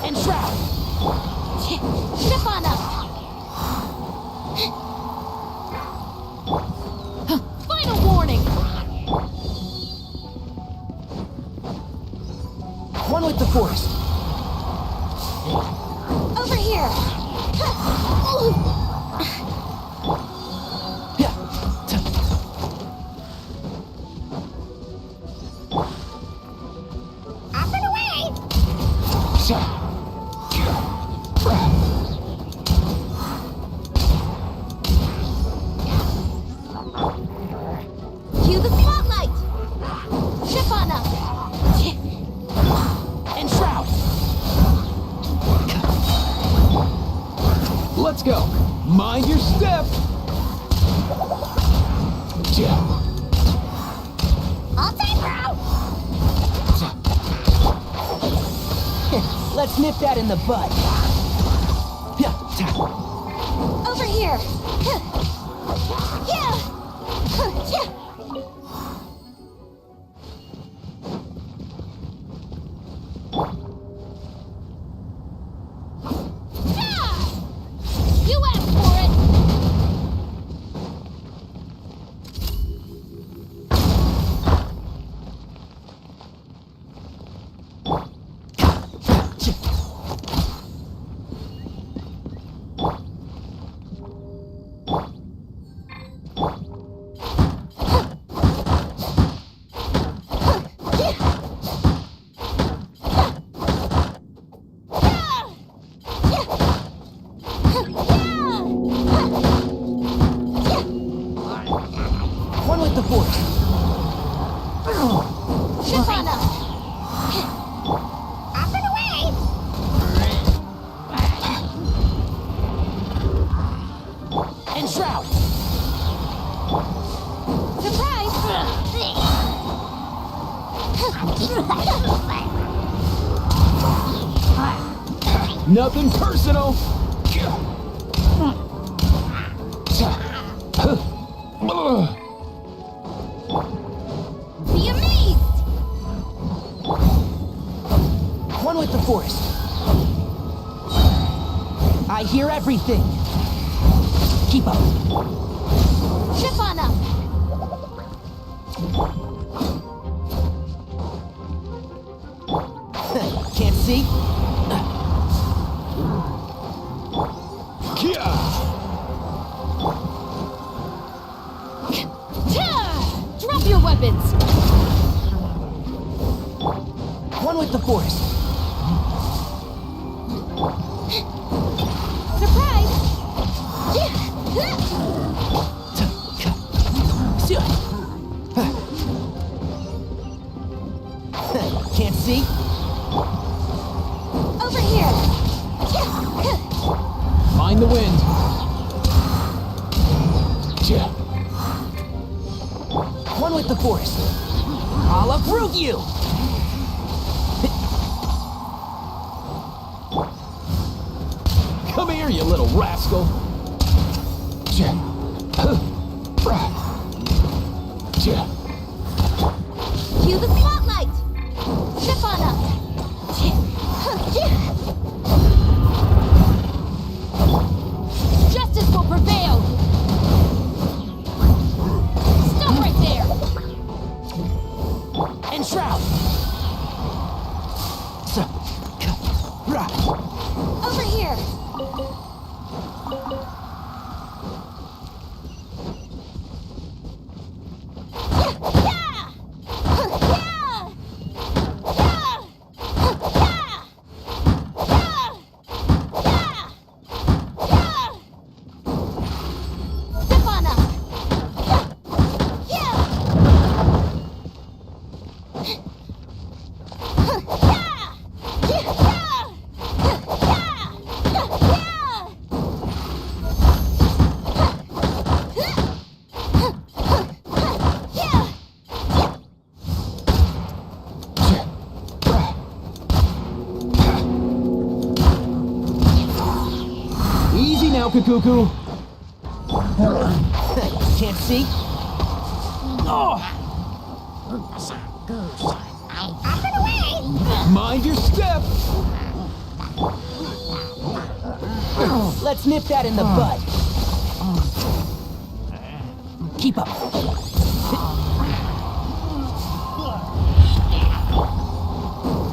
And shroud! Ship on up! Final warning! One with the force. Over here! Up and away! Cue the spotlight! Ship on up! And shroud! Let's go. Mind your step. All time, bro! Let's nip that in the bud. Over here! Yeah! You asked for it! One with the force. Ship on up! Up and away! And shroud. Surprise! Nothing personal. Be amazed! One with the force. I hear everything. Keep up. Ship on up! Can't see? Drop your weapons! One with the force. Surprise! Can't see? Over here! Mind the wind. One with the force. I'll uproot you! Come here, you little rascal! Cue the spotlight! Ship on up! Justice will prevail! Stop right there! And shroud! Over here! Yeah! Goku Cuckoo! Can't see? Oh! Up and away! Mind your step! Let's nip that in the bud. Keep up.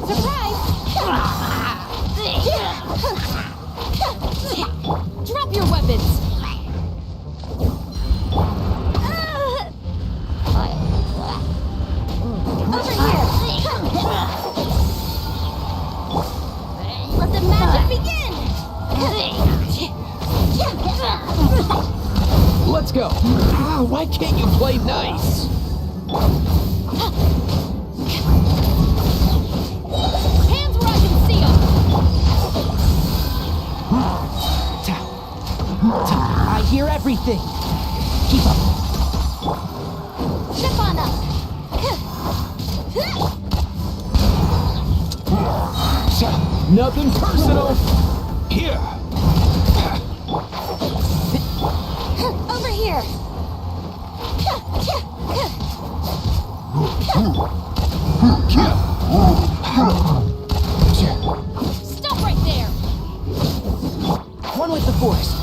Surprise! Drop your weapons! Over here! Let the magic begin! Let's go. Why can't you play nice? Hands where I can see them! I hear everything. Keep up. Step on up! Nothing personal. Here. Over here! Stop right there! One with the force.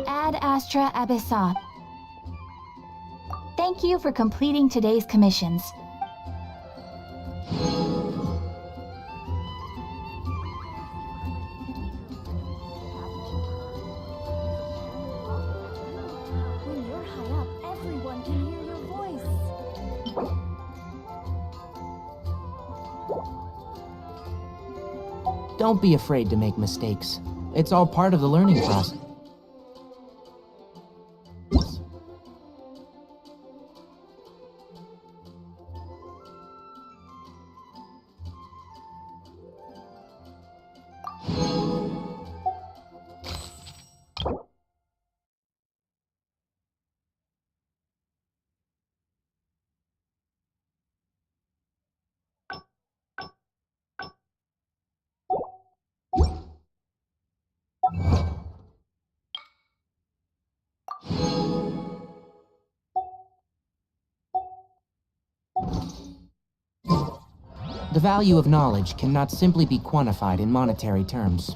Ad Astra Abyssal. Thank you for completing today's commissions. When you're high up, everyone can hear your voice. Don't be afraid to make mistakes. It's all part of the learning process. The value of knowledge cannot simply be quantified in monetary terms.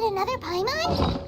it another Paimon?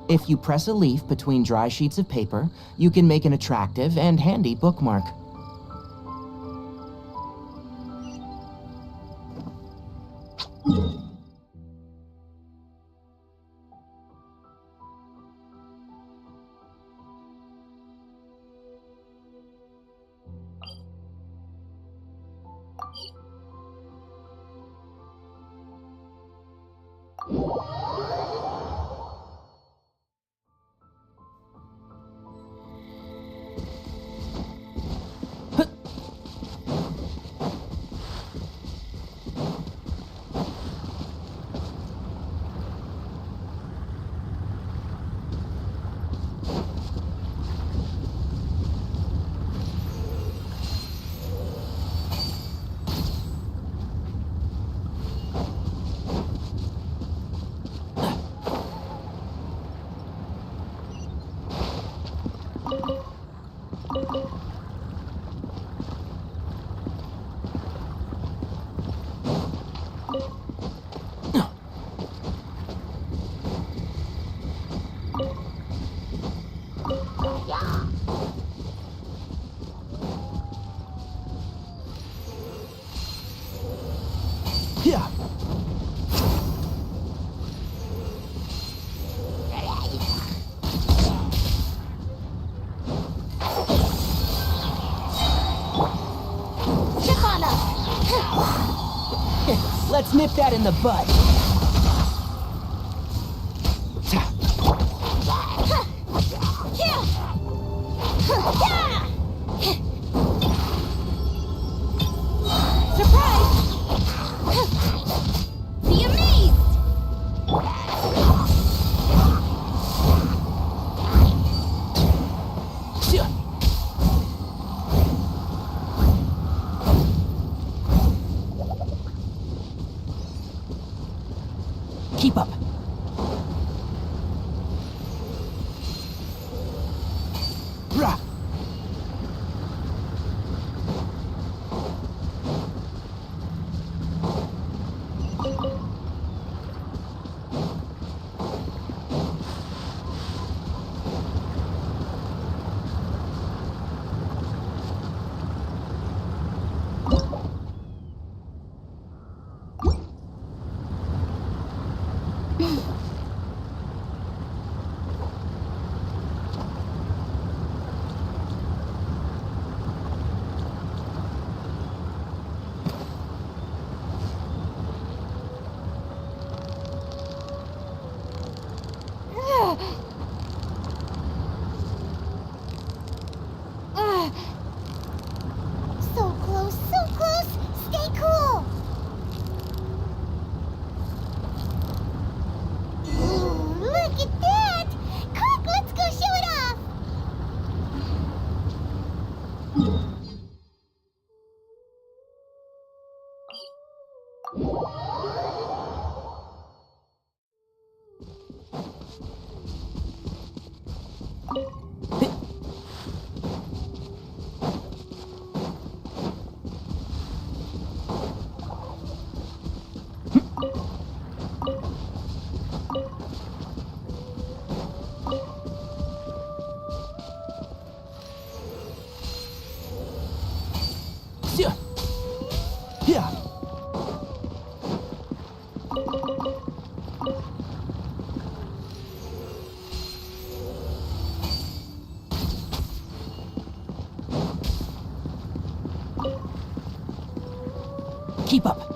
If you press a leaf between dry sheets of paper, you can make an attractive and handy bookmark. Yeah. Chip on us! Let's nip that in the bud. Surprise! Be amazed! Keep up. Rah! Yeah. Keep up.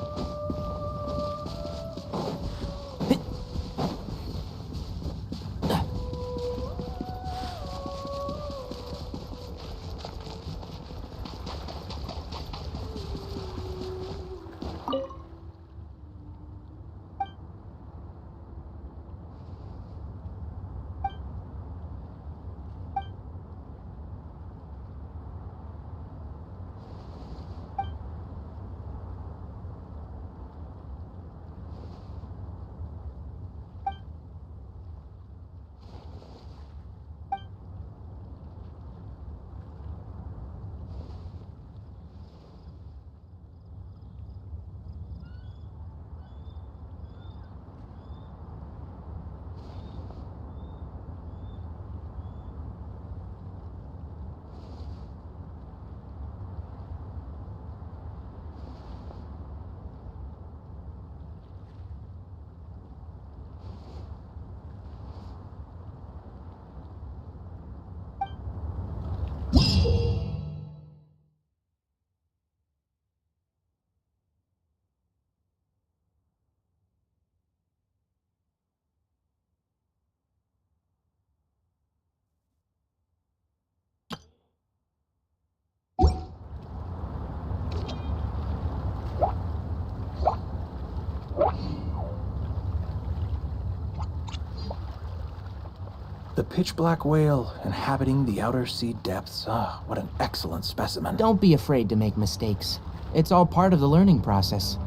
The pitch-black whale inhabiting the outer sea depths. Ah, what an excellent specimen. Don't be afraid to make mistakes. It's all part of the learning process.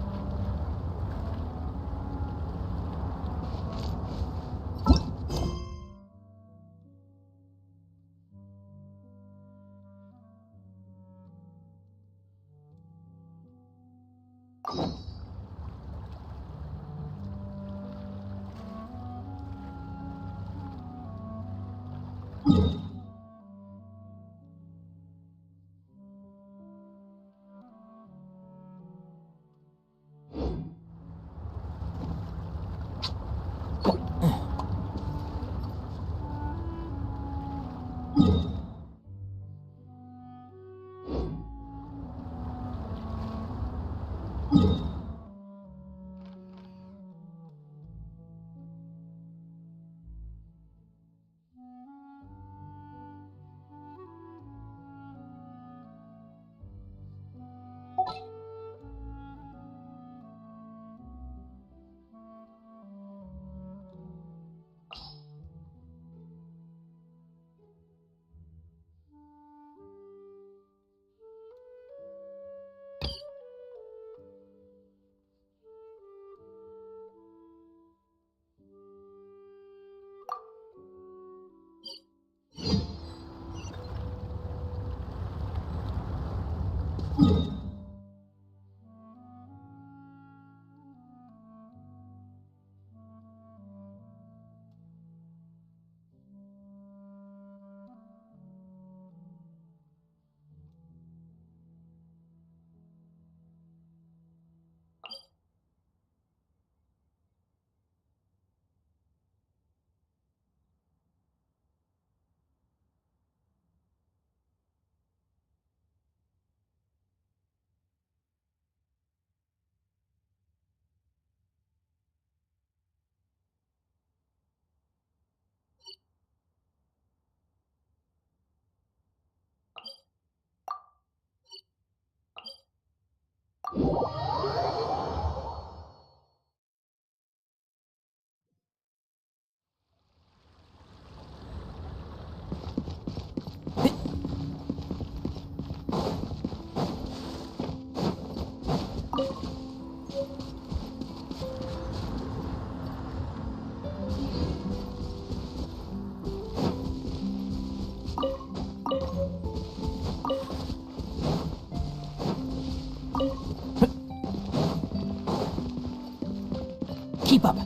Keep up.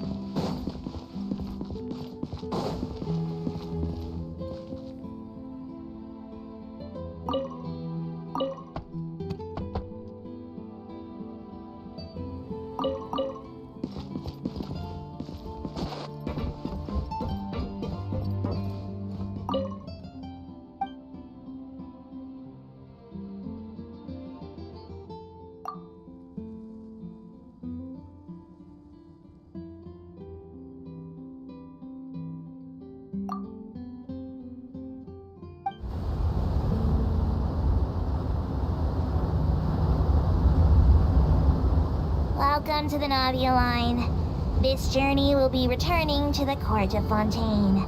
Welcome to the Navia line. This journey will be returning to the Court of Fontaine.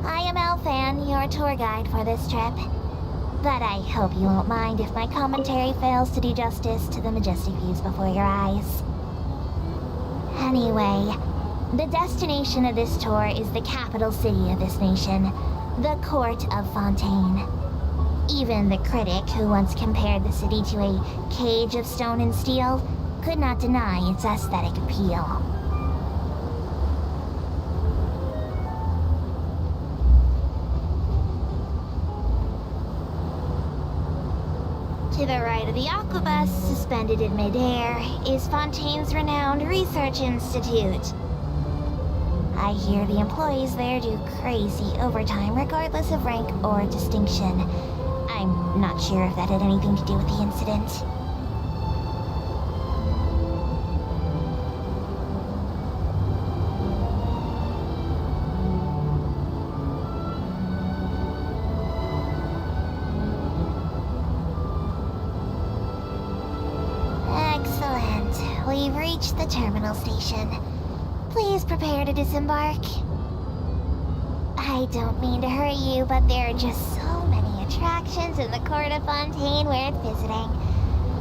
I am Elfan, your tour guide for this trip. But I hope you won't mind if my commentary fails to do justice to the majestic views before your eyes. Anyway, the destination of this tour is the capital city of this nation, the Court of Fontaine. Even the critic who once compared the city to a cage of stone and steel could not deny its aesthetic appeal. To the right of the aquabus, suspended in midair, is Fontaine's renowned research institute. I hear the employees there do crazy overtime regardless of rank or distinction. I'm not sure if that had anything to do with the incident. Excellent. We've reached the terminal station. Please prepare to disembark. I don't mean to hurry you, but there are just so many attractions in the Court of Fontaine worth visiting.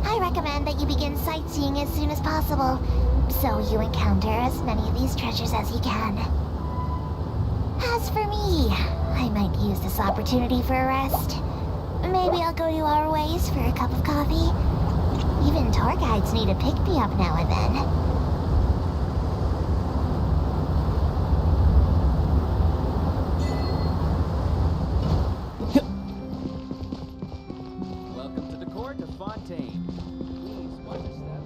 I recommend that you begin sightseeing as soon as possible, so you encounter as many of these treasures as you can. As for me, I might use this opportunity for a rest. Maybe I'll go to our ways for a cup of coffee. Even tour guides need to pick me up now and then. Welcome to the Court of Fontaine. Please watch your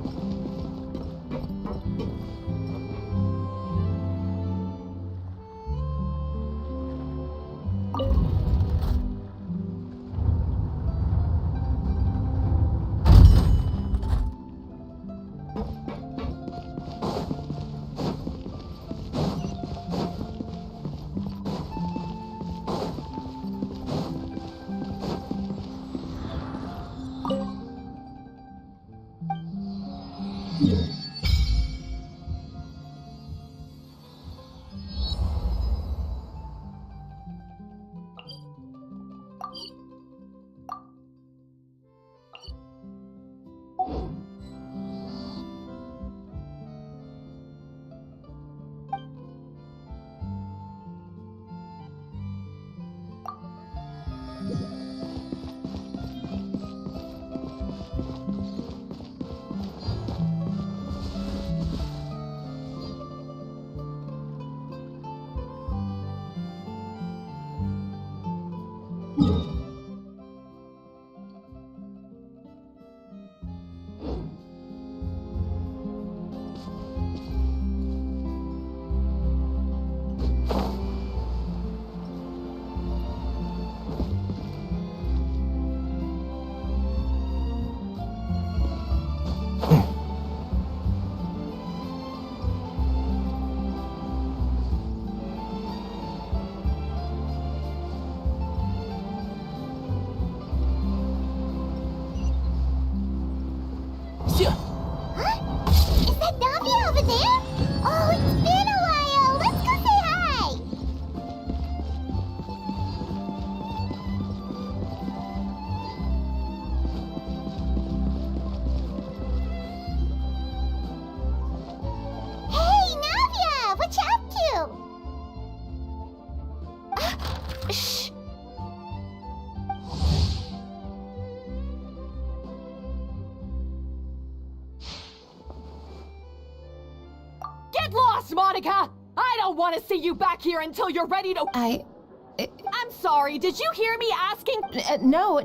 fast, Monica! I don't want to see you back here until you're ready to— I'm sorry, did you hear me asking? No.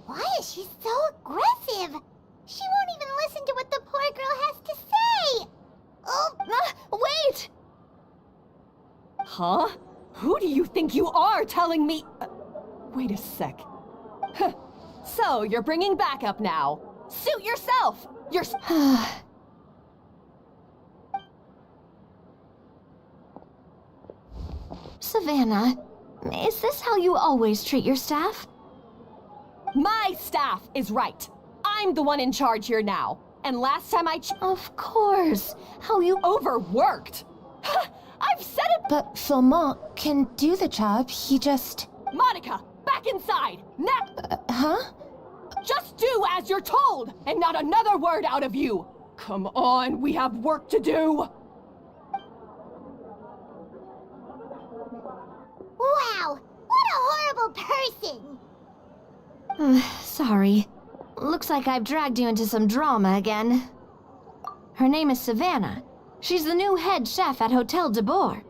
Why is she so aggressive? She won't even listen to what the poor girl has to say. Oh, Wait! Huh? Who do you think you are telling me— wait a sec. Huh. So, you're bringing backup now. Suit yourself! You're— Savannah, is this how you always treat your staff? My staff is right. I'm the one in charge here now. And last time I Of course. How you— overworked. I've said it— But Philmont can do the job, he just— Monica, back inside! Now! Huh? Just do as you're told, and not another word out of you! Come on, we have work to do! wow. What a horrible person. Sorry. Looks like I've dragged you into some drama again. Her name is Savannah. She's the new head chef at Hotel de Boer.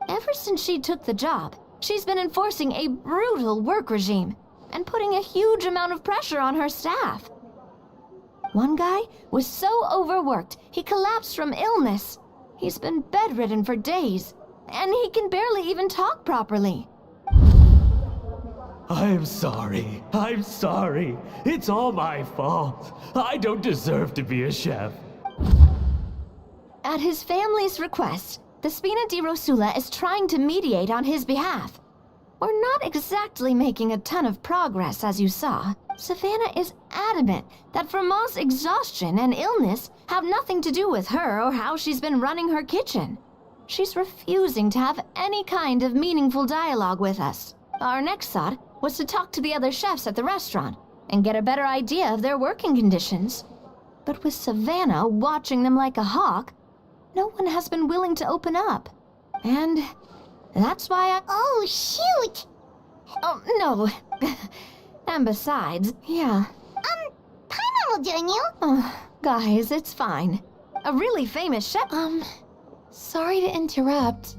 Ever since she took the job, she's been enforcing a brutal work regime and putting a huge amount of pressure on her staff. One guy was so overworked, he collapsed from illness. He's been bedridden for days, and he can barely even talk properly. I'm sorry. It's all my fault. I don't deserve to be a chef. At his family's request, the Spina di Rosula is trying to mediate on his behalf. We're not exactly making a ton of progress, as you saw. Savannah is adamant that Vermont's exhaustion and illness have nothing to do with her or how she's been running her kitchen. She's refusing to have any kind of meaningful dialogue with us. Our next thought was to talk to the other chefs at the restaurant and get a better idea of their working conditions. But with Savannah watching them like a hawk, no one has been willing to open up. And that's why I— Oh, shoot. Oh, no. And besides, yeah. Paimon will join you. Guys, it's fine. A really famous chef— Sorry to interrupt.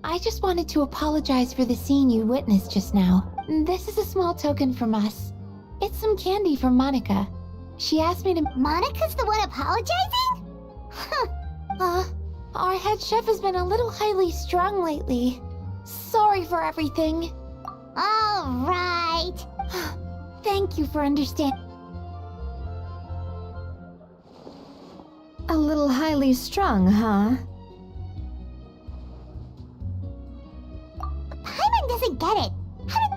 I just wanted to apologize for the scene you witnessed just now. This is a small token from us. It's some candy from Monica. She asked me to— Monica's the one apologizing? Our head chef has been a little highly strung lately. Sorry for everything. All right. Thank you for understanding. a little highly strung, huh? Paimon doesn't get it.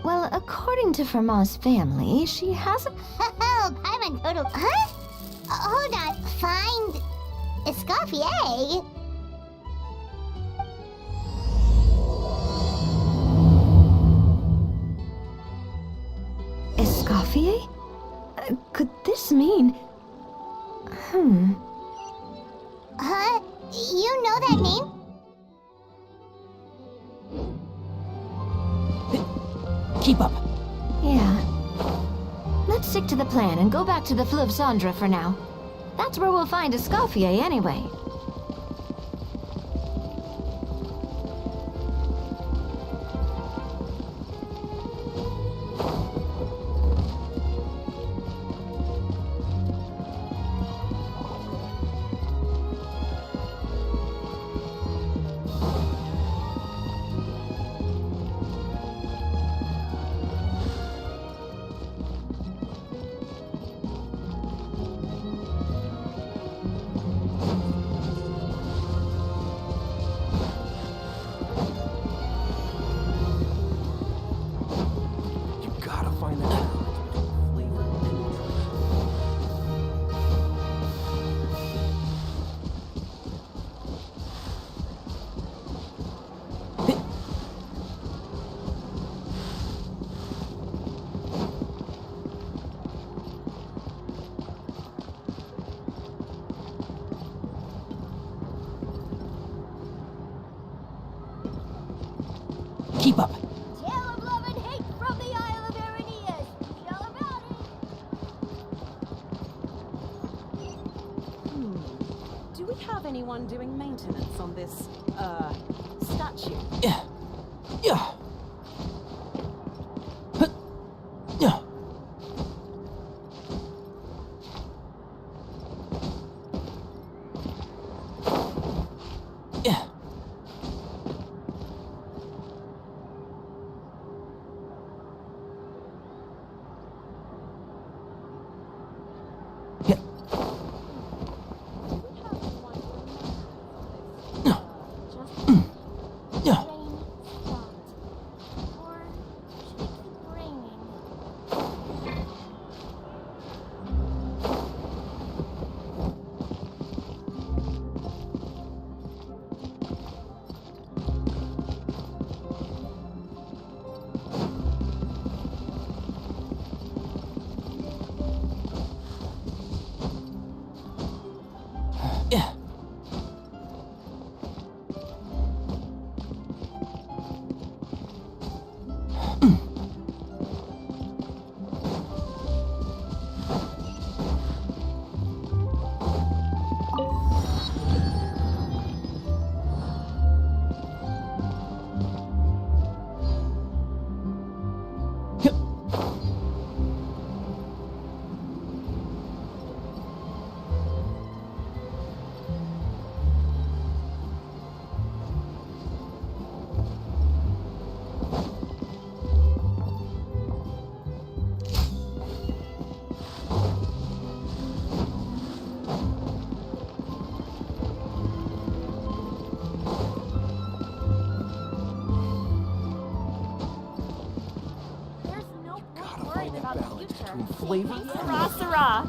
Well, according to Fermat's family, she hasn't... Oh, Paimon total... Huh? Hold on. Find... Escoffier? Escoffier? Could this mean... Huh? You know that name? Keep up. Yeah. Let's stick to the plan and go back to the Fleuve Cendre for now. That's where we'll find Escoffier anyway. Keep up. Tale of love and hate from the Isle of Aranias. Tell about it. Do we have have anyone doing maintenance on this, statue? Yeah. Yeah. Huh. Yeah. Yeah. Yeah. Yeah. Yeah. There's no Gotta point find worrying that about the balance future. between flavor Sarah, Sarah!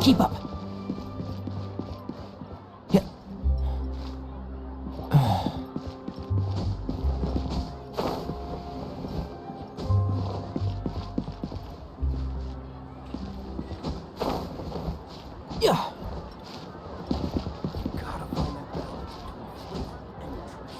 Keep up. Yeah. Yeah. Gotta find that balance between flavor and nutrition.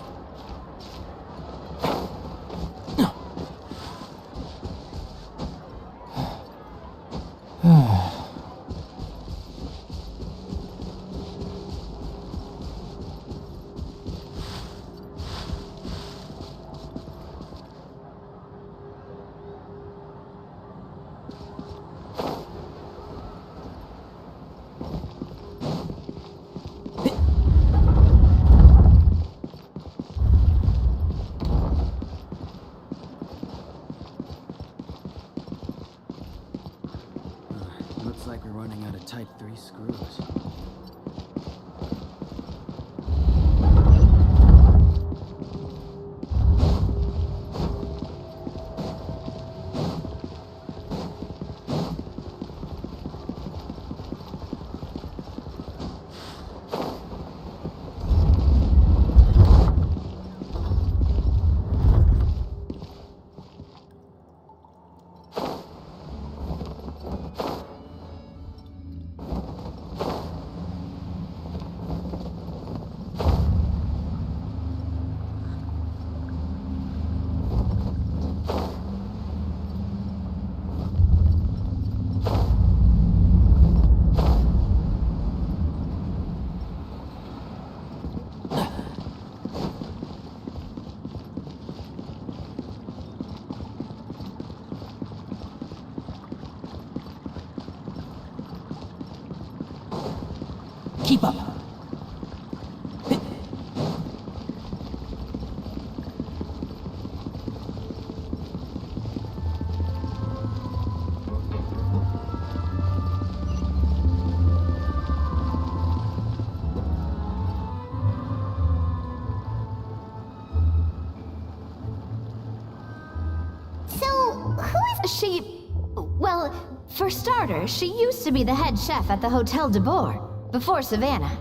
Looks like we're running out of Type 3 screws. Keep up. So, who is... Well, for starters, she used to be the head chef at the Hotel de Boer, before Savannah.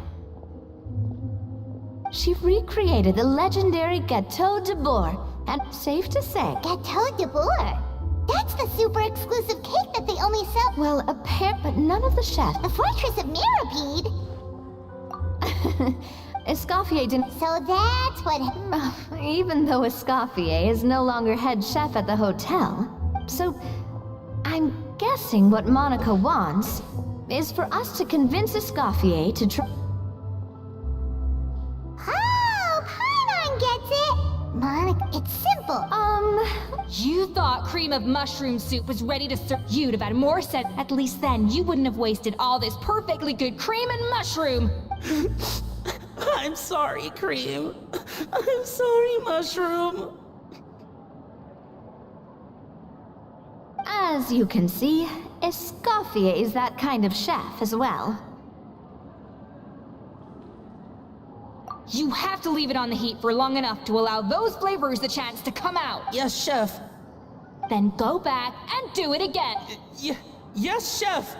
She recreated the legendary Gâteau de Boer, and safe to say... Gâteau de Boer? That's the super exclusive cake that they only sell... Well, but none of the chefs... The Fortress of Mirabede? Escoffier didn't... So that's what... Even though Escoffier is no longer head chef at the hotel, so I'm guessing what Monica wants is for us to convince Escoffier to try. Oh, Paimon gets it! Monica, it's simple. You thought cream of mushroom soup was ready to serve. You'd have had more sense. At least then you wouldn't have wasted all this perfectly good cream and mushroom. I'm sorry, Cream. I'm sorry, Mushroom. As you can see, Escoffier is that kind of chef as well. You have to leave it on the heat for long enough to allow those flavors the chance to come out. Yes, Chef. Then go back and do it again. Yes, Chef.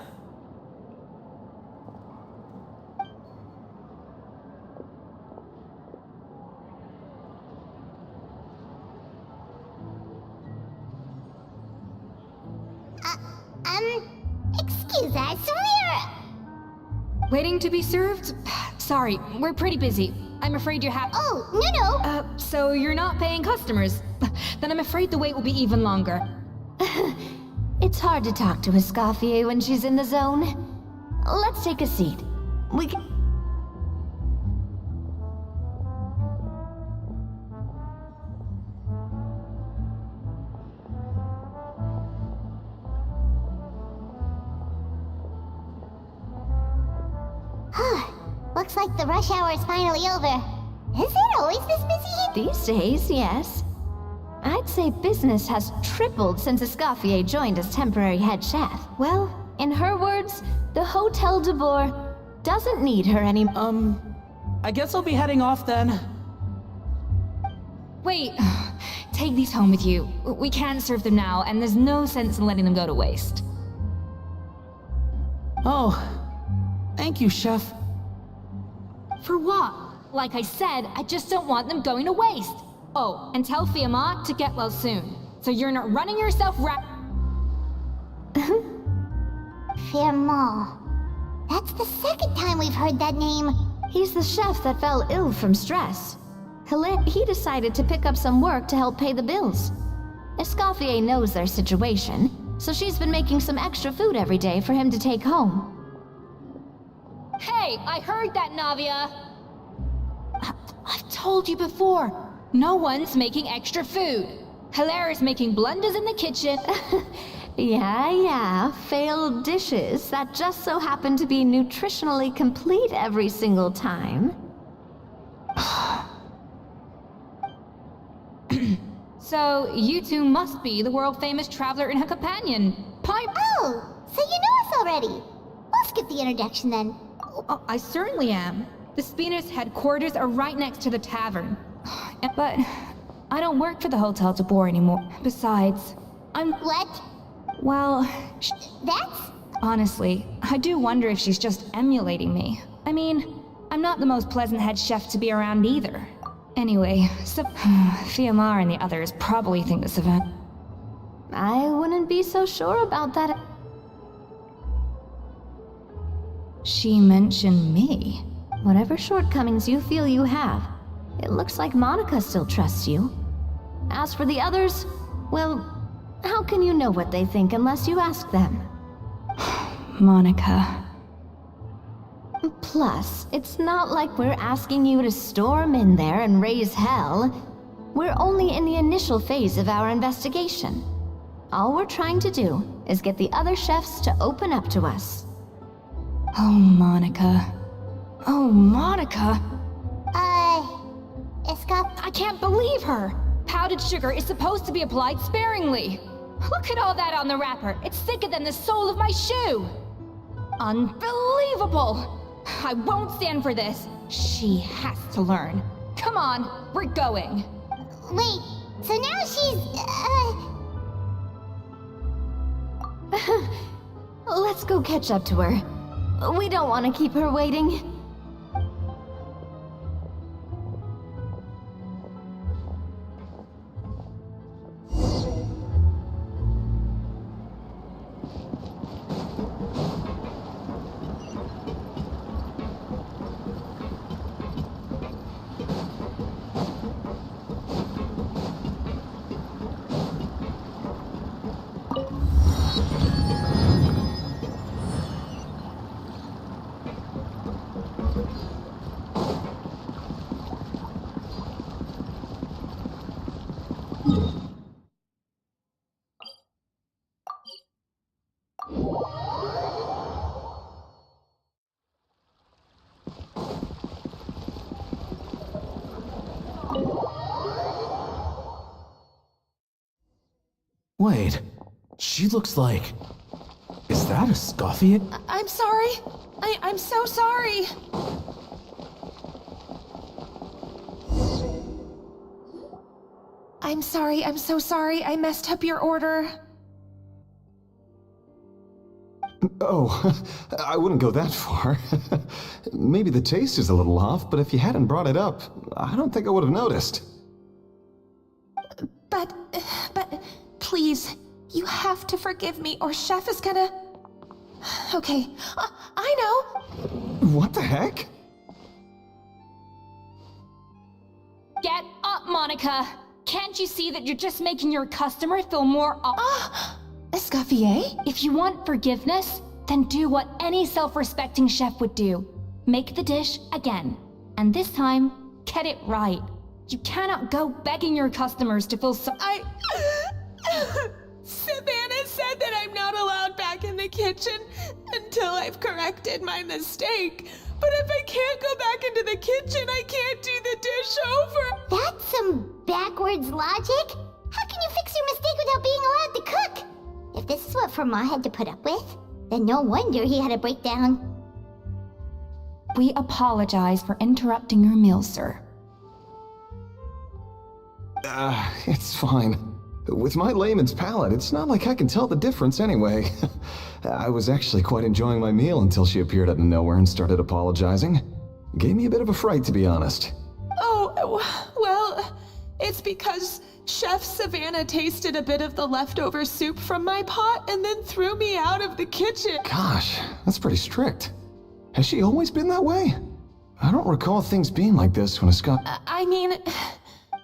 Excuse us, we're... Waiting to be served? Sorry, we're pretty busy. I'm afraid you have... Oh, no. So you're not paying customers? Then I'm afraid the wait will be even longer. It's hard to talk to Escoffier when she's in the zone. Let's take a seat. We can... Looks like the rush hour is finally over. Is it always this busy? These days, yes. I'd say business has tripled since Escoffier joined as temporary head chef. Well, in her words, the Hotel de Boer doesn't need her anymore. I guess I'll be heading off then. Wait, take these home with you. We can't serve them now, and there's no sense in letting them go to waste. Oh, thank you, Chef. For what? Like I said, I just don't want them going to waste. Oh, and tell Fiamma to get well soon, so you're not running yourself Fiamma. That's the second time we've heard that name. He's the chef that fell ill from stress. He decided to pick up some work to help pay the bills. Escoffier knows their situation, so she's been making some extra food every day for him to take home. Hey, I heard that, Navia! I've told you before, no one's making extra food. Hilaire's making blunders in the kitchen. Yeah, failed dishes that just so happen to be nutritionally complete every single time. So, you two must be the world-famous traveler and her companion, Oh, so you know us already. We'll skip the introduction then. Oh, I certainly am. The Spina's headquarters are right next to the tavern. But I don't work for the Hotel de Boer anymore. Besides, I'm... What? Well... That's... Honestly, I do wonder if she's just emulating me. I mean, I'm not the most pleasant head chef to be around either. Anyway, so... Fiamma and the others probably think this event... I wouldn't be so sure about that. She mentioned me. Whatever shortcomings you feel you have, it looks like Monica still trusts you. As for the others, well, how can you know what they think unless you ask them? Monica. Plus, it's not like we're asking you to storm in there and raise hell. We're only in the initial phase of our investigation. All we're trying to do is get the other chefs to open up to us. Oh, Monica. Oh, Monica! Escoffier... I can't believe her! Powdered sugar is supposed to be applied sparingly. Look at all that on the wrapper. It's thicker than the sole of my shoe. Unbelievable! I won't stand for this. She has to learn. Come on, we're going. Wait, so now she's... Let's go catch up to her. We don't want to keep her waiting. Wait, she looks like... Is that a Scoffy? I'm sorry. I'm so sorry. I'm sorry, I'm so sorry. I messed up your order. Oh, I wouldn't go that far. Maybe the taste is a little off, but if you hadn't brought it up, I don't think I would have noticed. But, please, you have to forgive me or Chef is gonna... Okay, I know. What the heck? Get up, Monica! Can't you see that you're just making your customer feel more Escoffier? If you want forgiveness, then do what any self-respecting chef would do. Make the dish again. And this time, get it right. You cannot go begging your customers to feel so- Savannah said that I'm not allowed back in the kitchen until I've corrected my mistake. But if I can't go back into the kitchen, I can't do the dish over. That's some backwards logic. How can you fix your mistake without being allowed to cook? If this is what Fermat had to put up with, then no wonder he had a breakdown. We apologize for interrupting your meal, sir. It's fine. With my layman's palate, it's not like I can tell the difference anyway. I was actually quite enjoying my meal until she appeared out of nowhere and started apologizing. Gave me a bit of a fright, to be honest. Oh, well, it's because Chef Savannah tasted a bit of the leftover soup from my pot and then threw me out of the kitchen. Gosh, that's pretty strict. Has she always been that way? I don't recall things being like this when a Scott... I mean,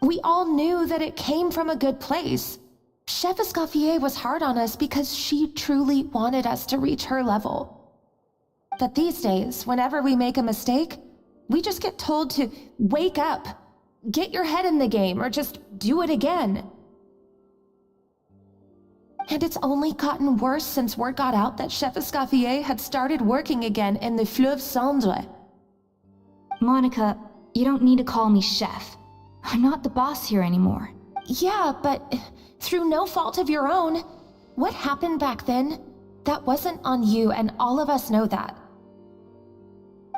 we all knew that it came from a good place. Chef Escoffier was hard on us because she truly wanted us to reach her level. But these days, whenever we make a mistake, we just get told to wake up, get your head in the game, or just do it again. And it's only gotten worse since word got out that Chef Escoffier had started working again in the Fleuve Cendre. Monica, you don't need to call me chef. I'm not the boss here anymore. Yeah, but through no fault of your own. What happened back then, that wasn't on you, and all of us know that.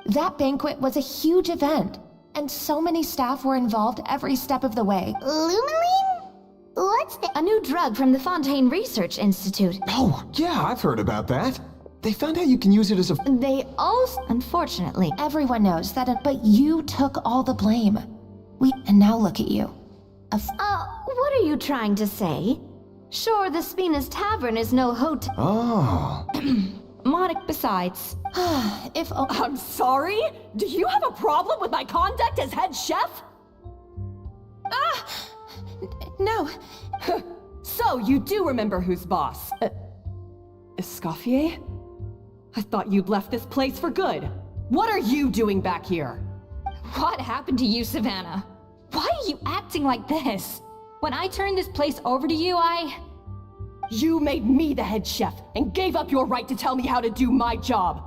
That banquet was a huge event, and so many staff were involved every step of the way. Lumaline? What's the... A new drug from the Fontaine Research Institute. Oh, yeah, I've heard about that. They found out you can use it as a... They also... Unfortunately. Everyone knows that, but you took all the blame. And now look at you. What are you trying to say? Sure, the Spina's Tavern is no hotel. Oh. Monica, besides... I'm sorry? Do you have a problem with my conduct as head chef? No. So, you do remember who's boss? Escoffier? I thought you'd left this place for good. What are you doing back here? What happened to you, Savannah? Why are you acting like this? When I turned this place over to you, You made me the head chef and gave up your right to tell me how to do my job.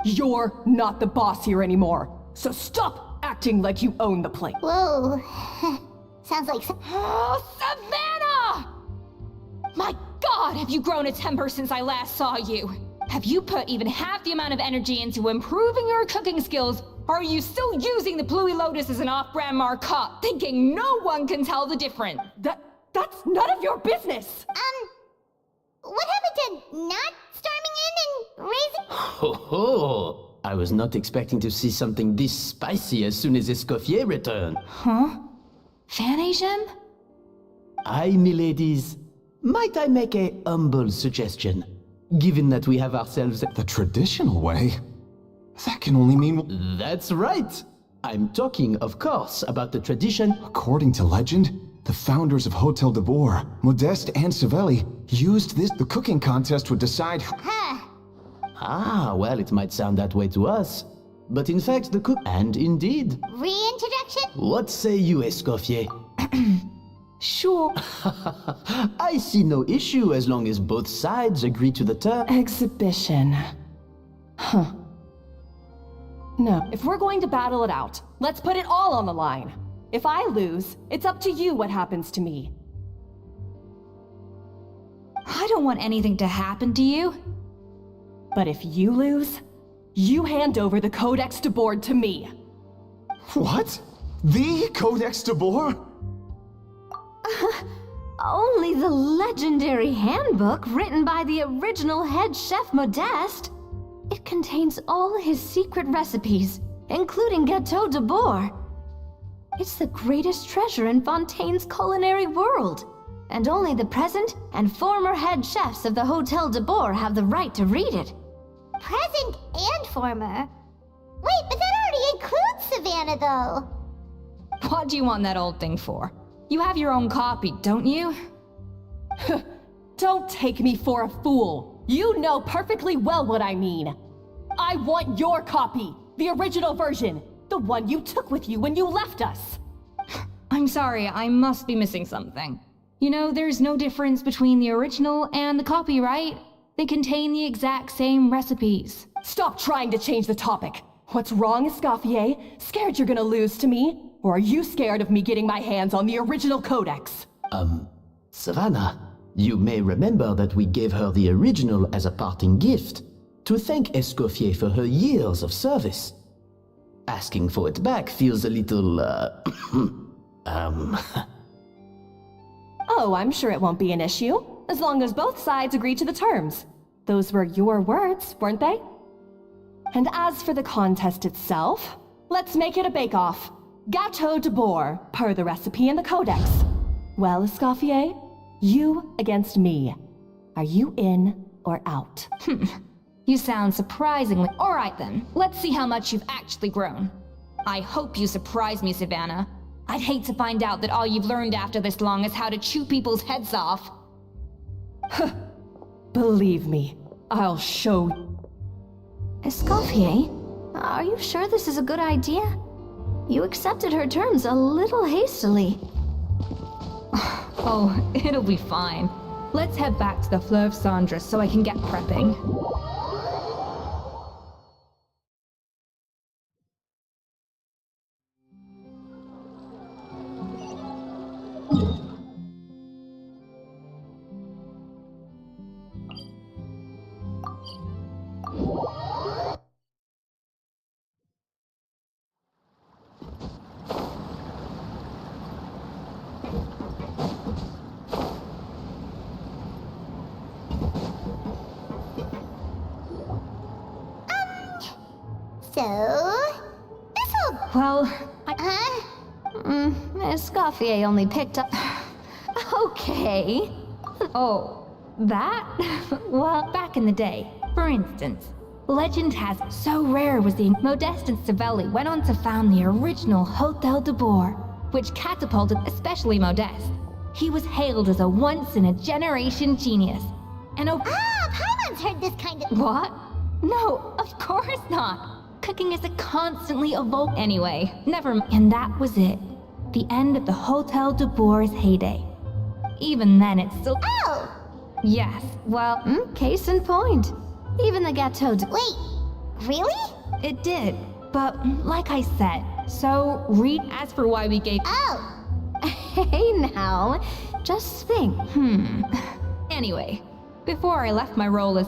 You're not the boss here anymore, so stop acting like you own the place. Whoa. Sounds like... Oh, Savannah! My God, have you grown a temper since I last saw you? Have you put even half the amount of energy into improving your cooking skills, or are you still using the Pluie Lotus as an off-brand markup, thinking no one can tell the difference? That's none of your business! What happened to not storming in and raising... Ho ho! I was not expecting to see something this spicy as soon as Escoffier returned. Huh? Fan Asian? Aye, miladies. Might I make a humble suggestion? Given that we have ourselves... The traditional way? That can only mean... That's right! I'm talking, of course, about the tradition... According to legend, the founders of Hotel de Boer, Modeste and Savelli, used this... The cooking contest would decide... Ah, well, it might sound that way to us. But in fact, the cook... And indeed... Reintroduction? What say you, Escoffier? Sure. I see no issue as long as both sides agree to the term. Exhibition. Huh. No. If we're going to battle it out, let's put it all on the line. If I lose, it's up to you what happens to me. I don't want anything to happen to you. But if you lose, you hand over the Codex de Board to me. What? The Codex de Boer? Only the legendary handbook written by the original head chef Modeste. It contains all his secret recipes, including Gâteau de Boer. It's the greatest treasure in Fontaine's culinary world, and only the present and former head chefs of the Hotel de Boer have the right to read it. Present and former? Wait, but that already includes Savannah, though. What do you want that old thing for? You have your own copy, don't you? Don't take me for a fool. You know perfectly well what I mean. I want your copy, the original version, the one you took with you when you left us. I'm sorry, I must be missing something. You know, there's no difference between the original and the copy, right? They contain the exact same recipes. Stop trying to change the topic. What's wrong, Escoffier? Scared you're gonna lose to me? Or are you scared of me getting my hands on the original codex? Savannah, you may remember that we gave her the original as a parting gift to thank Escoffier for her years of service. Asking for it back feels a little, Oh, I'm sure it won't be an issue, as long as both sides agree to the terms. Those were your words, weren't they? And as for the contest itself, let's make it a bake-off. Gâteau de Boer, per the recipe in the codex. Well, Escoffier, you against me. Are you in or out? You sound surprisingly... Alright then, let's see how much you've actually grown. I hope you surprise me, Savannah. I'd hate to find out that all you've learned after this long is how to chew people's heads off. Believe me, I'll show... Escoffier, are you sure this is a good idea? You accepted her terms a little hastily. Oh, it'll be fine. Let's head back to the Fleuve Cendres so I can get prepping. Well, Escoffier only picked up... Okay. Oh, that? Well, back in the day, for instance, legend has it so rare was the Modeste and Savelli went on to found the original Hotel de Boer, which catapulted especially Modeste. He was hailed as a once-in-a-generation genius. And Paimon's heard this kind of... What? No, of course not. Cooking is a constantly evolving... Anyway, never mind. And that was it. The end of the Hotel de Boer's heyday. Even then, it's still... Oh! Yes, well... Case in point. Even the Gâteau de... Wait, really? It did, but like I said, so read as for why we gave... Oh! Hey now, just think. Anyway, before I left my role as...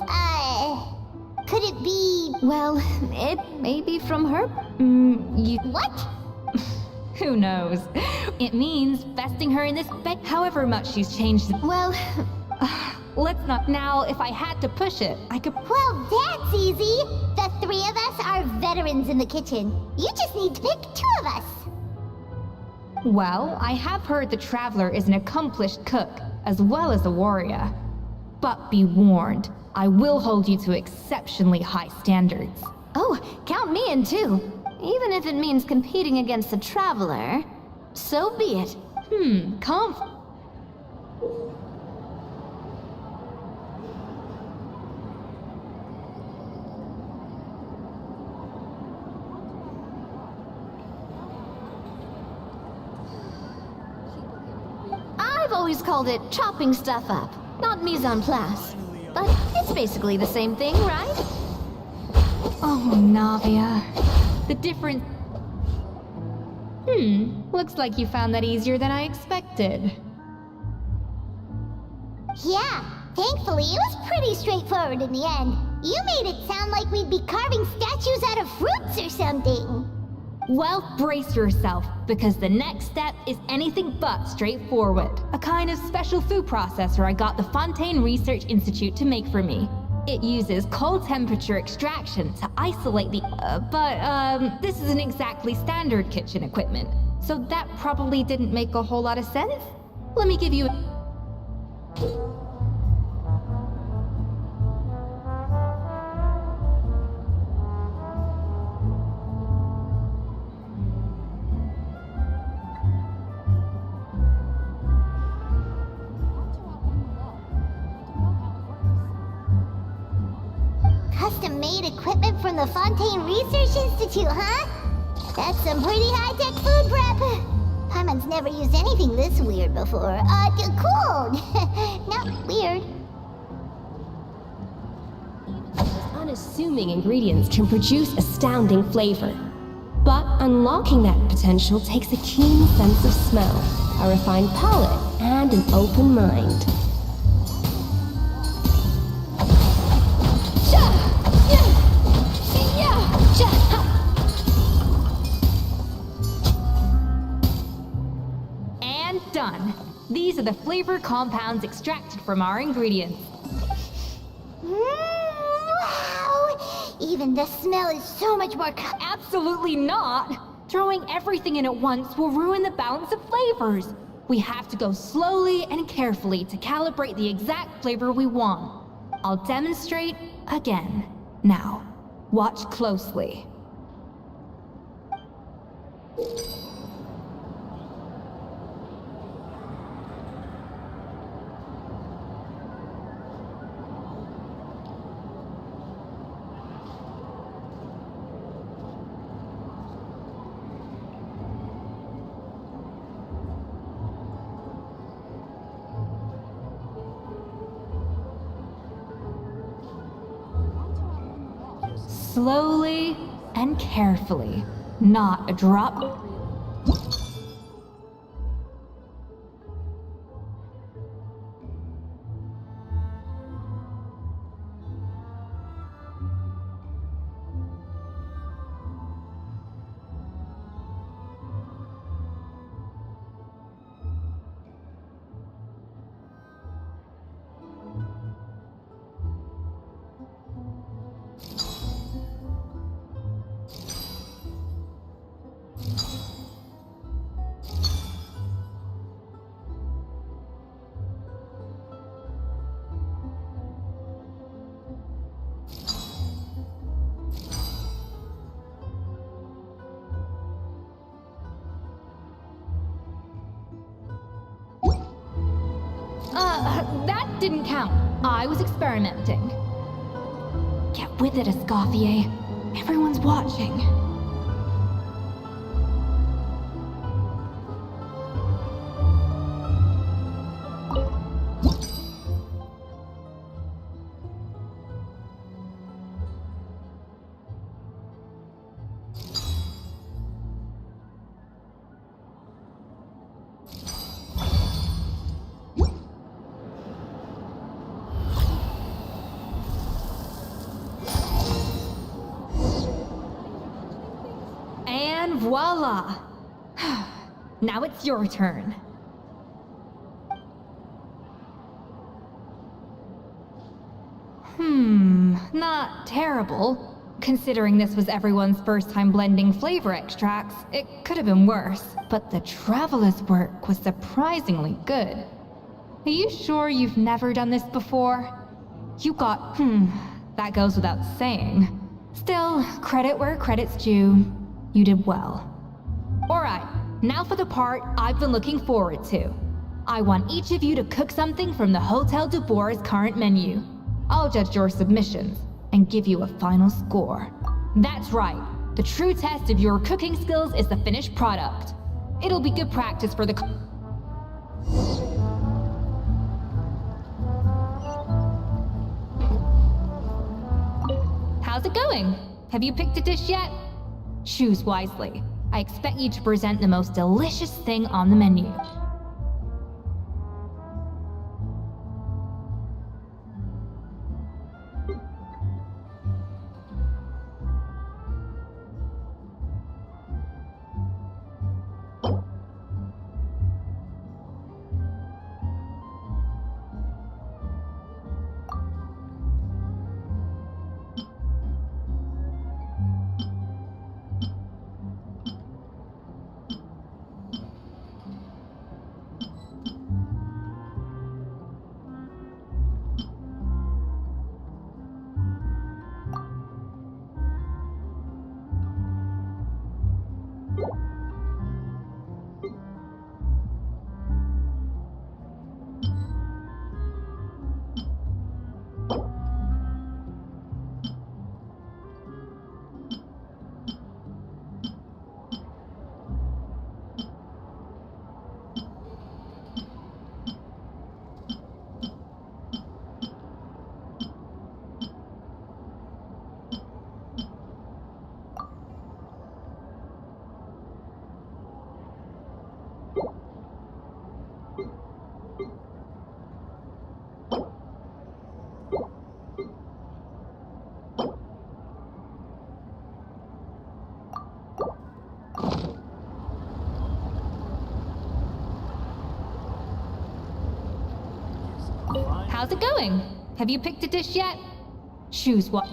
Could it be... Well, it may be from her... What? Who knows? It means vesting her in this bed, however much she's changed. Well... Let's not... Now, if I had to push it, I could... Well, that's easy. The three of us are veterans in the kitchen. You just need to pick two of us. Well, I have heard the Traveler is an accomplished cook, as well as a warrior. But be warned, I will hold you to exceptionally high standards. Oh, count me in too. Even if it means competing against the Traveler, so be it. always called it chopping stuff up, not mise en place. But it's basically the same thing, right? Oh, Navia. The difference... Looks like you found that easier than I expected. Yeah, thankfully it was pretty straightforward in the end. You made it sound like we'd be carving statues out of fruits or something. Well, brace yourself, because the next step is anything but straightforward. A kind of special food processor I got the Fontaine Research Institute to make for me. It uses cold temperature extraction to isolate the... But this isn't exactly standard kitchen equipment, so that probably didn't make a whole lot of sense. Let me give you... Custom-made equipment from the Fontaine Research Institute, huh? That's some pretty high-tech food prep. Paimon's never used anything this weird before. Cool. Not weird. Unassuming ingredients can produce astounding flavor. But unlocking that potential takes a keen sense of smell, a refined palate, and an open mind. And done. These are the flavor compounds extracted from our ingredients. Wow! Even the smell is so much more Absolutely not! Throwing everything in at once will ruin the balance of flavors. We have to go slowly and carefully to calibrate the exact flavor we want. I'll demonstrate again. Now, watch closely. Slowly and carefully, not a drop. That didn't count. I was experimenting. Get with it, Escoffier. Everyone's watching. And voila! Now it's your turn. Not terrible. Considering this was everyone's first time blending flavor extracts, it could have been worse. But the Traveler's work was surprisingly good. Are you sure you've never done this before? You got, that goes without saying. Still, credit where credit's due. You did well. Alright, now for the part I've been looking forward to. I want each of you to cook something from the Hotel du Bois' current menu. I'll judge your submissions and give you a final score. That's right, the true test of your cooking skills is the finished product. It'll be good practice for the... How's it going? Have you picked a dish yet? Choose wisely. I expect you to present the most delicious thing on the menu. How's it going? Have you picked a dish yet? Choose what?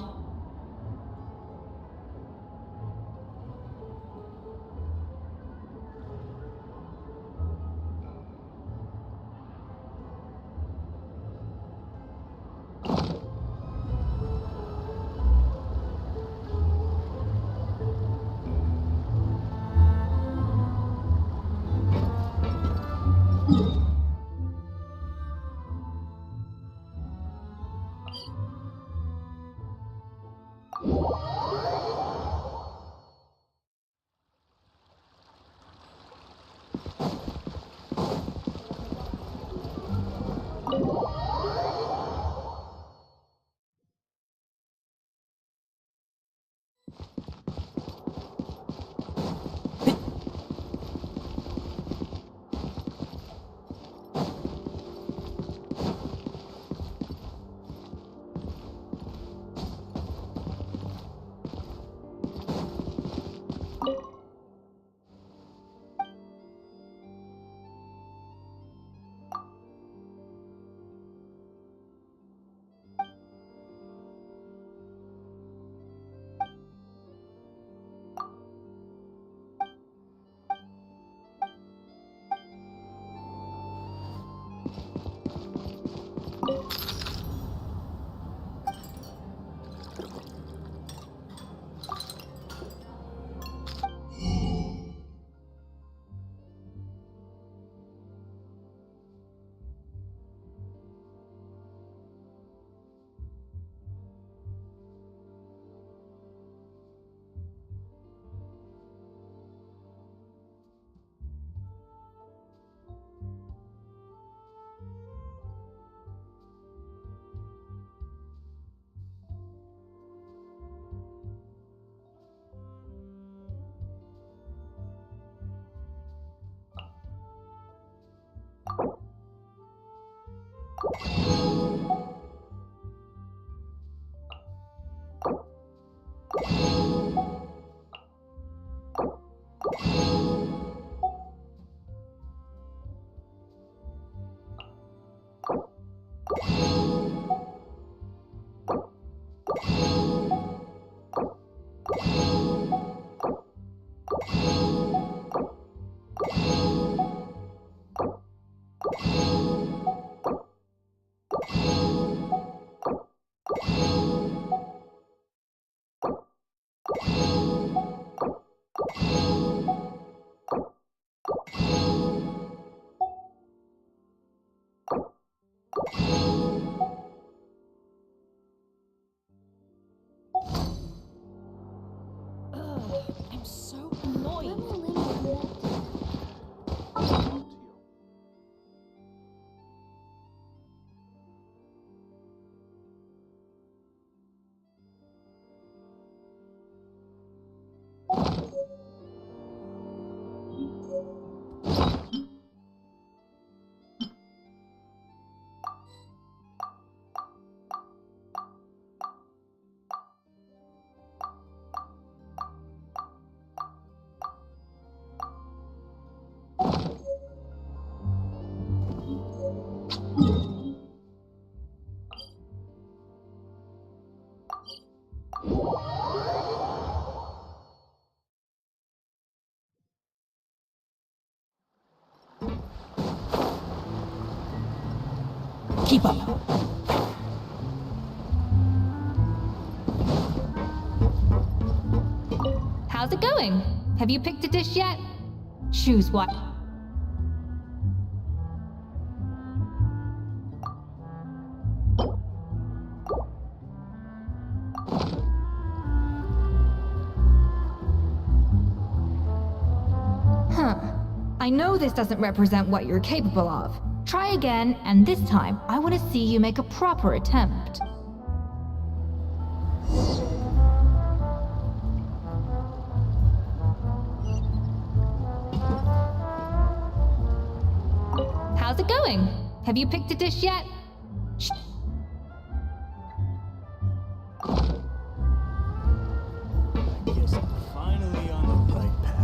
I'm so annoyed. Keep up. How's it going? Have you picked a dish yet? Choose what? Huh. I know this doesn't represent what you're capable of. Try again, and this time, I want to see you make a proper attempt. How's it going? Have you picked a dish yet? Guess I'm finally on the right path.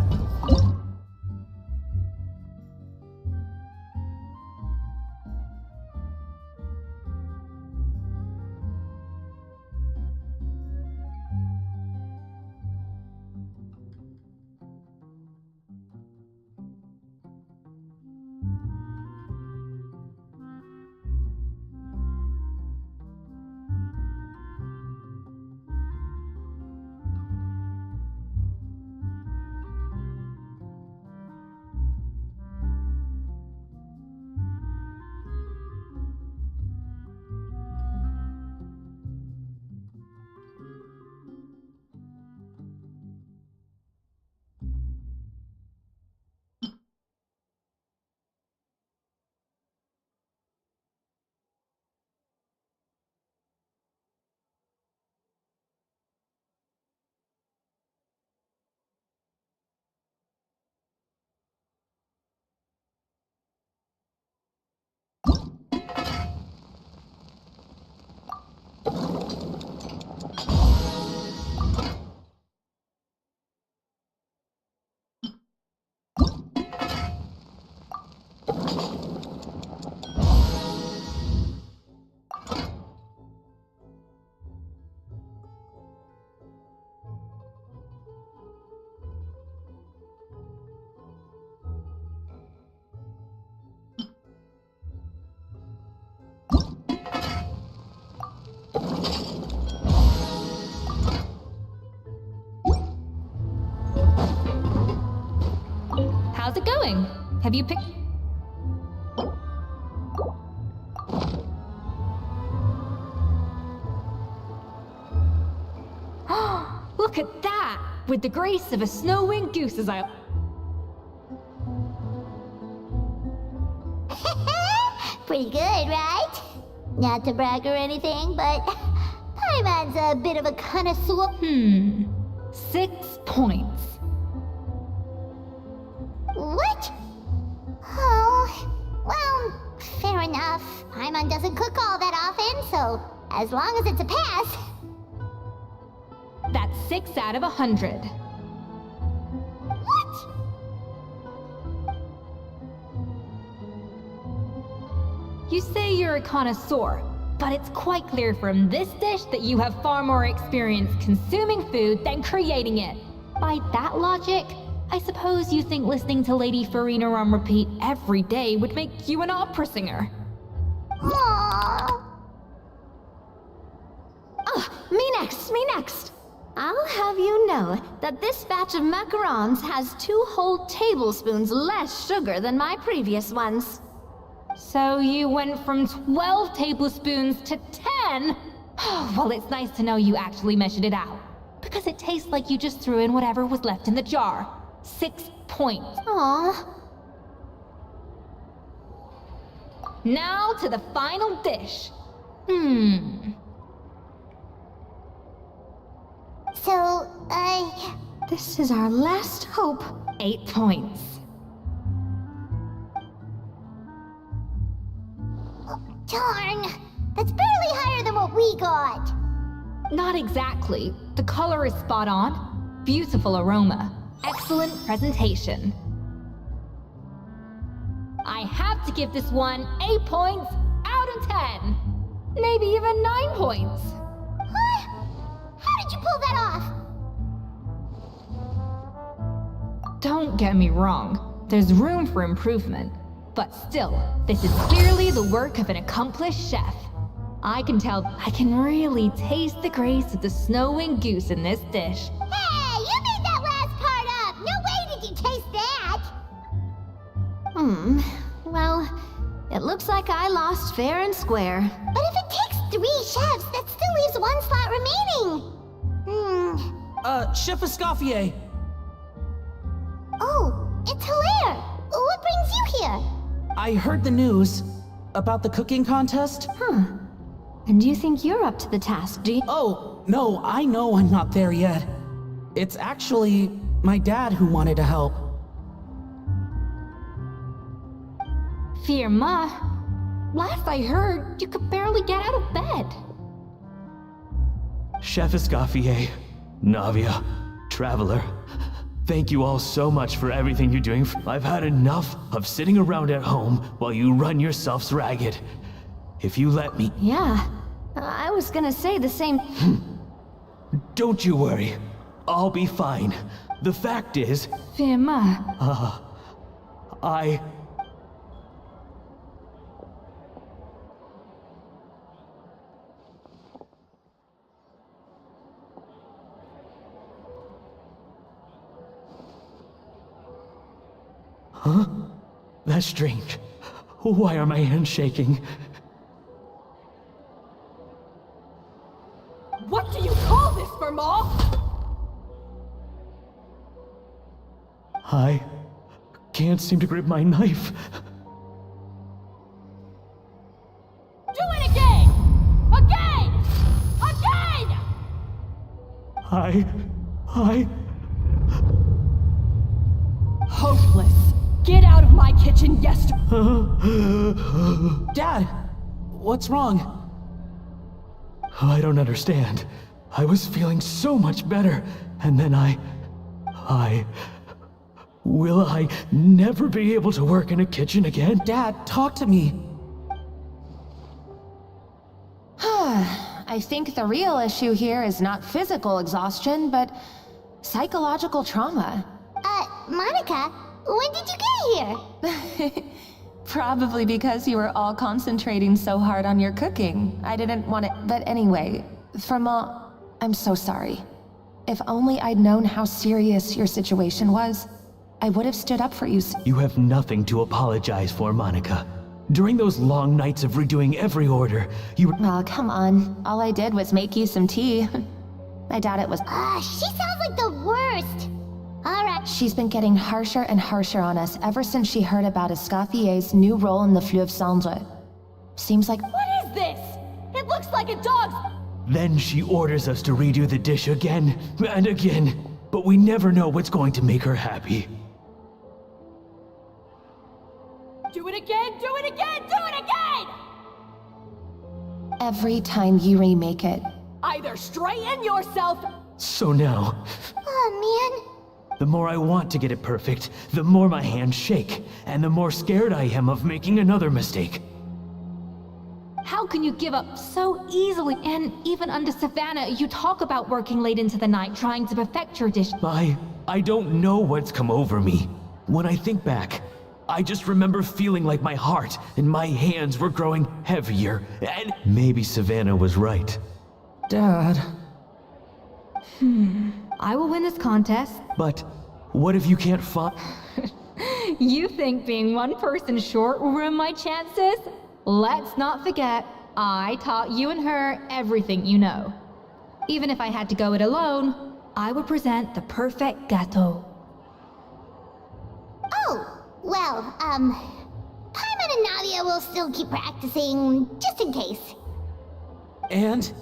How's it going? Have you picked... Look at that! With the grace of a snow-winged goose as I... Pretty good, right? Not to brag or anything, but Paimon's a bit of a connoisseur. 6 points. What? Oh, well, fair enough. Paimon doesn't cook all that often, so as long as it's a pass. That's 6 out of 100. What? You say you're a connoisseur, but it's quite clear from this dish that you have far more experience consuming food than creating it. By that logic, I suppose you think listening to Lady Farina on repeat every day would make you an opera singer. Aww. Me next. I'll have you know that this batch of macarons has 2 whole tablespoons less sugar than my previous ones. So you went from 12 tablespoons to 10? Well, it's nice to know you actually measured it out, because it tastes like you just threw in whatever was left in the jar. 6 points. Aww. Now to the final dish. So, This is our last hope. 8 points. Darn! That's barely higher than what we got! Not exactly. The color is spot on. Beautiful aroma. Excellent presentation. I have to give this one 8 points out of 10. Maybe even 9 points. What? How did you pull get me wrong. There's room for improvement. But still, this is clearly the work of an accomplished chef. I can really taste the grace of the snow-winged goose in this dish. Hey, you made that last part up! No way did you taste that! Well, it looks like I lost fair and square. But if it takes 3 chefs, that still leaves 1 slot remaining. Chef Escoffier. Oh, it's Hilaire. What brings you here? I heard the news about the cooking contest. And you think you're up to the task, do you? Oh, no, I know I'm not there yet. It's actually my dad who wanted to help. Firma, last I heard, you could barely get out of bed. Chef Escoffier, Navia, Traveler, thank you all so much for everything you're doing. I've had enough of sitting around at home while you run yourselves ragged. If you let me... Yeah, I was gonna say the same. Don't you worry. I'll be fine. The fact is... Firma. I... Huh? That's strange. Why are my hands shaking? What do you call this, Verma? I can't seem to grip my knife. Do it again! Again! Again! I... Hopeless. Get out of my kitchen yesterday. Dad, what's wrong? I don't understand. I was feeling so much better, and then Will I never be able to work in a kitchen again? Dad, talk to me. I think the real issue here is not physical exhaustion, but psychological trauma. Monica, when did you get here? Probably because you were all concentrating so hard on your cooking. I didn't want it, but anyway, Firma, I'm so sorry. If only I'd known how serious your situation was, I would have stood up for you. You have nothing to apologize for, Monica. During those long nights of redoing every order, you... Oh, come on. All I did was make you some tea. I doubt it was... She sounds like the worst. Alright. She's been getting harsher and harsher on us ever since she heard about Escoffier's new role in the Fleuve Cendre. Seems like... What is this? It looks like a dog's... Then she orders us to redo the dish again and again, but we never know what's going to make her happy. Do it again! Do it again! Do it again! Every time you remake it. Either straighten yourself... So now... Oh, man. The more I want to get it perfect, the more my hands shake, and the more scared I am of making another mistake. How can you give up so easily? And even under Savannah, you talk about working late into the night trying to perfect your dish. I don't know what's come over me. When I think back, I just remember feeling like my heart and my hands were growing heavier, and maybe Savannah was right. Dad... I will win this contest. But what if you can't find... You think being one person short will ruin my chances? Let's not forget, I taught you and her everything you know. Even if I had to go it alone, I would present the perfect gâteau. Oh, well, Paimon and Nadia will still keep practicing, just in case. And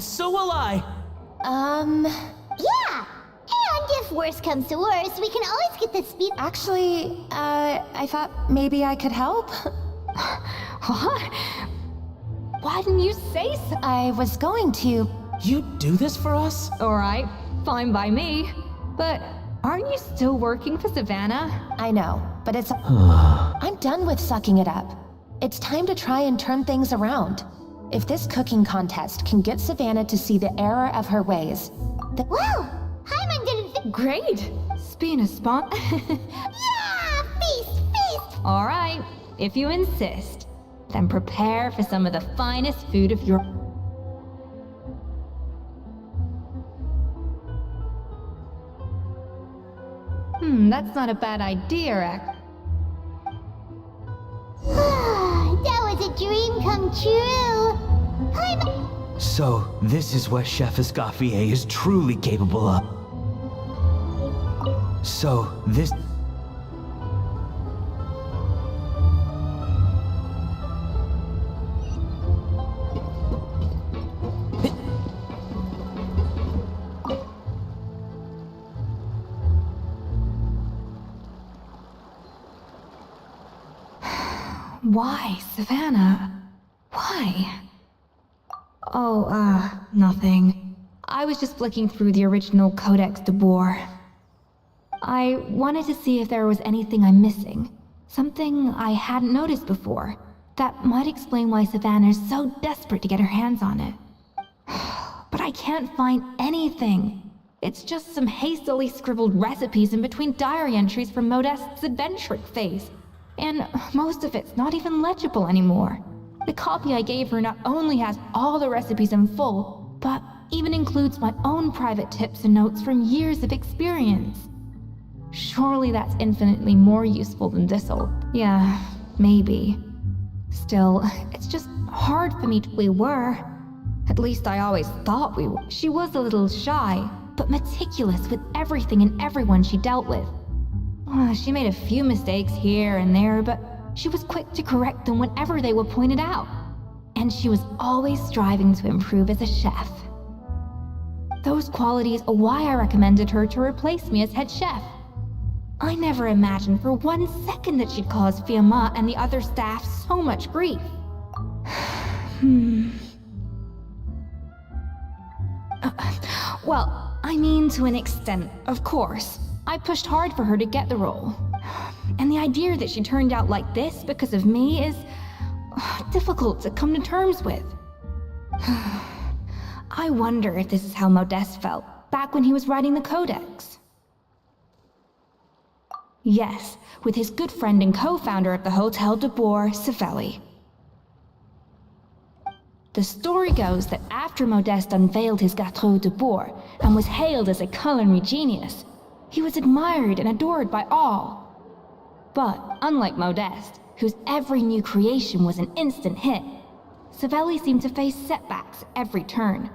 so will I. Yeah! And if worse comes to worse, we can always get the speed... Actually, I thought maybe I could help. What? Why didn't you say so? I was going to... You do this for us? Alright, fine by me. But aren't you still working for Savannah? I know, but it's... I'm done with sucking it up. It's time to try and turn things around. If this cooking contest can get Savannah to see the error of her ways... Well, Paimon didn't... Great! Spina spawn. Yeah! Feast! Feast! Alright, if you insist, then prepare for some of the finest food of your. That's not a bad idea, That was a dream come true! So, this is what Chef Escoffier is truly capable of. So, this... Why, Savannah? Why? Oh, nothing. I was just flicking through the original Codex de Boer. I wanted to see if there was anything I'm missing. Something I hadn't noticed before. That might explain why Savannah's so desperate to get her hands on it. But I can't find anything. It's just some hastily scribbled recipes in between diary entries from Modest's adventuring phase. And most of it's not even legible anymore. The copy I gave her not only has all the recipes in full, but even includes my own private tips and notes from years of experience. Surely that's infinitely more useful than this'll. Yeah, maybe. Still, it's just hard for me to. We were. At least I always thought we were. She was a little shy, but meticulous with everything and everyone she dealt with. She made a few mistakes here and there, but she was quick to correct them whenever they were pointed out. And she was always striving to improve as a chef. Those qualities are why I recommended her to replace me as head chef. I never imagined for 1 second that she'd cause Fiamma and the other staff so much grief. Well, I mean to an extent, of course. I pushed hard for her to get the role. And the idea that she turned out like this because of me is difficult to come to terms with. I wonder if this is how Modeste felt back when he was writing the Codex. Yes, with his good friend and co-founder of the Hotel de Boer, Savelli. The story goes that after Modeste unveiled his Gâteau de Boer and was hailed as a culinary genius, he was admired and adored by all. But unlike Modeste, whose every new creation was an instant hit, Savelli seemed to face setbacks at every turn.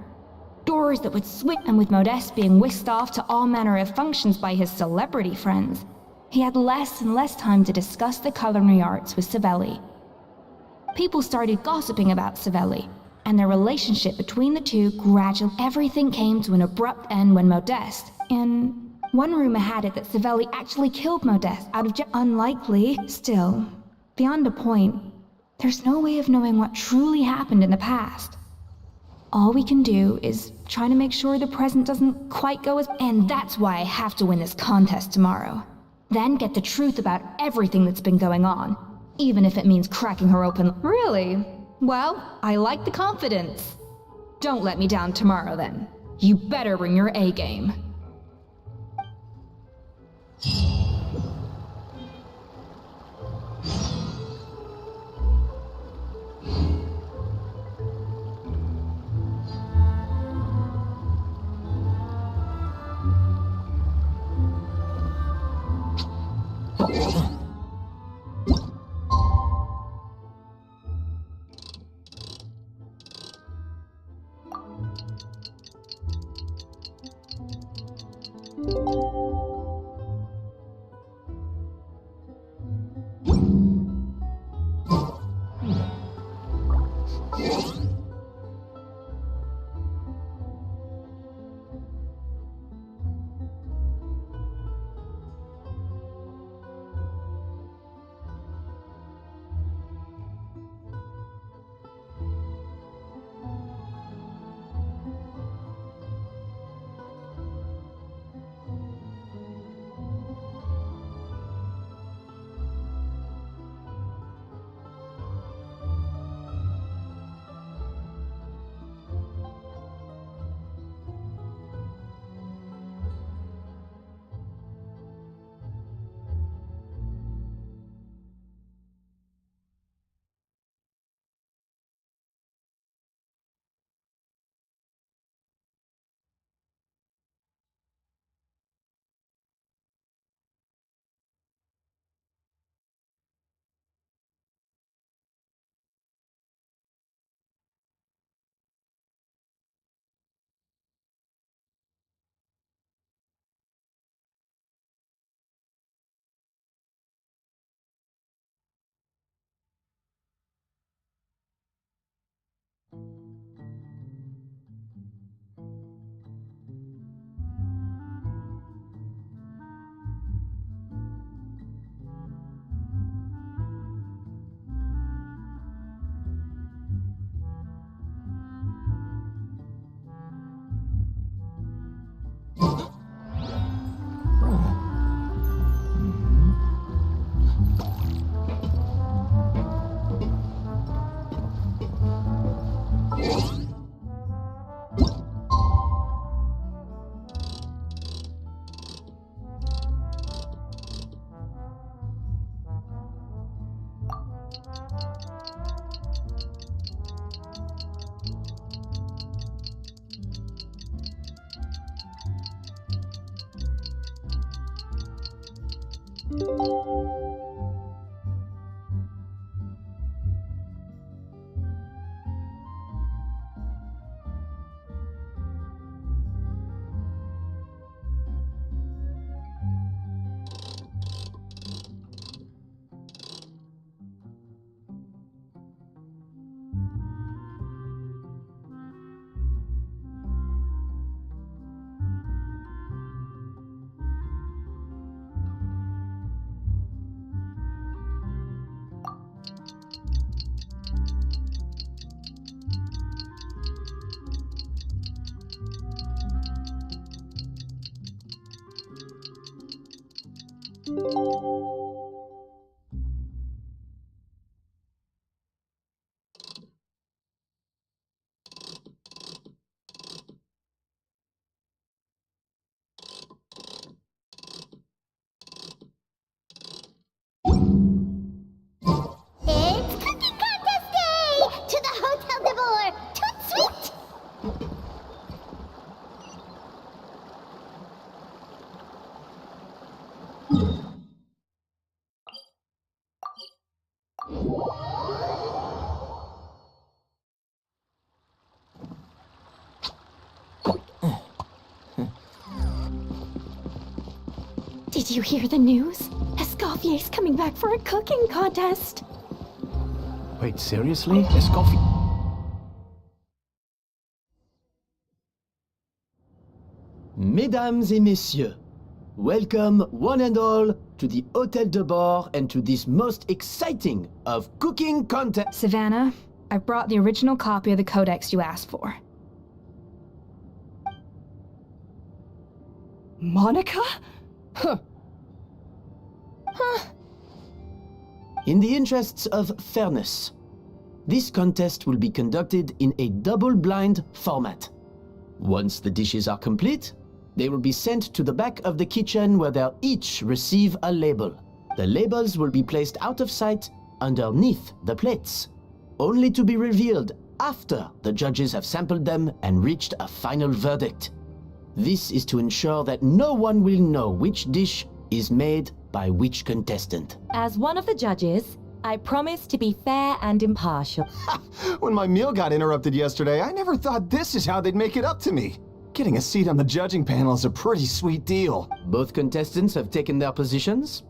Doors that would swing, and with Modeste being whisked off to all manner of functions by his celebrity friends, he had less and less time to discuss the culinary arts with Savelli. People started gossiping about Savelli, and their relationship between the two gradually. Everything came to an abrupt end when Modeste, and one rumor had it that Savelli actually killed Modeste out of unlikely. Still, beyond a point, there's no way of knowing what truly happened in the past. All we can do is try to make sure the present doesn't quite go as. And that's why I have to win this contest tomorrow. Then get the truth about everything that's been going on, even if it means cracking her open. Really? Well, I like the confidence. Don't let me down tomorrow then. You better bring your A game. It's cooking contest day! To the Hotel de Boer! Toot sweet! Did you hear the news? Escoffier's coming back for a cooking contest. Wait, seriously? Escoffier? Mesdames et messieurs, welcome one and all to the Hotel de Bord and to this most exciting of cooking contests. Savannah, I've brought the original copy of the codex you asked for. Monica? Huh. In the interests of fairness, this contest will be conducted in a double-blind format. Once the dishes are complete, they will be sent to the back of the kitchen where they'll each receive a label. The labels will be placed out of sight underneath the plates, only to be revealed after the judges have sampled them and reached a final verdict. This is to ensure that no one will know which dish is made by which contestant. As one of the judges, I promise to be fair and impartial. When my meal got interrupted yesterday, I never thought this is how they'd make it up to me. Getting a seat on the judging panel is a pretty sweet deal. Both contestants have taken their positions.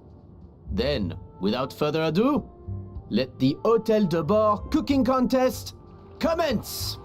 Then, without further ado, let the Hotel de Bord cooking contest commence!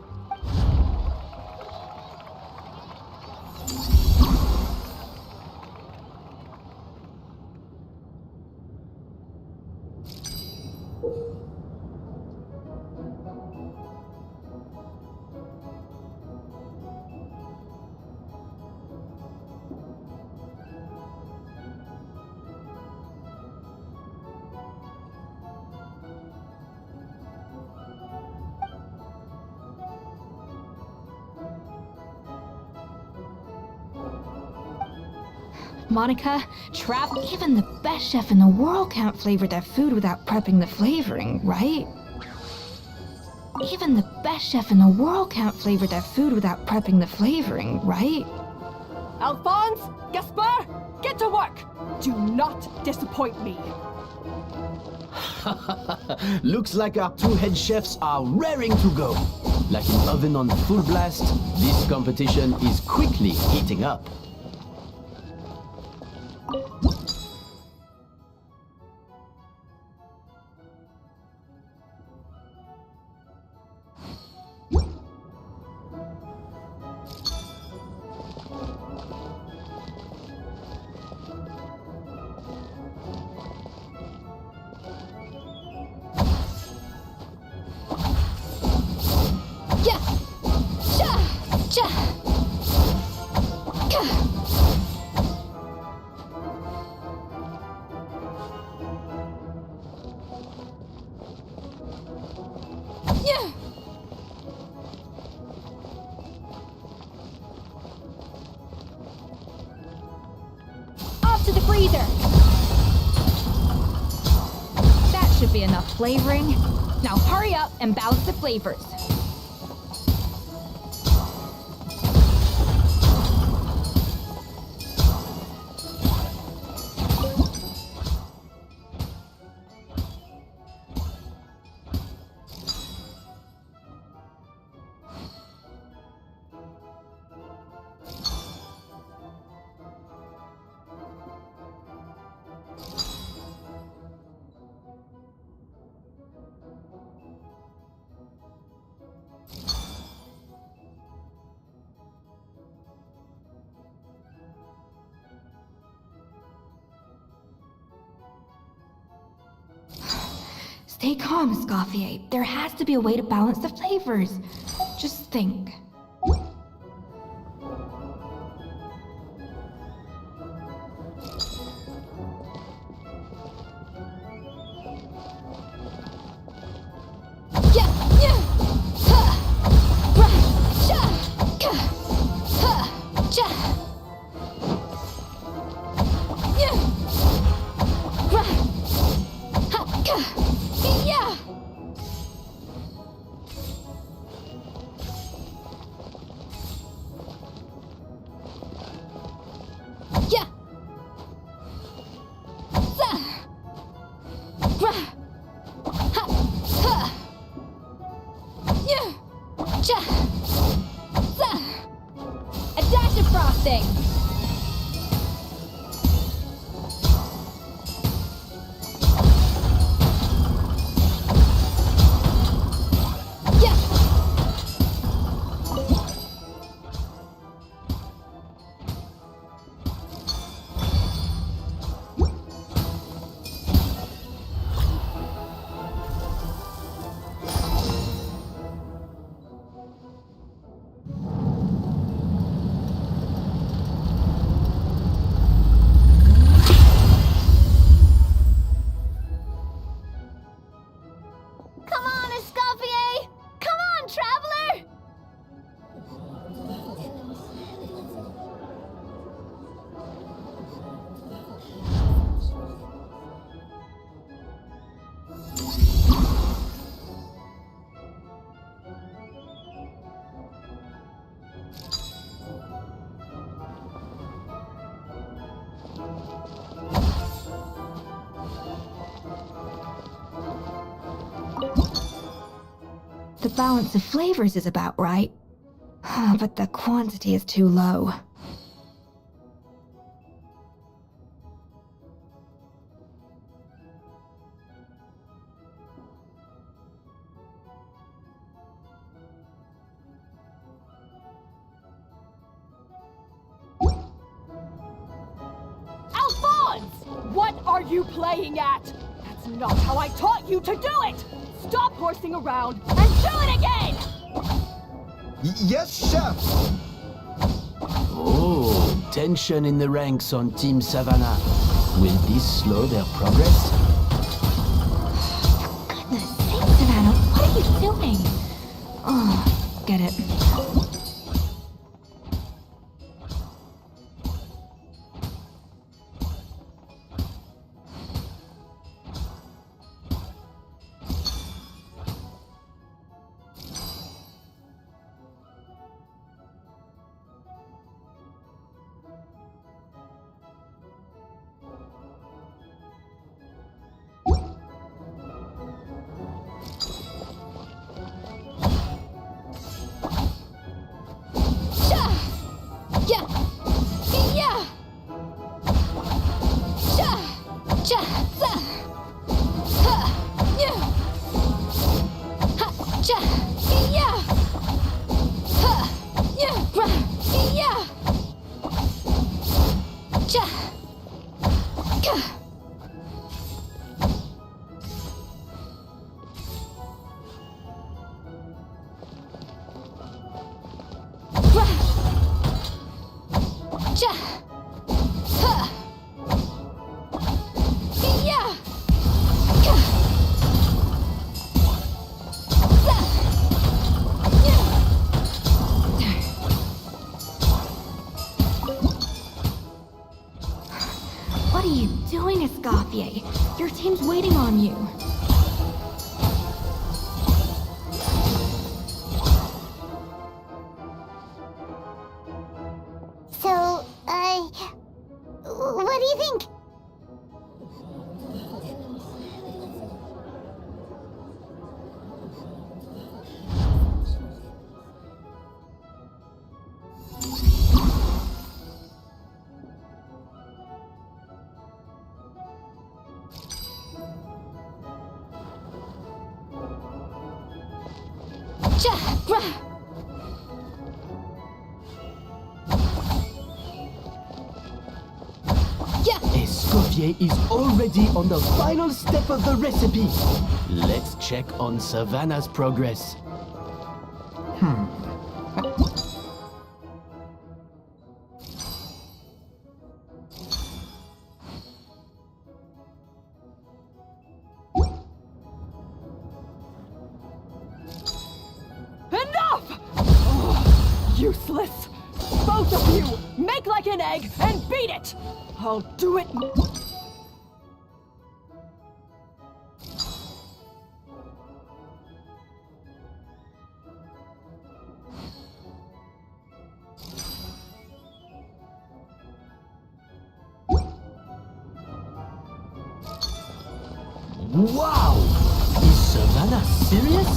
Monica, even the best chef in the world can't flavor their food without prepping the flavoring, right? Even the best chef in the world can't flavor their food without prepping the flavoring, right? Alphonse, Gaspar, get to work! Do not disappoint me. Looks like our two head chefs are raring to go. Like an oven on full blast, this competition is quickly heating up. To the freezer! That should be enough flavoring. Now hurry up and balance the flavors. Stay calm, Escoffier. There has to be a way to balance the flavors. Just think. A dash of frosting. Come on, Escoffier! Come on, traveler! The balance of flavors is about right. But the quantity is too low. Alphonse! What are you playing at? That's not how I taught you to do it! Stop horsing around and do it again! Yes, Chef! Oh, tension in the ranks on Team Savannah. Will this slow their progress? Goodness sakes, Savannah, what are you doing? Oh, get it. What are you doing, Escoffier? Your team's waiting on you. So, what do you think? Escoffier is already on the final step of the recipe. Let's check on Savannah's progress. Enough! Oh, useless! Both of you, make like an egg and beat it! I'll do it. Wow! Is Savannah serious?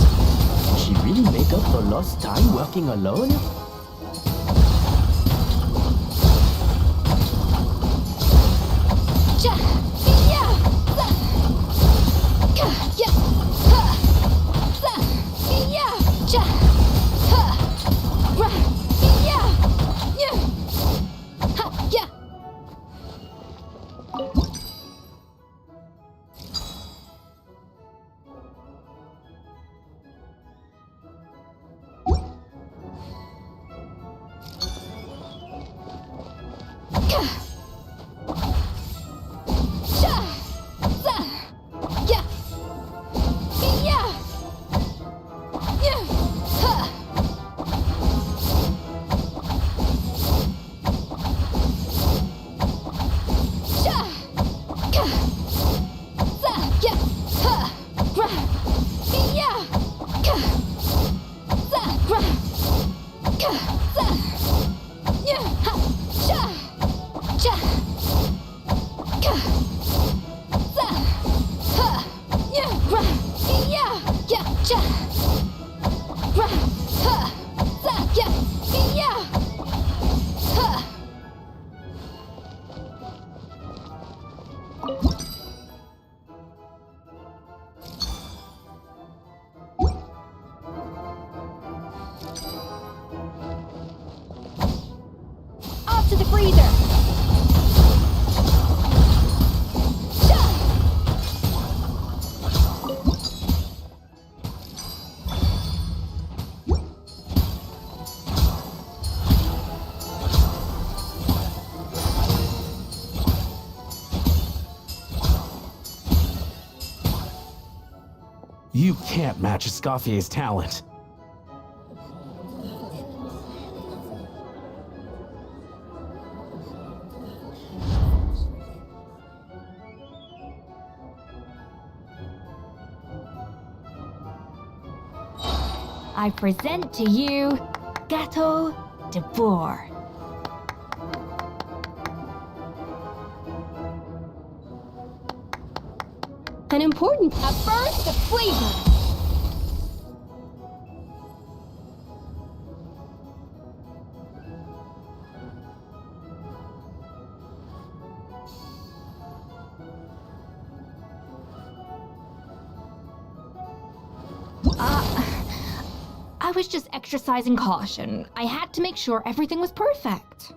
Did she really make up for lost time working alone? Off to the freezer! You can't match Escoffier's talent. I present to you Gateau de Bourg. An important burst of flavor. I was just exercising caution. I had to make sure everything was perfect.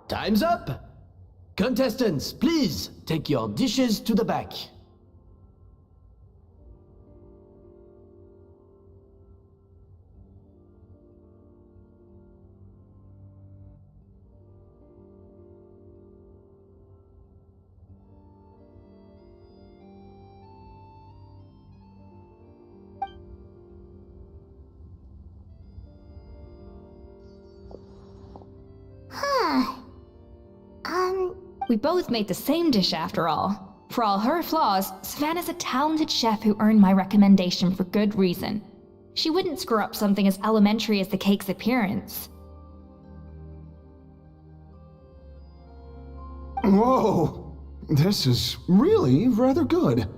Time's up! Contestants, please take your dishes to the back. We both made the same dish after all. For all her flaws, Savannah's a talented chef who earned my recommendation for good reason. She wouldn't screw up something as elementary as the cake's appearance. Whoa! This is really rather good.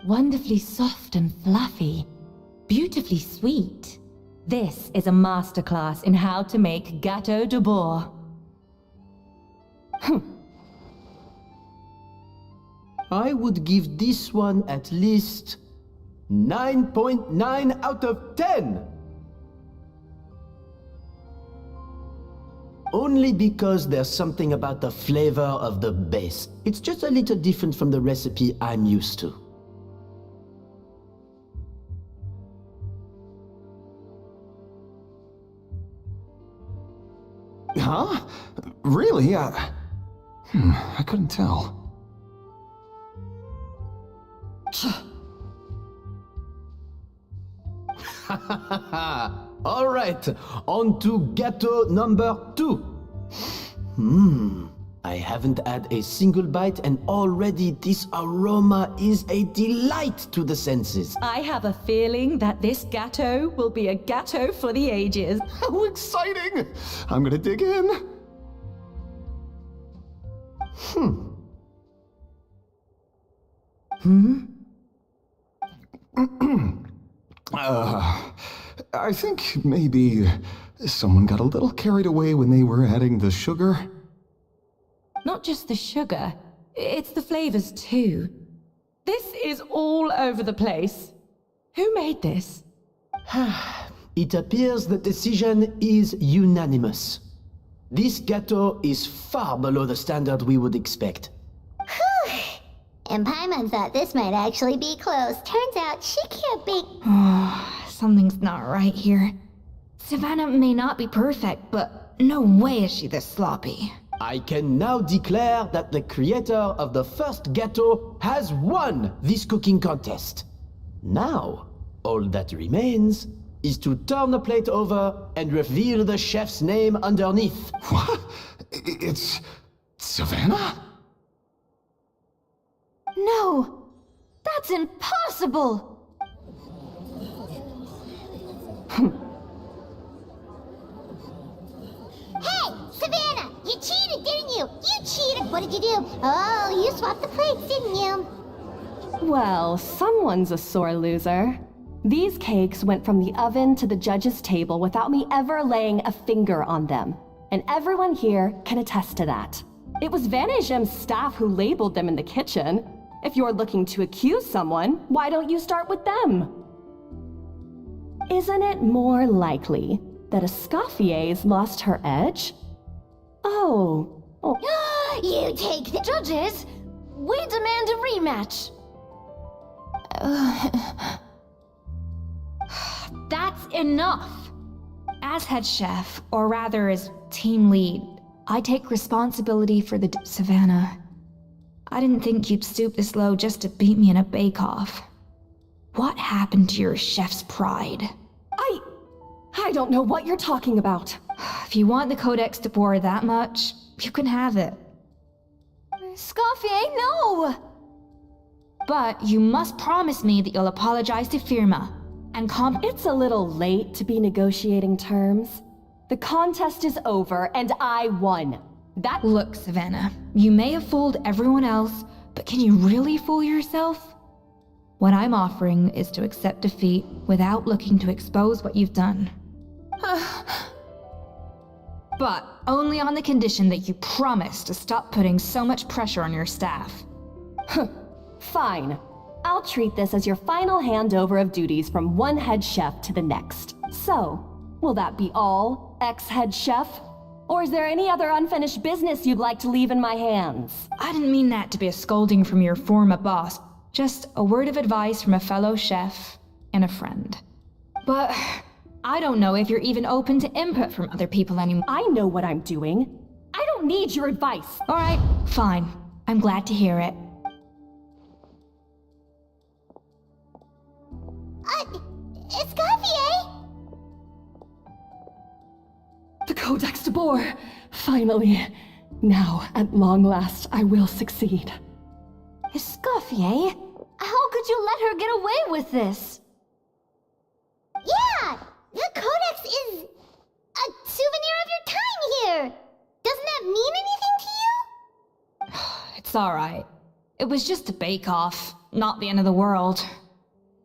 Wonderfully soft and fluffy. Beautifully sweet. This is a masterclass in how to make gâteau de bois. I would give this one at least 9.9 out of 10. Only because there's something about the flavor of the base. It's just a little different from the recipe I'm used to. Huh? Really? I couldn't tell. All right, on to gâteau number 2. I haven't had a single bite and already this aroma is a delight to the senses. I have a feeling that this gâteau will be a gâteau for the ages. How exciting! I'm gonna dig in. I think maybe someone got a little carried away when they were adding the sugar. Not just the sugar, it's the flavors too. This is all over the place. Who made this? It appears the decision is unanimous. This gâteau is far below the standard we would expect. Whew. And Paimon thought this might actually be close. Turns out she can't bake. Something's not right here. Savannah may not be perfect, but no way is she this sloppy. I can now declare that the creator of the first gâteau has won this cooking contest. Now, all that remains is to turn the plate over and reveal the chef's name underneath. What? It's Savannah? No! That's impossible! Hey, Savannah! You cheated, didn't you? You cheated! What did you do? Oh, you swapped the plates, didn't you? Well, someone's a sore loser. These cakes went from the oven to the judge's table without me ever laying a finger on them. And everyone here can attest to that. It was Vanishem's staff who labeled them in the kitchen. If you're looking to accuse someone, why don't you start with them? Isn't it more likely that Escoffier's lost her edge? Oh. You take the judges! We demand a rematch! That's enough! As head chef, or rather as team lead, I take responsibility for the Savannah. I didn't think you'd stoop this low just to beat me in a bake-off. What happened to your chef's pride? I don't know what you're talking about. If you want the Codex de Boer that much, you can have it. Scoffier, no! But you must promise me that you'll apologize to Firma and It's a little late to be negotiating terms. The contest is over and I won. Look, Savannah, you may have fooled everyone else, but can you really fool yourself? What I'm offering is to accept defeat without looking to expose what you've done. But only on the condition that you promise to stop putting so much pressure on your staff. Fine. I'll treat this as your final handover of duties from one head chef to the next. So, will that be all, ex-head chef? Or is there any other unfinished business you'd like to leave in my hands? I didn't mean that to be a scolding from your former boss. Just a word of advice from a fellow chef and a friend. But I don't know if you're even open to input from other people anymore. I know what I'm doing. I don't need your advice. All right, fine. I'm glad to hear it. Escoffier? The Codex de Boer! Finally. Now, at long last, I will succeed. Escoffier? How could you let her get away with this? Yeah! The Codex is a souvenir of your time here! Doesn't that mean anything to you? It's alright. It was just a bake-off. not the end of the world.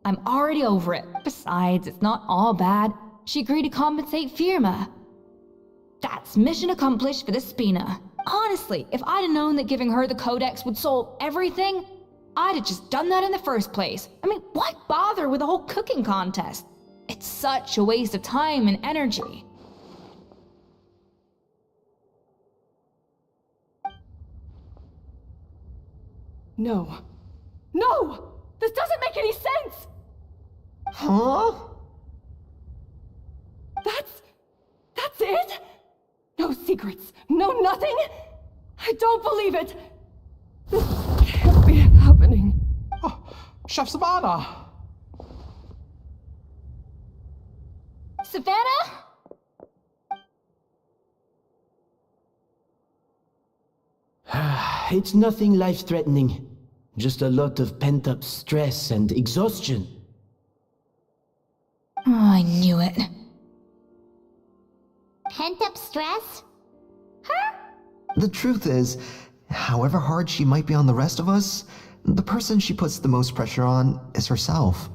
I'm already over it. Besides, it's not all bad. She agreed to compensate Firma. That's mission accomplished for the Spina. Honestly, if I'd have known that giving her the codex would solve everything, I'd have just done that in the first place. I mean, why bother with the whole cooking contest? It's such a waste of time and energy. No. No! This doesn't make any sense! Huh? That's it? No secrets, no nothing? I don't believe it! This can't be happening. Oh, Chef Savannah! Savannah? It's nothing life-threatening. Just a lot of pent-up stress and exhaustion. Oh, I knew it. Pent-up stress? The truth is, however hard she might be on the rest of us, the person she puts the most pressure on is herself.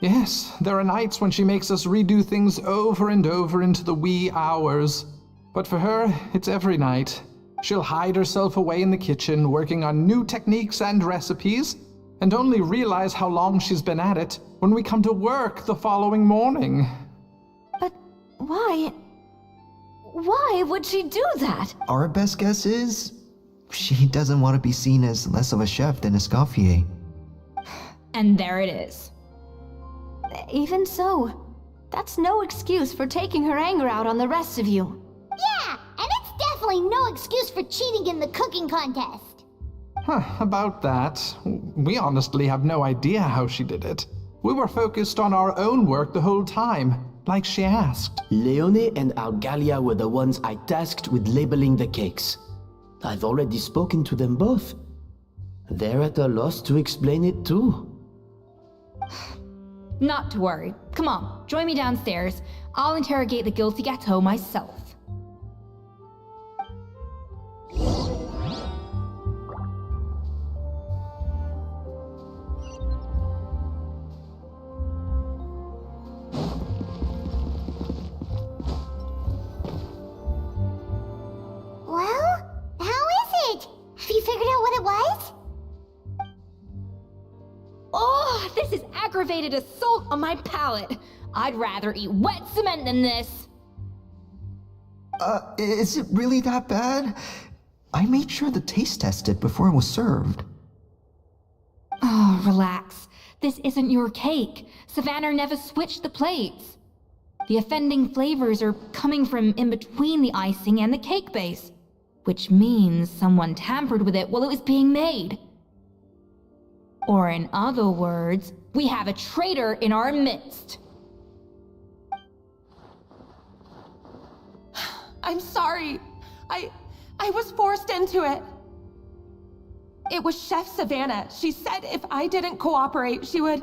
Yes, there are nights when she makes us redo things over and over into the wee hours. But for her, it's every night. She'll hide herself away in the kitchen, working on new techniques and recipes, and only realize how long she's been at it when we come to work the following morning. But why? Why would she do that? Our best guess is, she doesn't want to be seen as less of a chef than Escoffier. And there it is. Even so, that's no excuse for taking her anger out on the rest of you. Yeah, and it's definitely no excuse for cheating in the cooking contest. About that, we honestly have no idea how she did it. We were focused on our own work the whole time, like she asked. Leone and Algalia were the ones I tasked with labeling the cakes. I've already spoken to them both. They're at a loss to explain it too. Not to worry. Come on, join me downstairs. I'll interrogate the guilty gâteau myself. Well, how is it? Have you figured out what it was? Oh, this is aggravated assault on my palate. I'd rather eat wet cement than this. Is it really that bad? I made sure to taste test it before it was served. Oh, relax. This isn't your cake. Savannah never switched the plates. The offending flavors are coming from in between the icing and the cake base, which means someone tampered with it while it was being made. Or in other words, we have a traitor in our midst. I'm sorry. I was forced into it. It was Chef Savannah. She said if I didn't cooperate, she would...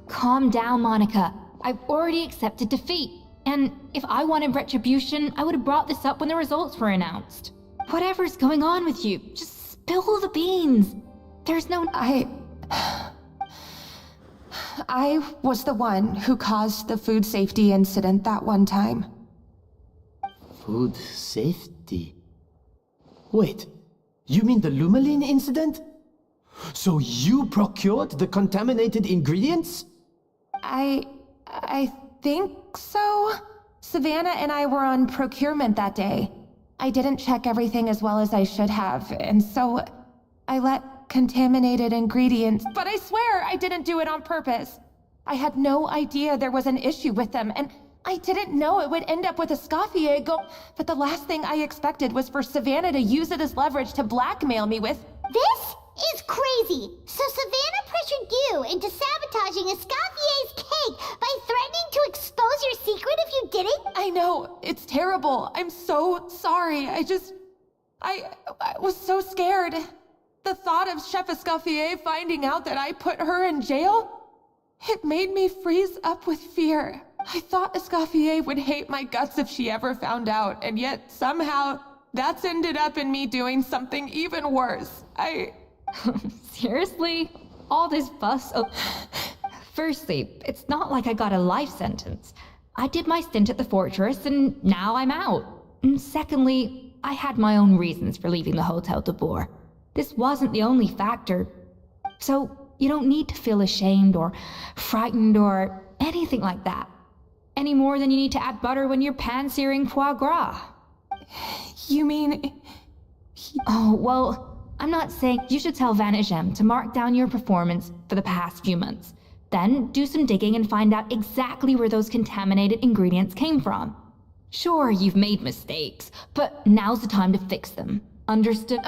Calm down, Monica. I've already accepted defeat. And if I wanted retribution, I would have brought this up when the results were announced. Whatever's going on with you, just spill the beans. There's no... I was the one who caused the food safety incident that one time. Food safety? Wait, you mean the Lumalin incident? So you procured the contaminated ingredients? I think so. Savannah and I were on procurement that day. I didn't check everything as well as I should have, and so I let contaminated ingredients. But I swear I didn't do it on purpose. I had no idea there was an issue with them, and I didn't know it would end up with Escoffier but the last thing I expected was for Savannah to use it as leverage to blackmail me with... This is crazy. So Savannah pressured you into sabotaging Escoffier's cake by threatening to expose your secret if you didn't? I know, it's terrible. I'm so sorry. I was so scared. The thought of Chef Escoffier finding out that I put her in jail, it made me freeze up with fear. I thought Escoffier would hate my guts if she ever found out, and yet somehow that's ended up in me doing something even worse. Seriously? All this fuss? Oh. Firstly, it's not like I got a life sentence. I did my stint at the fortress and now I'm out. And secondly, I had my own reasons for leaving the Hotel de Boer. This wasn't the only factor. So you don't need to feel ashamed or frightened or anything like that. Any more than you need to add butter when you're pan-searing foie gras. You mean... Oh, well, I'm not saying you should tell Vanagem to mark down your performance for the past few months. Then do some digging and find out exactly where those contaminated ingredients came from. Sure, you've made mistakes, but now's the time to fix them. Understood?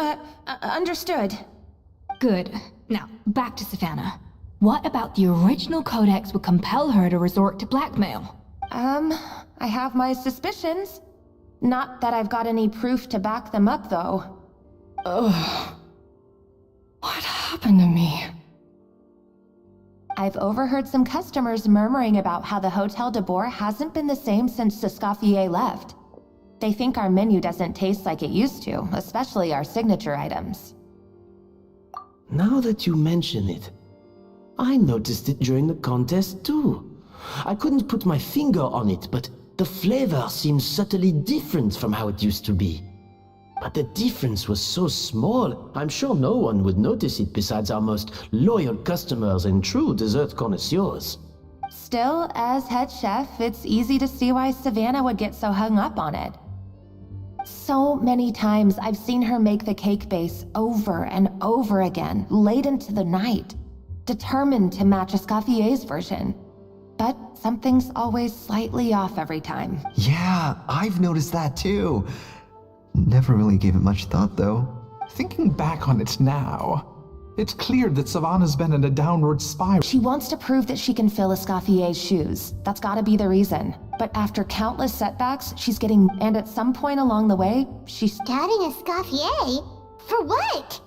Understood. Good. Now, back to Savannah. What about the original codex would compel her to resort to blackmail? I have my suspicions. Not that I've got any proof to back them up, though. Ugh. What happened to me? I've overheard some customers murmuring about how the Hotel de Boer hasn't been the same since Escoffier left. They think our menu doesn't taste like it used to, especially our signature items. Now that you mention it, I noticed it during the contest too. I couldn't put my finger on it, but the flavor seems subtly different from how it used to be. But the difference was so small, I'm sure no one would notice it besides our most loyal customers and true dessert connoisseurs. Still, as head chef, it's easy to see why Savannah would get so hung up on it. So many times I've seen her make the cake base over and over again, late into the night, determined to match Escoffier's version. But something's always slightly off every time. Yeah, I've noticed that too. Never really gave it much thought, though. Thinking back on it now, it's clear that Savannah's been in a downward spiral. She wants to prove that she can fill Escoffier's shoes. That's gotta be the reason. But after countless setbacks, she's getting... And at some point along the way, she's... Scouting Escoffier? For what?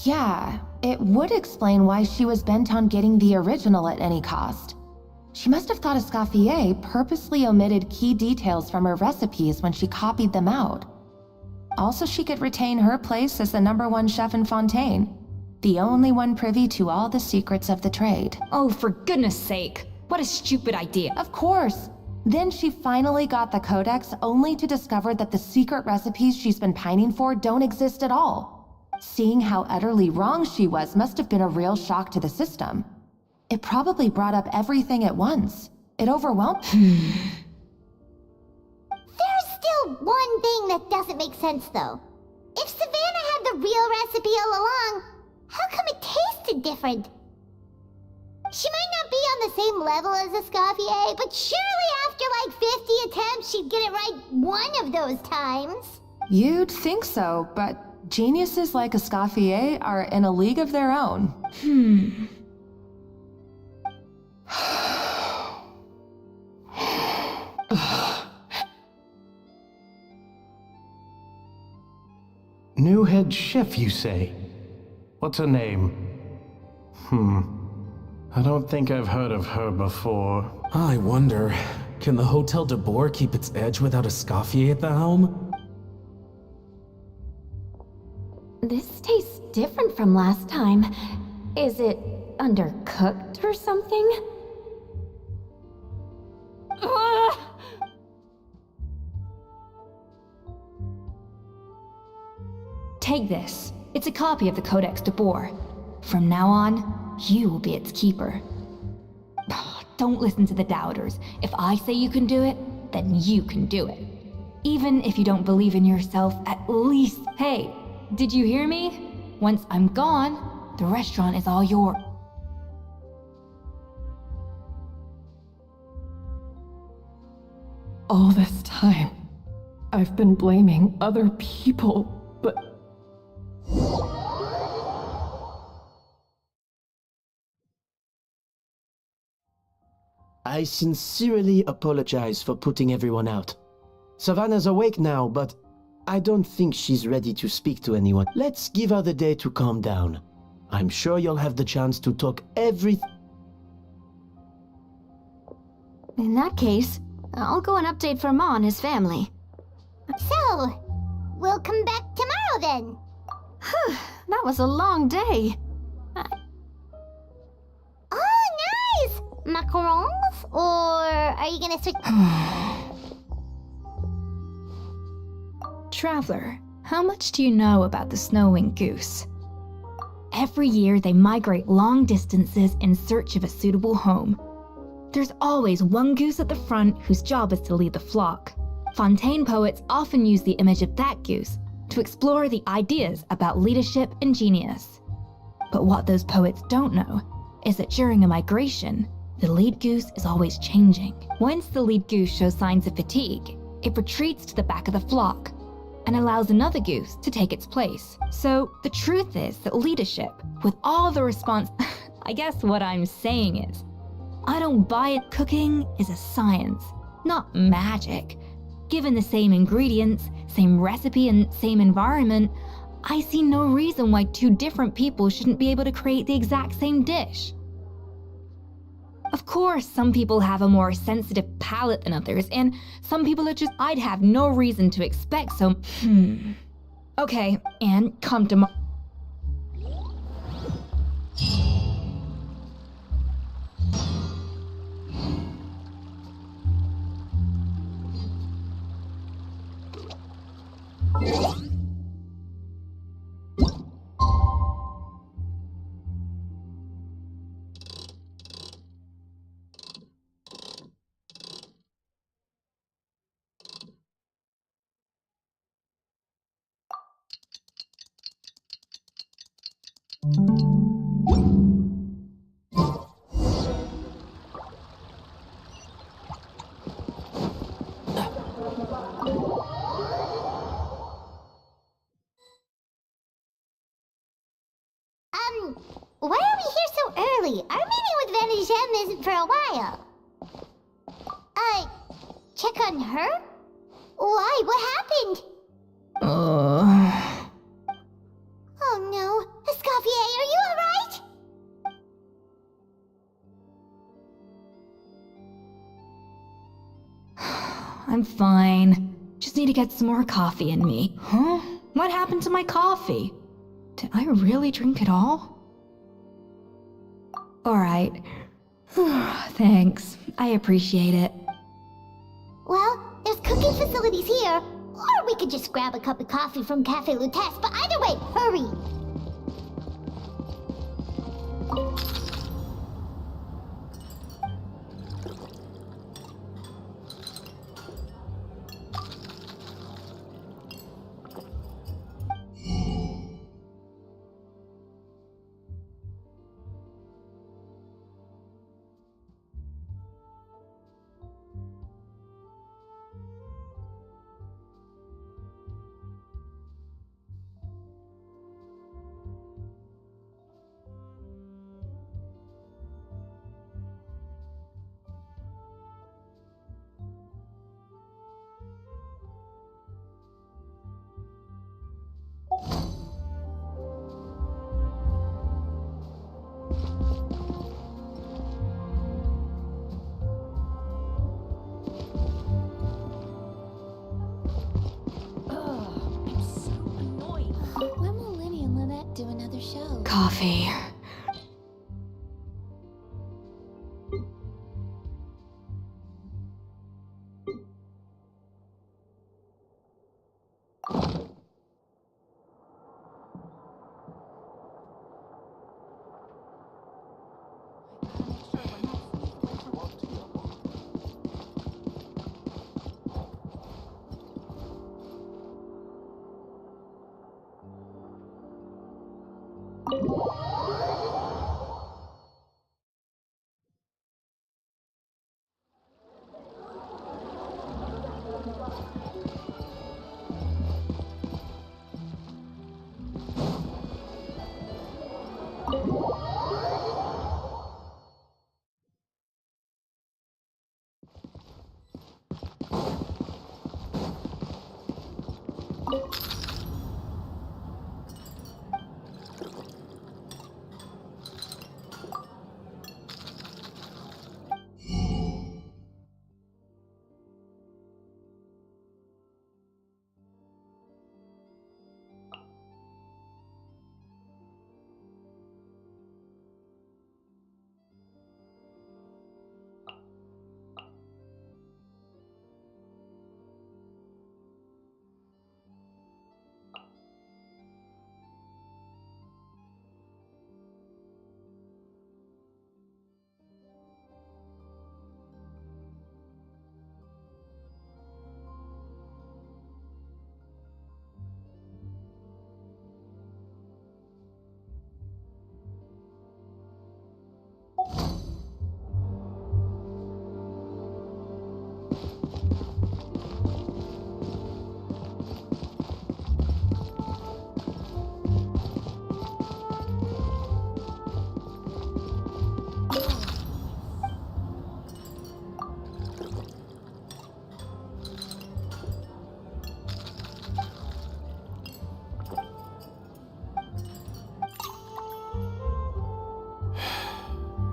Yeah, it would explain why she was bent on getting the original at any cost. She must have thought Escoffier purposely omitted key details from her recipes when she copied them out. Also, she could retain her place as the #1 chef in Fontaine, the only one privy to all the secrets of the trade. Oh, for goodness sake. What a stupid idea. Of course. Then she finally got the codex only to discover that the secret recipes she's been pining for don't exist at all. Seeing how utterly wrong she was must have been a real shock to the system. It probably brought up everything at once. It overwhelmed... There's still one thing that doesn't make sense, though. If Savannah had the real recipe all along, how come it tasted different? She might not be on the same level as Escoffier, but surely after like 50 attempts, she'd get it right one of those times. You'd think so, but geniuses like Escoffier are in a league of their own. New head chef, you say? What's her name? I don't think I've heard of her before. I wonder, can the Hotel de Boer keep its edge without Escoffier at the helm? This tastes different from last time. Is it undercooked or something? Take this. It's a copy of the Codex de Boer. From now on, you will be its keeper. Don't listen to the doubters. If I say you can do it, then you can do it. Even if you don't believe in yourself, at least... Hey, did you hear me? Once I'm gone, the restaurant is all yours. All this time, I've been blaming other people, but... I sincerely apologize for putting everyone out. Savannah's awake now, but I don't think she's ready to speak to anyone. Let's give her the day to calm down. I'm sure you'll have the chance to talk everything. In that case, I'll go and update for Ma and his family. So, we'll come back tomorrow then. That was a long day. Oh, nice! Macarons? Or are you gonna switch? Traveler, how much do you know about the snow-winged goose? Every year they migrate long distances in search of a suitable home. There's always one goose at the front whose job is to lead the flock. Fontaine poets often use the image of that goose to explore the ideas about leadership and genius. But what those poets don't know is that during a migration, the lead goose is always changing. Once the lead goose shows signs of fatigue, it retreats to the back of the flock and allows another goose to take its place. So the truth is that leadership, with all the I guess what I'm saying is, I don't buy it. Cooking is a science, not magic. Given the same ingredients, same recipe, and same environment, I see no reason why two different people shouldn't be able to create the exact same dish. Of course, some people have a more sensitive palate than others, and some people are just, I'd have no reason to expect so. Okay, and come to Why are we here so early? Our meeting with Vanigem isn't for a while. Check on her? Why? What happened? Oh no. Escoffier, are you alright? I'm fine. Just need to get some more coffee in me. Huh? What happened to my coffee? Did I really drink it all? Alright. Thanks. I appreciate it. Well, there's cooking facilities here. Or we could just grab a cup of coffee from Cafe Lutece, but either way, hurry! When will Linny and Lynette do another show? Coffee.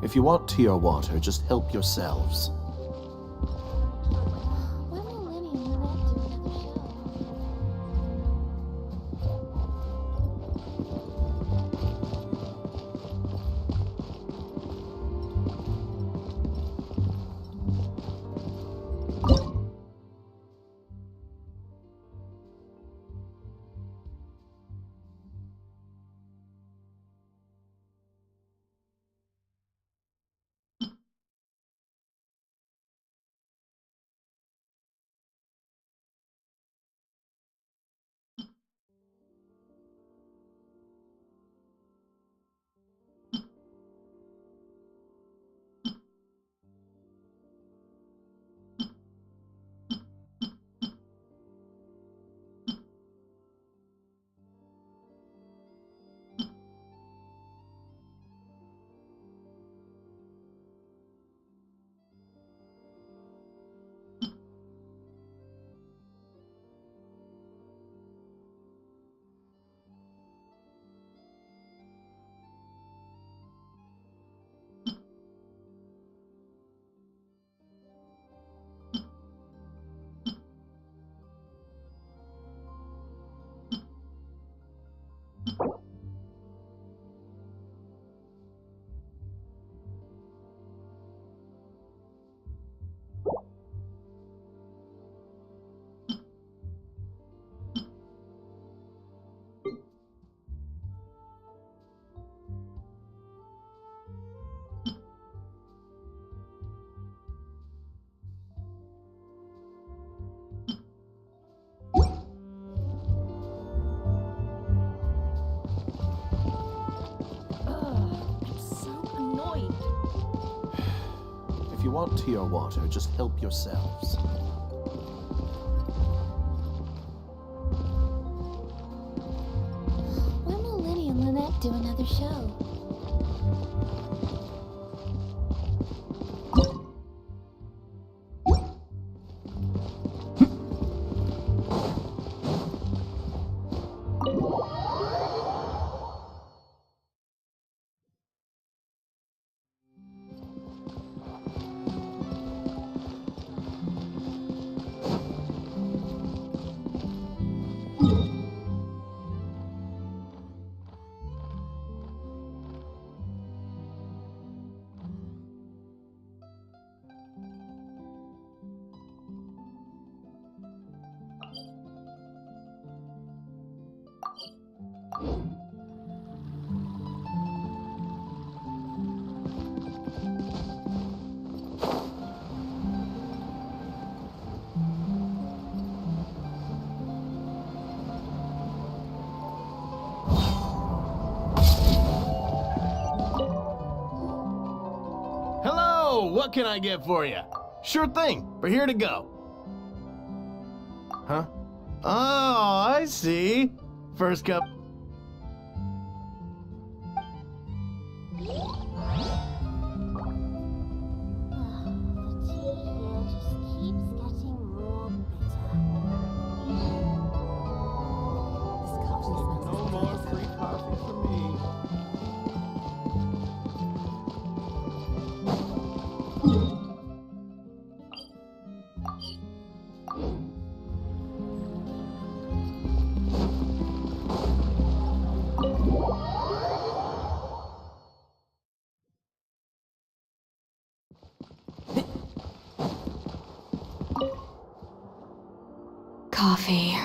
If you want tea or water, just help yourselves. When will Lenny and Lynette do another show? If you want tea or water, just help yourselves. When will Lenny and Lynette do another show? What can I get for you? Sure thing. We're here to go. Huh? Oh, I see. First cup. Coffee.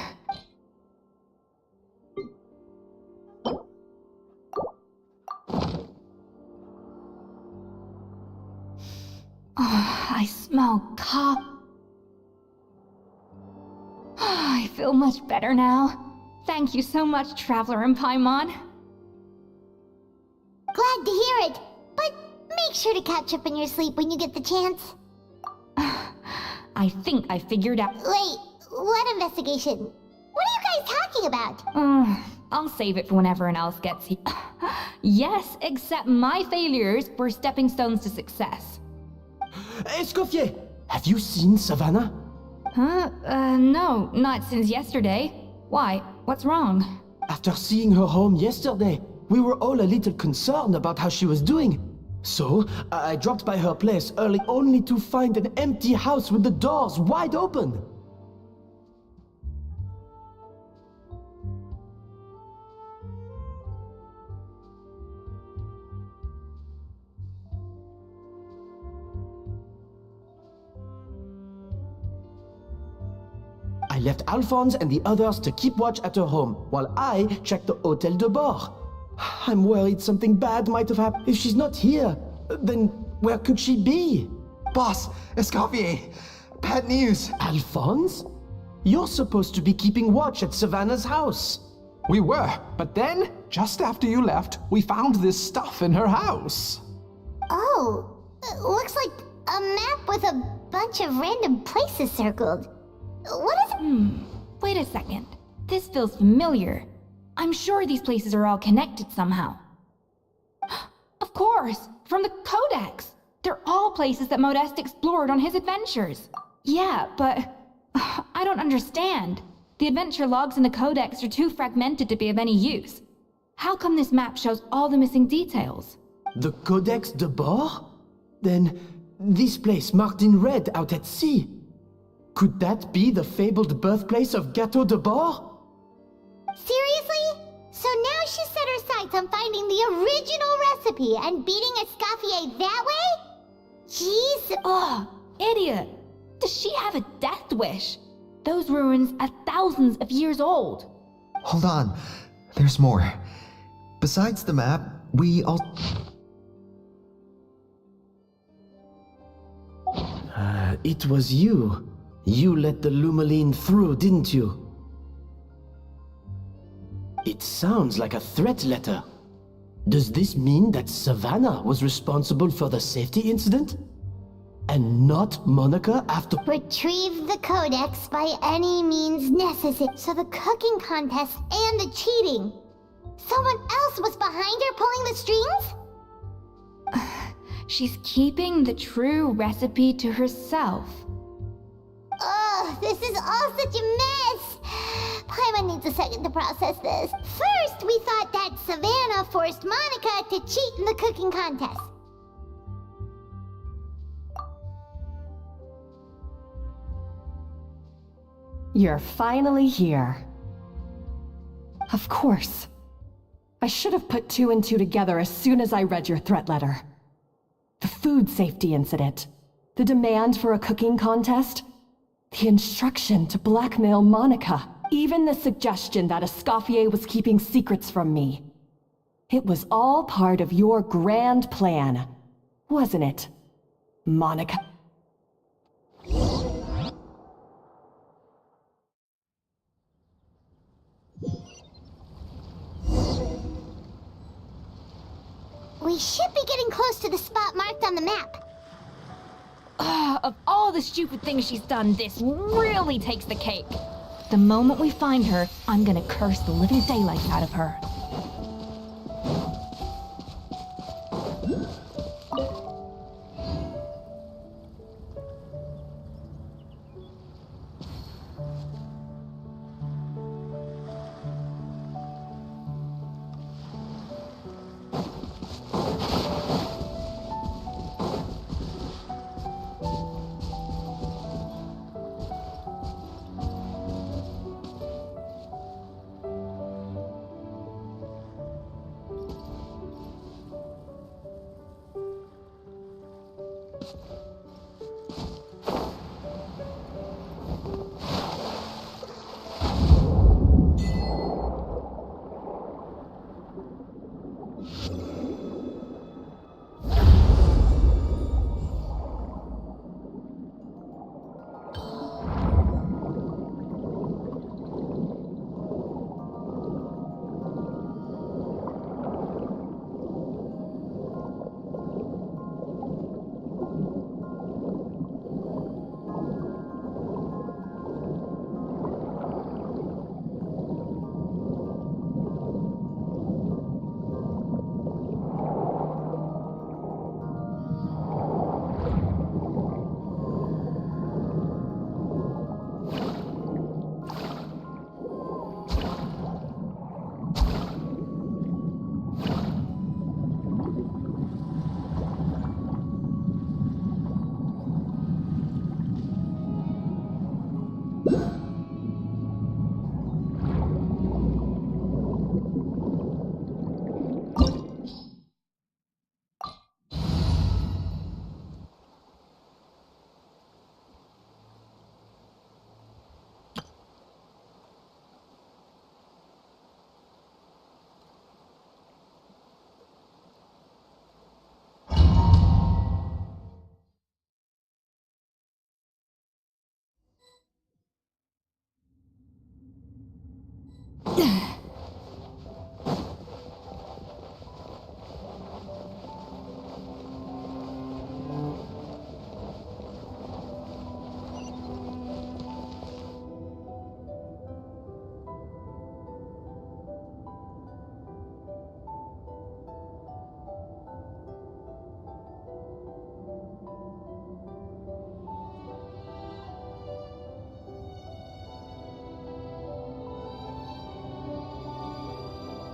Oh, I smell I feel much better now. Thank you so much, Traveler and Paimon. Glad to hear it, but make sure to catch up in your sleep when you get the chance. I think I figured out. Wait, what investigation? What are you guys talking about? I'll save it for when everyone else gets here. Yes, except my failures were stepping stones to success. Escoffier, have you seen Savannah? Huh? No, not since yesterday. Why? What's wrong? After seeing her home yesterday, we were all a little concerned about how she was doing. So, I dropped by her place early only to find an empty house with the doors wide open. I left Alphonse and the others to keep watch at her home, while I checked the Hotel de Bord. I'm worried something bad might have happened. If she's not here, then where could she be? Boss, Escoffier, bad news. Alphonse? You're supposed to be keeping watch at Savannah's house. We were, but then, just after you left, we found this stuff in her house. Oh, it looks like a map with a bunch of random places circled. What is it? Wait a second. This feels familiar. I'm sure these places are all connected somehow. Of course, from the Codex. They're all places that Modeste explored on his adventures. Yeah, but I don't understand. The adventure logs in the Codex are too fragmented to be of any use. How come this map shows all the missing details? The Codex de Bord? Then, this place marked in red out at sea. Could that be the fabled birthplace of Gâteau de Bord? Seriously? So now she set her sights on finding the original recipe and beating Escoffier that way? Jeez. Ugh, idiot. Does she have a death wish? Those ruins are thousands of years old. Hold on, there's more. Besides the map, we all... It was you. You let the Lumaline through, didn't you? It sounds like a threat letter. Does this mean that Savannah was responsible for the safety incident? And not Monica after— Retrieve the Codex by any means necessary. So the cooking contest and the cheating. Someone else was behind her pulling the strings? She's keeping the true recipe to herself. Ugh, this is all such a mess. Paimon needs a second to process this. First, we thought that Savannah forced Monica to cheat in the cooking contest. You're finally here. Of course. I should have put two and two together as soon as I read your threat letter. The food safety incident, the demand for a cooking contest, the instruction to blackmail Monica, even the suggestion that Escoffier was keeping secrets from me. It was all part of your grand plan, wasn't it, Monica? We should be getting close to the spot marked on the map. Of all the stupid things she's done, this really takes the cake. The moment we find her, I'm gonna curse the living daylights out of her.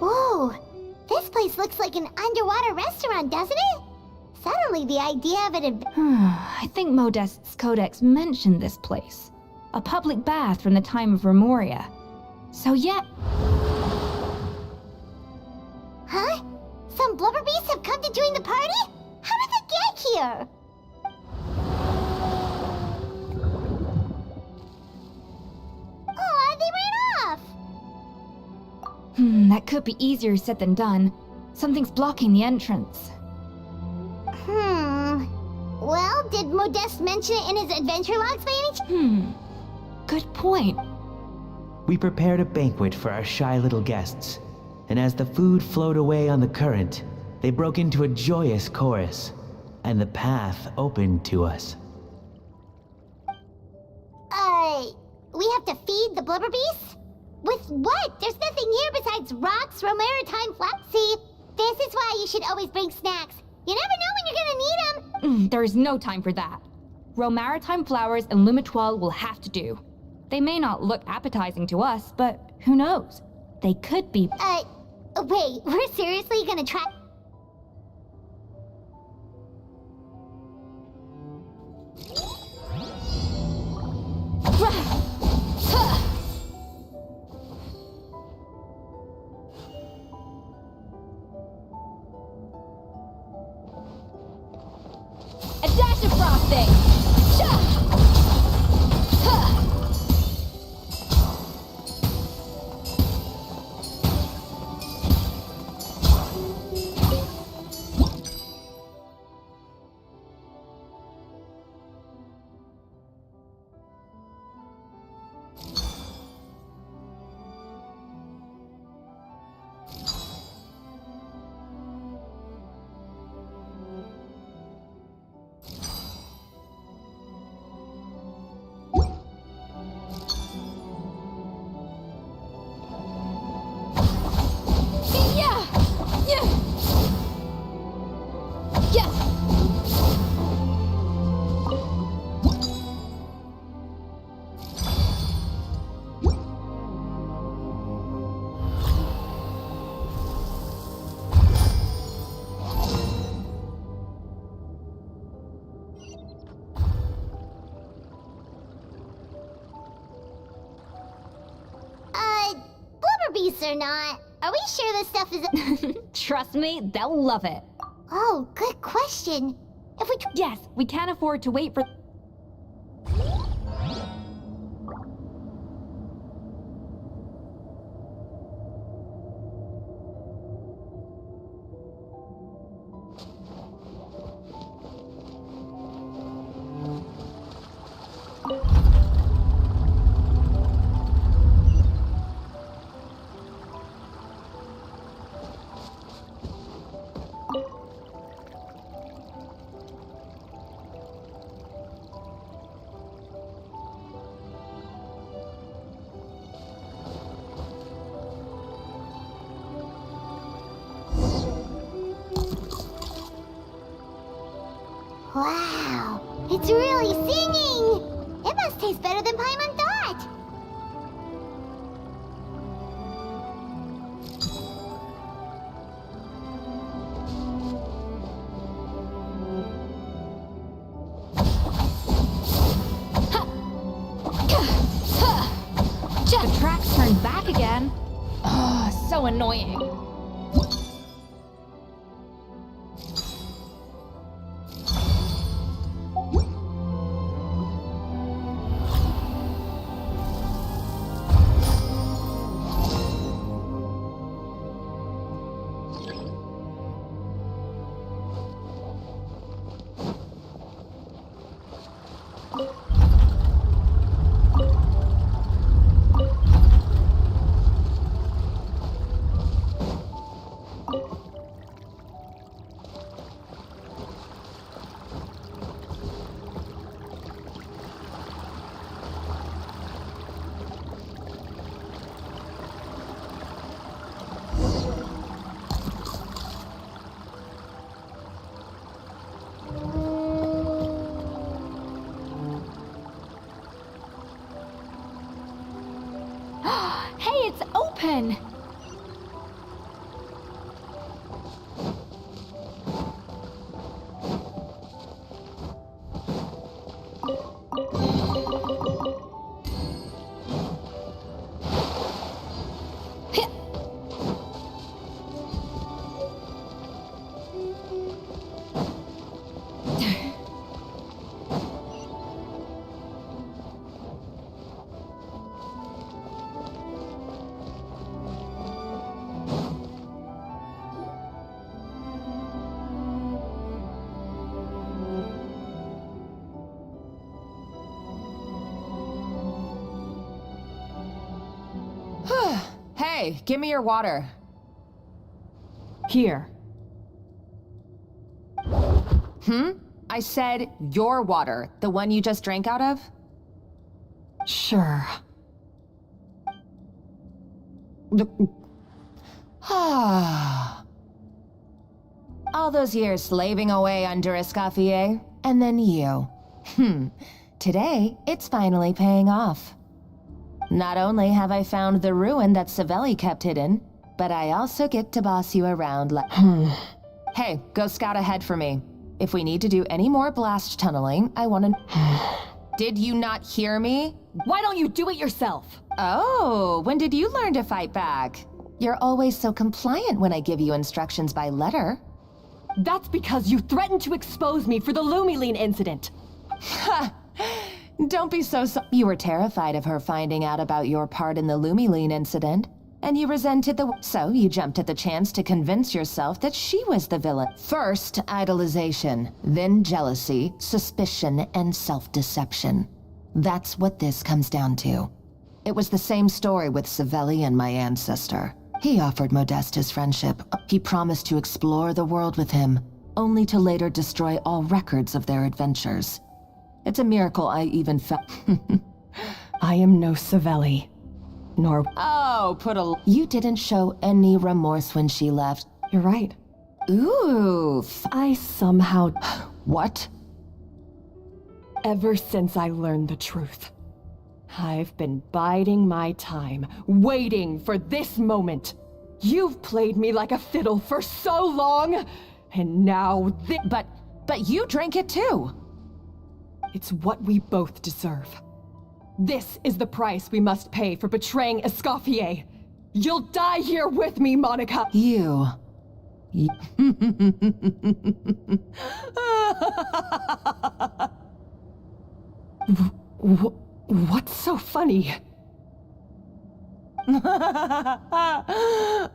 Whoa! This place looks like an underwater restaurant, doesn't it? Suddenly the idea of it... I think Modest's codex mentioned this place. A public bath from the time of Remoria. So yeah... Huh? Some blubber beasts have come to join the party? How did they get here? Oh, they ran off! That could be easier said than done. Something's blocking the entrance. Well, did Modeste mention it in his adventure logs by any chance? Good point. We prepared a banquet for our shy little guests, and as the food flowed away on the current, they broke into a joyous chorus, and the path opened to us. We have to feed the blubber beasts? With what? There's nothing here besides rocks, maritime flowers. See, this is why you should always bring snacks. You never know when you're gonna need them. There is no time for that. Maritime flowers and Lumitoile will have to do. They may not look appetizing to us, but who knows? They could be... Wait, we're seriously gonna try... A dash of frosting! Or not. Are we sure this stuff is... Trust me, they'll love it. Oh, good question. If we... Yes, we can't afford to wait for... Wow, it's really singing! It must taste better than Paimon thought! The track's turned back again. Oh, so annoying. It's open! Hey, give me your water. Here. I said your water, the one you just drank out of? Sure. All those years slaving away under Escoffier, and then you. Today, it's finally paying off. Not only have I found the ruin that Savelli kept hidden, but I also get to boss you around like... Hey, go scout ahead for me. If we need to do any more blast tunneling, I want to... Did you not hear me? Why don't you do it yourself? Oh, when did you learn to fight back? You're always so compliant when I give you instructions by letter. That's because you threatened to expose me for the Lumiline incident. Don't be so... You were terrified of her finding out about your part in the Lumiline incident, and you resented the... So you jumped at the chance to convince yourself that she was the villain. First, idolization, then jealousy, suspicion, and self-deception. That's what this comes down to. It was the same story with Savelli and my ancestor. He offered Modeste his friendship. He promised to explore the world with him, only to later destroy all records of their adventures. It's a miracle I even felt... I am no Savelli, nor... Oh, You didn't show any remorse when she left. You're right. Oof. I somehow... What? Ever since I learned the truth, I've been biding my time, waiting for this moment. You've played me like a fiddle for so long, and now But you drank it too! It's what we both deserve. This is the price we must pay for betraying Escoffier. You'll die here with me, Monica! You... What's so funny?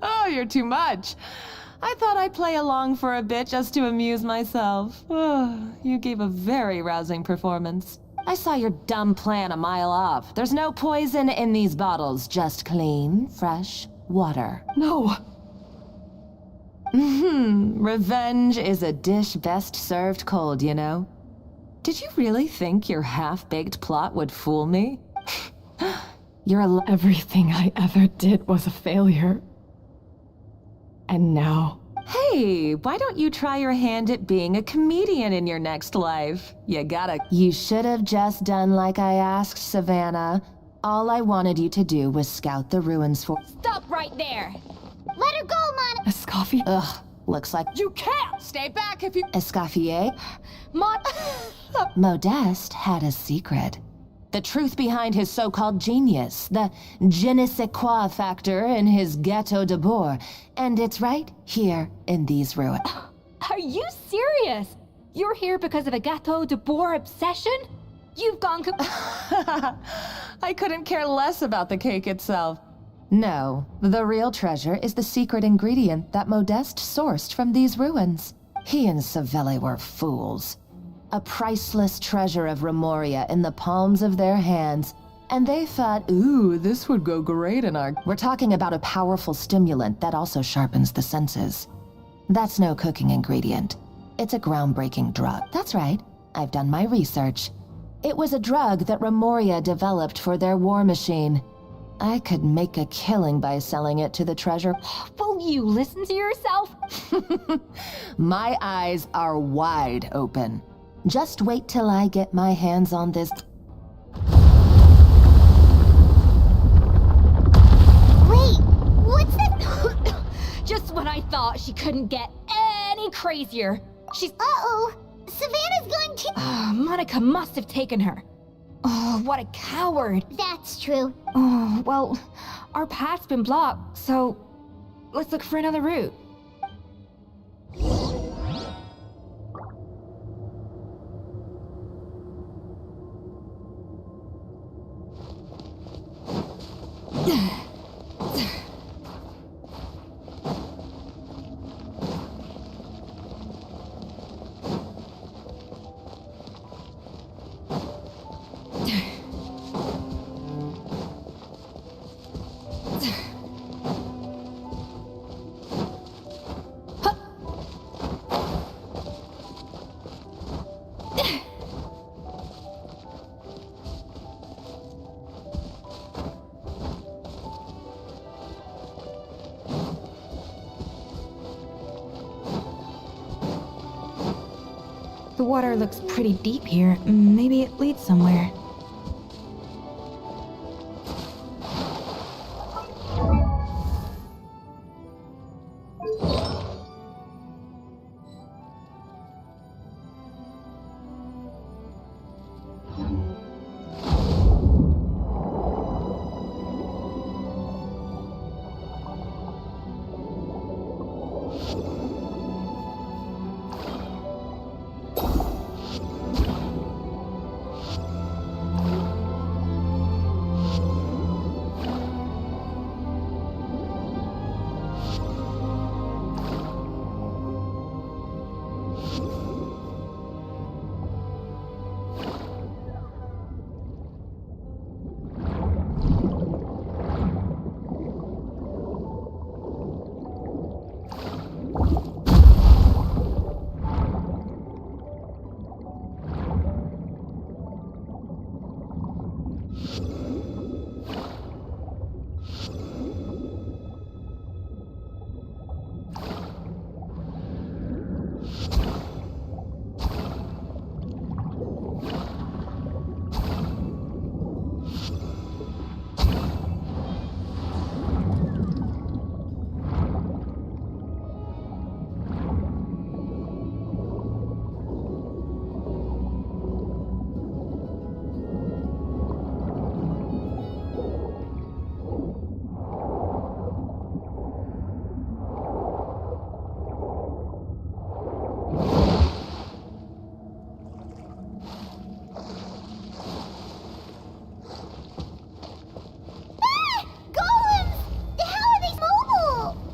Oh, you're too much. I thought I'd play along for a bit just to amuse myself. You gave a very rousing performance. I saw your dumb plan a mile off. There's no poison in these bottles, just clean, fresh water. No. Revenge is a dish best served cold, you know. Did you really think your half-baked plot would fool me? Everything I ever did was a failure. And now... Hey, why don't you try your hand at being a comedian in your next life? You should have just done like I asked, Savannah. All I wanted you to do was scout the ruins for... Stop right there! Let her go, Monica! Escoffier? Ugh, looks like... You can't! Stay back if you... Escoffier? Modeste had a secret. The truth behind his so-called genius, the je ne sais quoi factor in his Gâteau de Bourg, and it's right here in these ruins. Are you serious? You're here because of a Gâteau de Bourg obsession? You've gone I couldn't care less about the cake itself. No, the real treasure is the secret ingredient that Modeste sourced from these ruins. He and Savelli were fools. A priceless treasure of Remoria in the palms of their hands, and they thought, ooh, this would go great in our... We're talking about a powerful stimulant that also sharpens the senses. That's no cooking ingredient. It's a groundbreaking drug. That's right, I've done my research. It was a drug that Remoria developed for their war machine. I could make a killing by selling it to the treasure. Will you listen to yourself? My eyes are wide open. Just wait till I get my hands on this. she couldn't get any crazier. She's... Uh-oh! Savannah's going to... Monica must have taken her. Oh, what a coward. That's true. Oh, well, our path's been blocked, so let's look for another route. The water looks pretty deep here. Maybe it leads somewhere.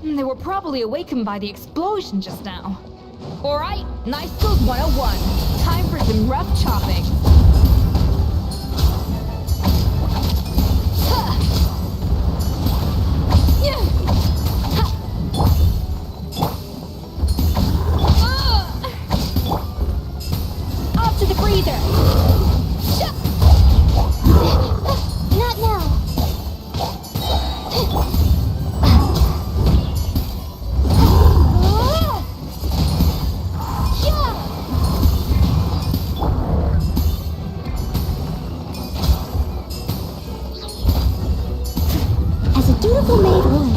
They were probably awakened by the explosion just now. Alright, Knife Skills 101. Time for some rough chopping. Off to the freezer! Not now. As a dutiful maid would.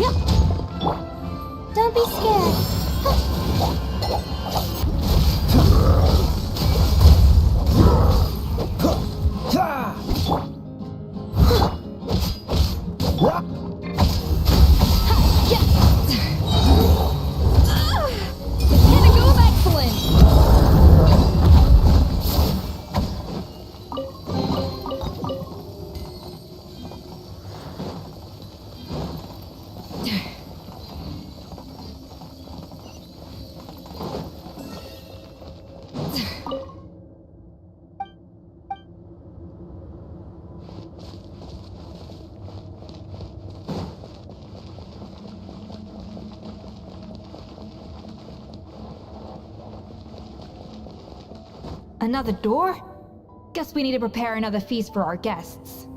Yep. Don't be scared. Mechanical of excellence! Another door? Guess we need to prepare another feast for our guests.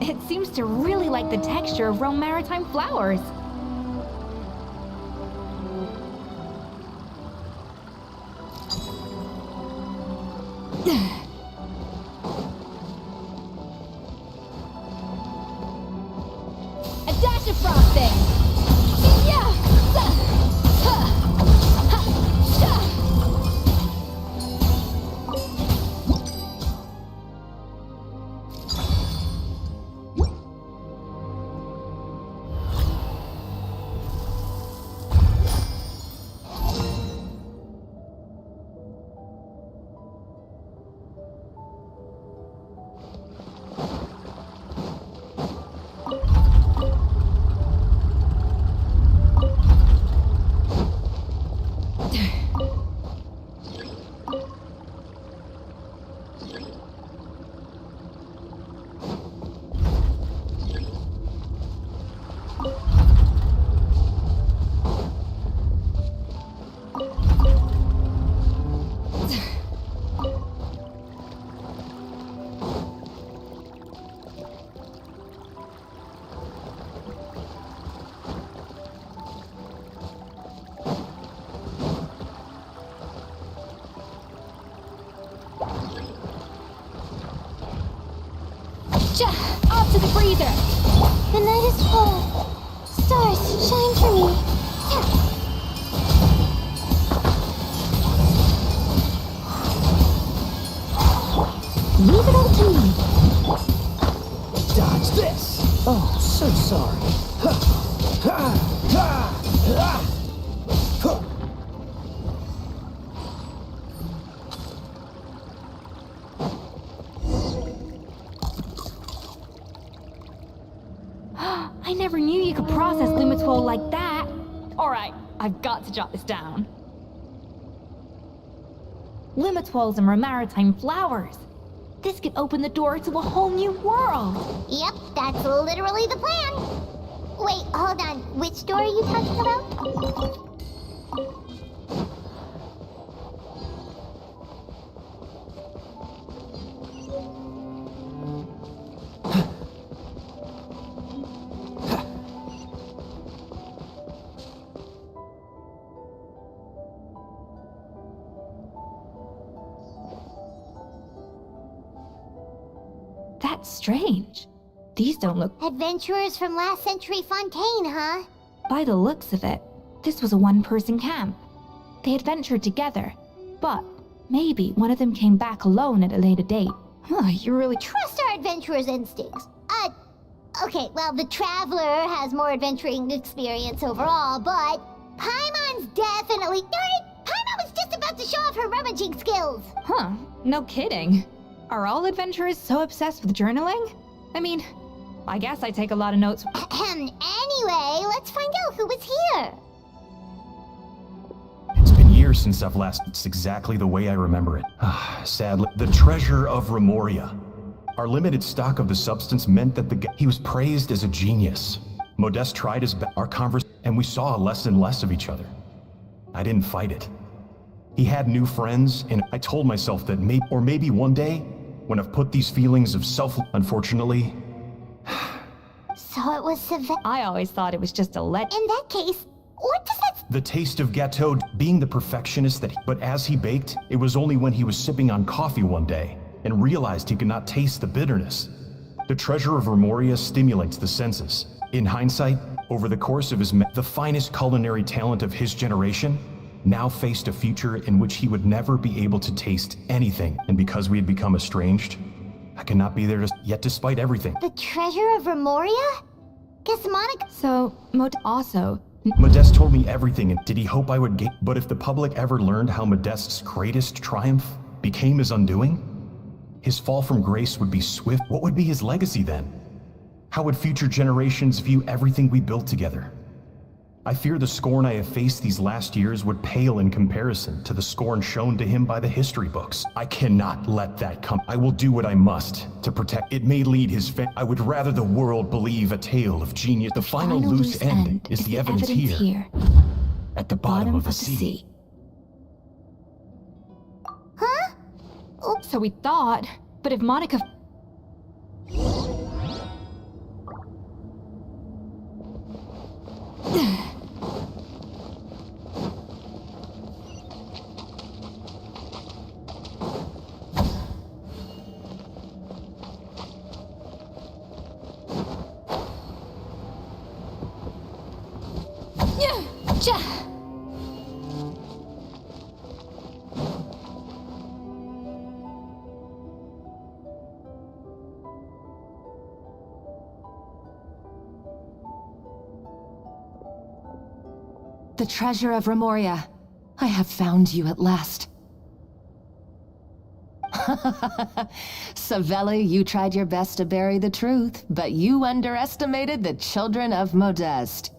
It seems to really like the texture of Rome maritime flowers. A dash of frosting. Yeah. Off to the freezer! The night is full. Stars, shine for me. Leave it all to me. Dodge this! Oh, so sorry. I never knew you could process Lumitwol like that. Alright, I've got to jot this down. Lumitwols and maritime flowers. This could open the door to a whole new world. Yep, that's literally the plan. Wait, hold on. Which door are you talking about? That's strange. These don't look... Adventurers from last century Fontaine, huh? By the looks of it, this was a one-person camp. They adventured together, but maybe one of them came back alone at a later date. Huh, you really trust our adventurer's instincts. Okay, well, the Traveler has more adventuring experience overall, but Paimon's definitely... Darn it! Paimon was just about to show off her rummaging skills! Huh, no kidding. Are all adventurers so obsessed with journaling? I mean, I guess I take a lot of notes. Anyway, let's find out who was here. It's been years since I've last... It's exactly the way I remember it. Sadly, the treasure of Remoria. Our limited stock of the substance meant that he was praised as a genius. Modeste tried his best, our conversation, and we saw less and less of each other. I didn't fight it. He had new friends, and I told myself that maybe one day, when I've put these feelings of unfortunately... So it was Savannah. I always thought it was just a In that case, what does that... The taste of gâteau, being the perfectionist that but as he baked, it was only when he was sipping on coffee one day, and realized he could not taste the bitterness. The treasure of Remoria stimulates the senses. In hindsight, over the course of the finest culinary talent of his generation, now faced a future in which he would never be able to taste anything. And because we had become estranged, I cannot be there yet despite everything. The treasure of Remoria? Guess Monica... So, Modeste told me everything, and did he hope I would But if the public ever learned how Modeste's greatest triumph became his undoing, his fall from grace would be swift. What would be his legacy then? How would future generations view everything we built together? I fear the scorn I have faced these last years would pale in comparison to the scorn shown to him by the history books. I cannot let that come. I will do what I must to protect. It may lead his I would rather the world believe a tale of genius. The final loose end is the evidence here. At the bottom of the sea. Huh? Oops. So we thought, but if Monica... The treasure of Remoria. I have found you at last. Savelli, you tried your best to bury the truth, but you underestimated the children of Modeste.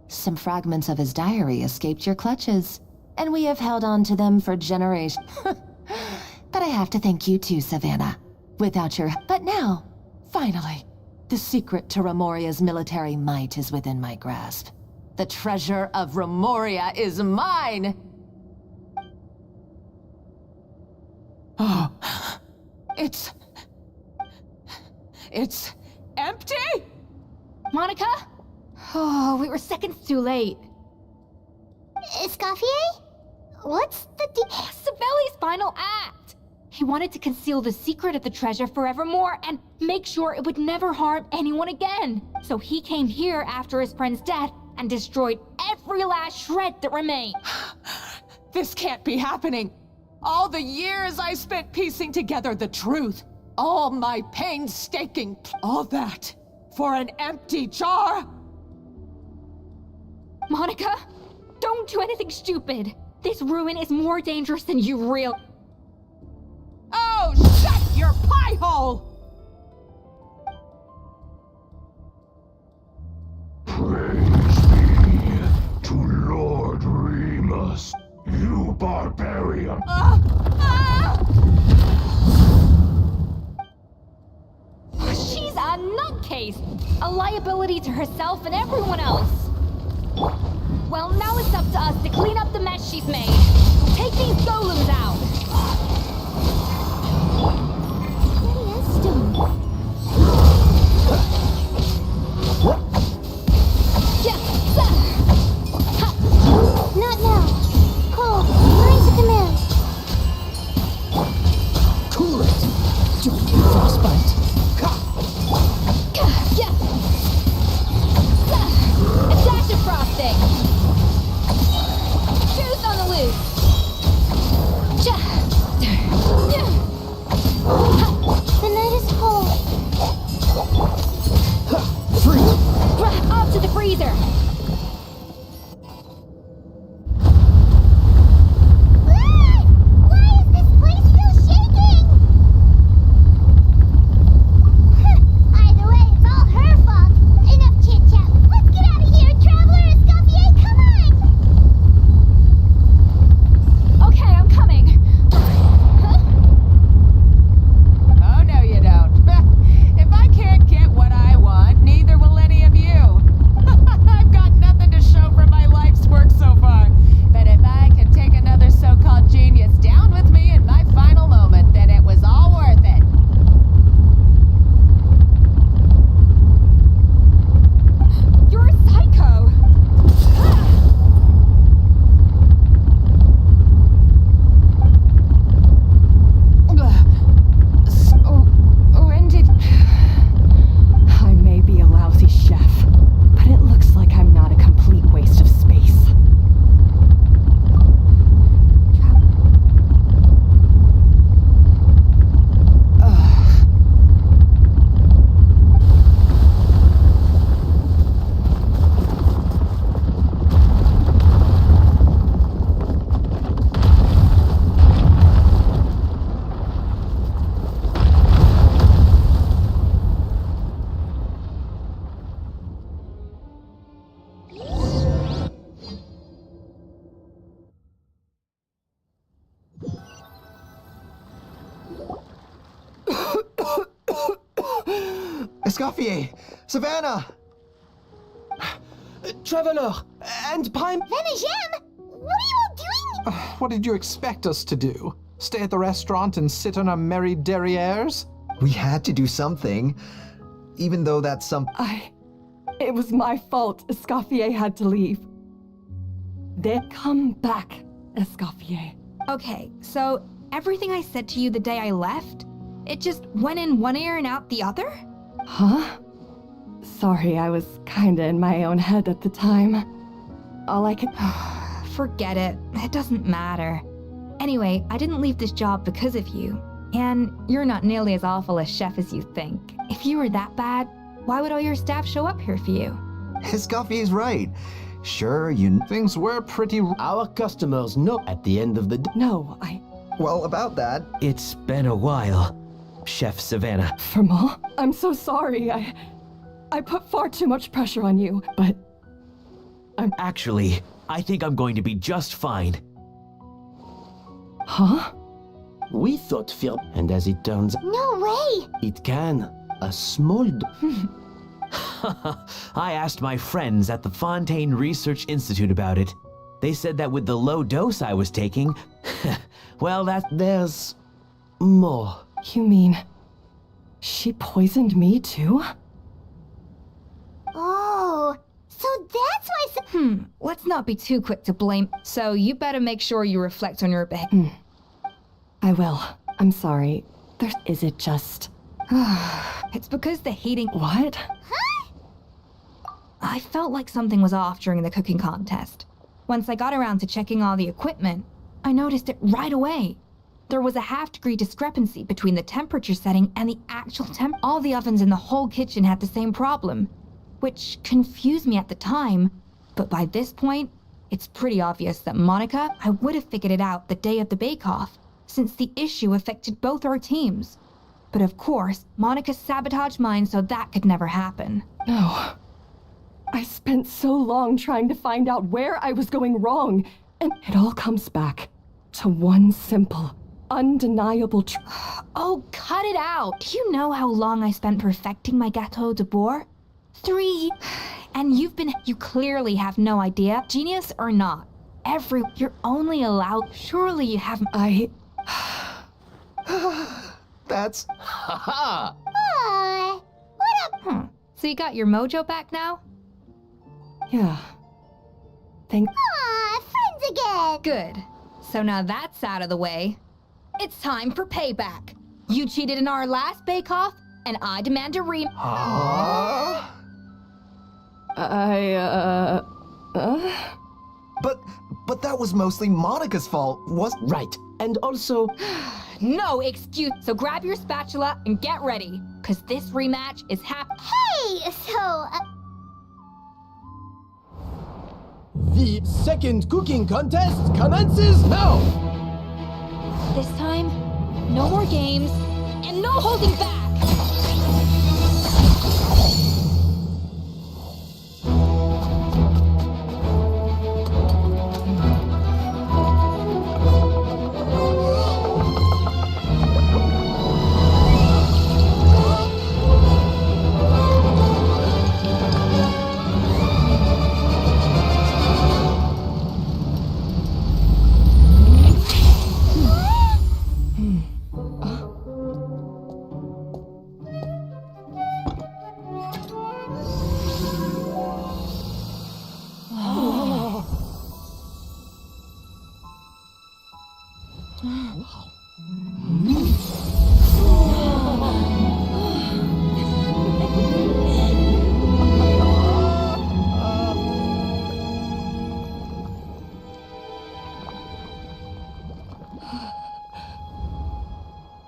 Some fragments of his diary escaped your clutches, and we have held on to them for generations. But I have to thank you too, Savannah. Without your... But now, finally, the secret to Remoria's military might is within my grasp. The treasure of Remoria is mine! Oh, it's empty? Monica? Oh, we were seconds too late. Escoffier? What's the Savelli's final act! He wanted to conceal the secret of the treasure forevermore and make sure it would never harm anyone again. So he came here after his friend's death and destroyed every last shred that remained. This can't be happening. All the years I spent piecing together the truth, all my painstaking, all that for an empty jar? Monica, don't do anything stupid. This ruin is more dangerous than you real. Oh, shut your pie hole! To Lord Remus, you barbarian! She's a nutcase! A liability to herself and everyone else! Well, now it's up to us to clean up the mess she's made. Take these golems out! Not now. Cole, rise to command. Cool it! Don't get frostbite. A dash of frosting! Juice on the loose! Escoffier! Savannah! Traveler! And Prime... Venegem! What are you all doing? What did you expect us to do? Stay at the restaurant and sit on our merry derrieres? We had to do something. Even though that's some... It was my fault Escoffier had to leave. Come back, Escoffier. Okay, so everything I said to you the day I left, it just went in one ear and out the other? Huh? Sorry, I was kinda in my own head at the time. All I could... Forget it. It doesn't matter. Anyway, I didn't leave this job because of you. And you're not nearly as awful a chef as you think. If you were that bad, why would all your staff show up here for you? Escoffier's right. Sure, Things were pretty... Our customers know at the end of the day. No, Well, about that... It's been a while, Chef Savannah. Firmal, I'm so sorry. I put far too much pressure on you, but... Actually, I think I'm going to be just fine. Huh? We thought Phil, and as it turns out, No way! it can. A small... I asked my friends at the Fontaine Research Institute about it. They said that with the low dose I was taking, well, There's... more. You mean... she poisoned me too? Oh, so that's why... Let's not be too quick to blame. So you better make sure you reflect on your behavior. I will. I'm sorry. Is it just... It's because the heating... What? I felt like something was off during the cooking contest. Once I got around to checking all the equipment, I noticed it right away. There was a 1/2 degree discrepancy between the temperature setting and the actual temp. All the ovens in the whole kitchen had the same problem, which confused me at the time, but by this point, it's pretty obvious that Monica, I would have figured it out the day of the bake-off, since the issue affected both our teams. But of course, Monica sabotaged mine so that could never happen. No. I spent so long trying to find out where I was going wrong, and it all comes back to one simple, undeniable truth. Oh, cut it out! Do you know how long I spent perfecting my Gâteau de Bourg? 3. And you clearly have no idea, genius or not. You're only allowed, surely you haven't. That's... Ha what up? So you got your mojo back now? Yeah. Aw, friends again! Good. So now that's out of the way. It's time for payback. You cheated in our last bake-off, and I demand a But that was mostly Monica's fault, Right. And also... No excuse. So grab your spatula and get ready, because this rematch is Hey, so... The second cooking contest commences now! This time, no more games, and no holding back!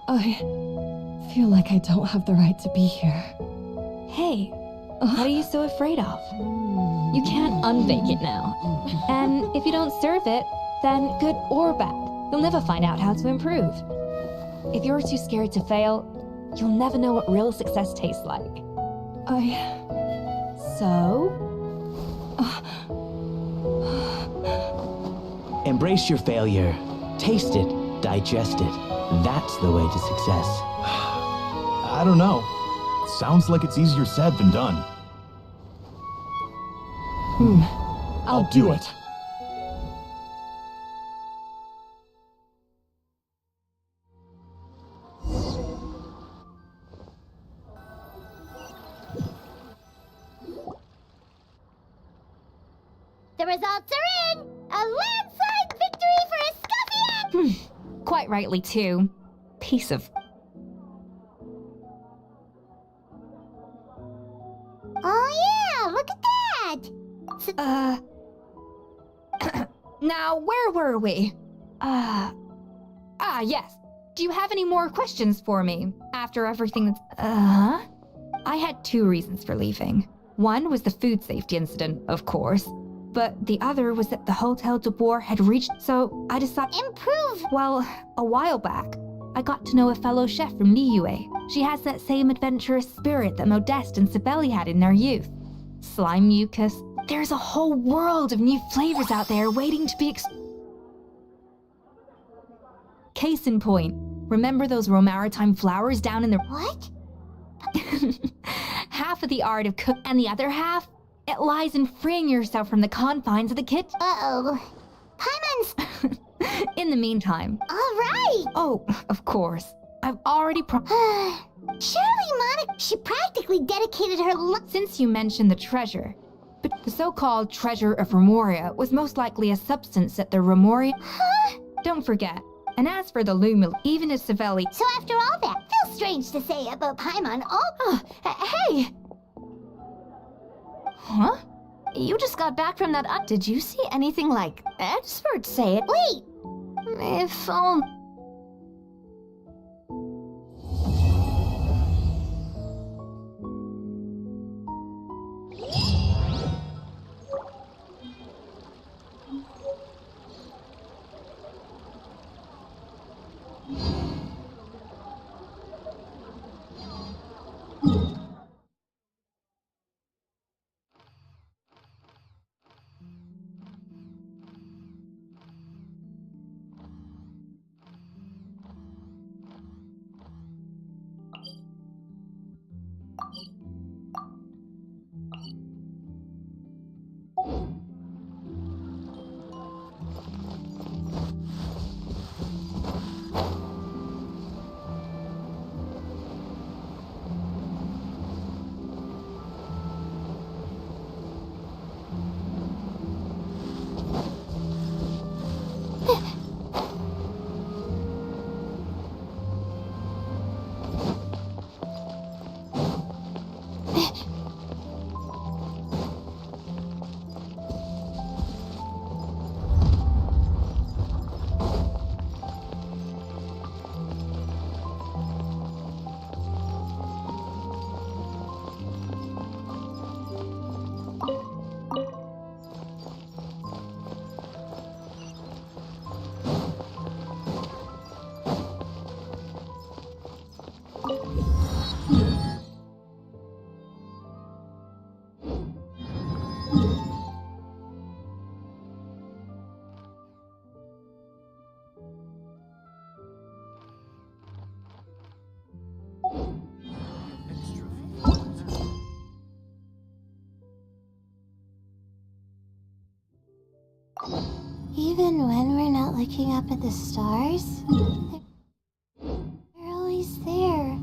I feel like I don't have the right to be here. Hey, what are you so afraid of? You can't unbake it now. And if you don't serve it, then good or bad, you'll never find out how to improve. If you're too scared to fail, you'll never know what real success tastes like. Embrace your failure. Taste it. Digest it. That's the way to success. I don't know. Sounds like it's easier said than done. I'll do it. The results are in! A landslide victory for Escoffier! Quite rightly, too. Piece of... Oh yeah, look at that! Now, where were we? Yes. Do you have any more questions for me after everything that's... I had two reasons for leaving. One was the food safety incident, of course. But the other was that the Hotel de Boer had reached, so I decided... Improve! Well, a while back, I got to know a fellow chef from Liyue. She has that same adventurous spirit that Modeste and Sibeli had in their youth. Slime mucus. There's a whole world of new flavors out there waiting to be Case in point, remember those Romaritime flowers down in the... What? Half of the art of cook and the other half, it lies in freeing yourself from the confines of the kitchen. Uh-oh. Paimon's... In the meantime... Alright! Oh, of course. I've already Surely Monica... She practically dedicated her life... Since you mentioned the treasure, but the so-called treasure of Remoria was most likely a substance that the Remoria... Huh? Don't forget. And as for the Lumil, even if Sibeli... So after all that, feels strange to say about Paimon all... Hey! Huh? You just got back from that... Did you see anything like experts say it? Wait! If only... Even when we're not looking up at the stars, they're always there.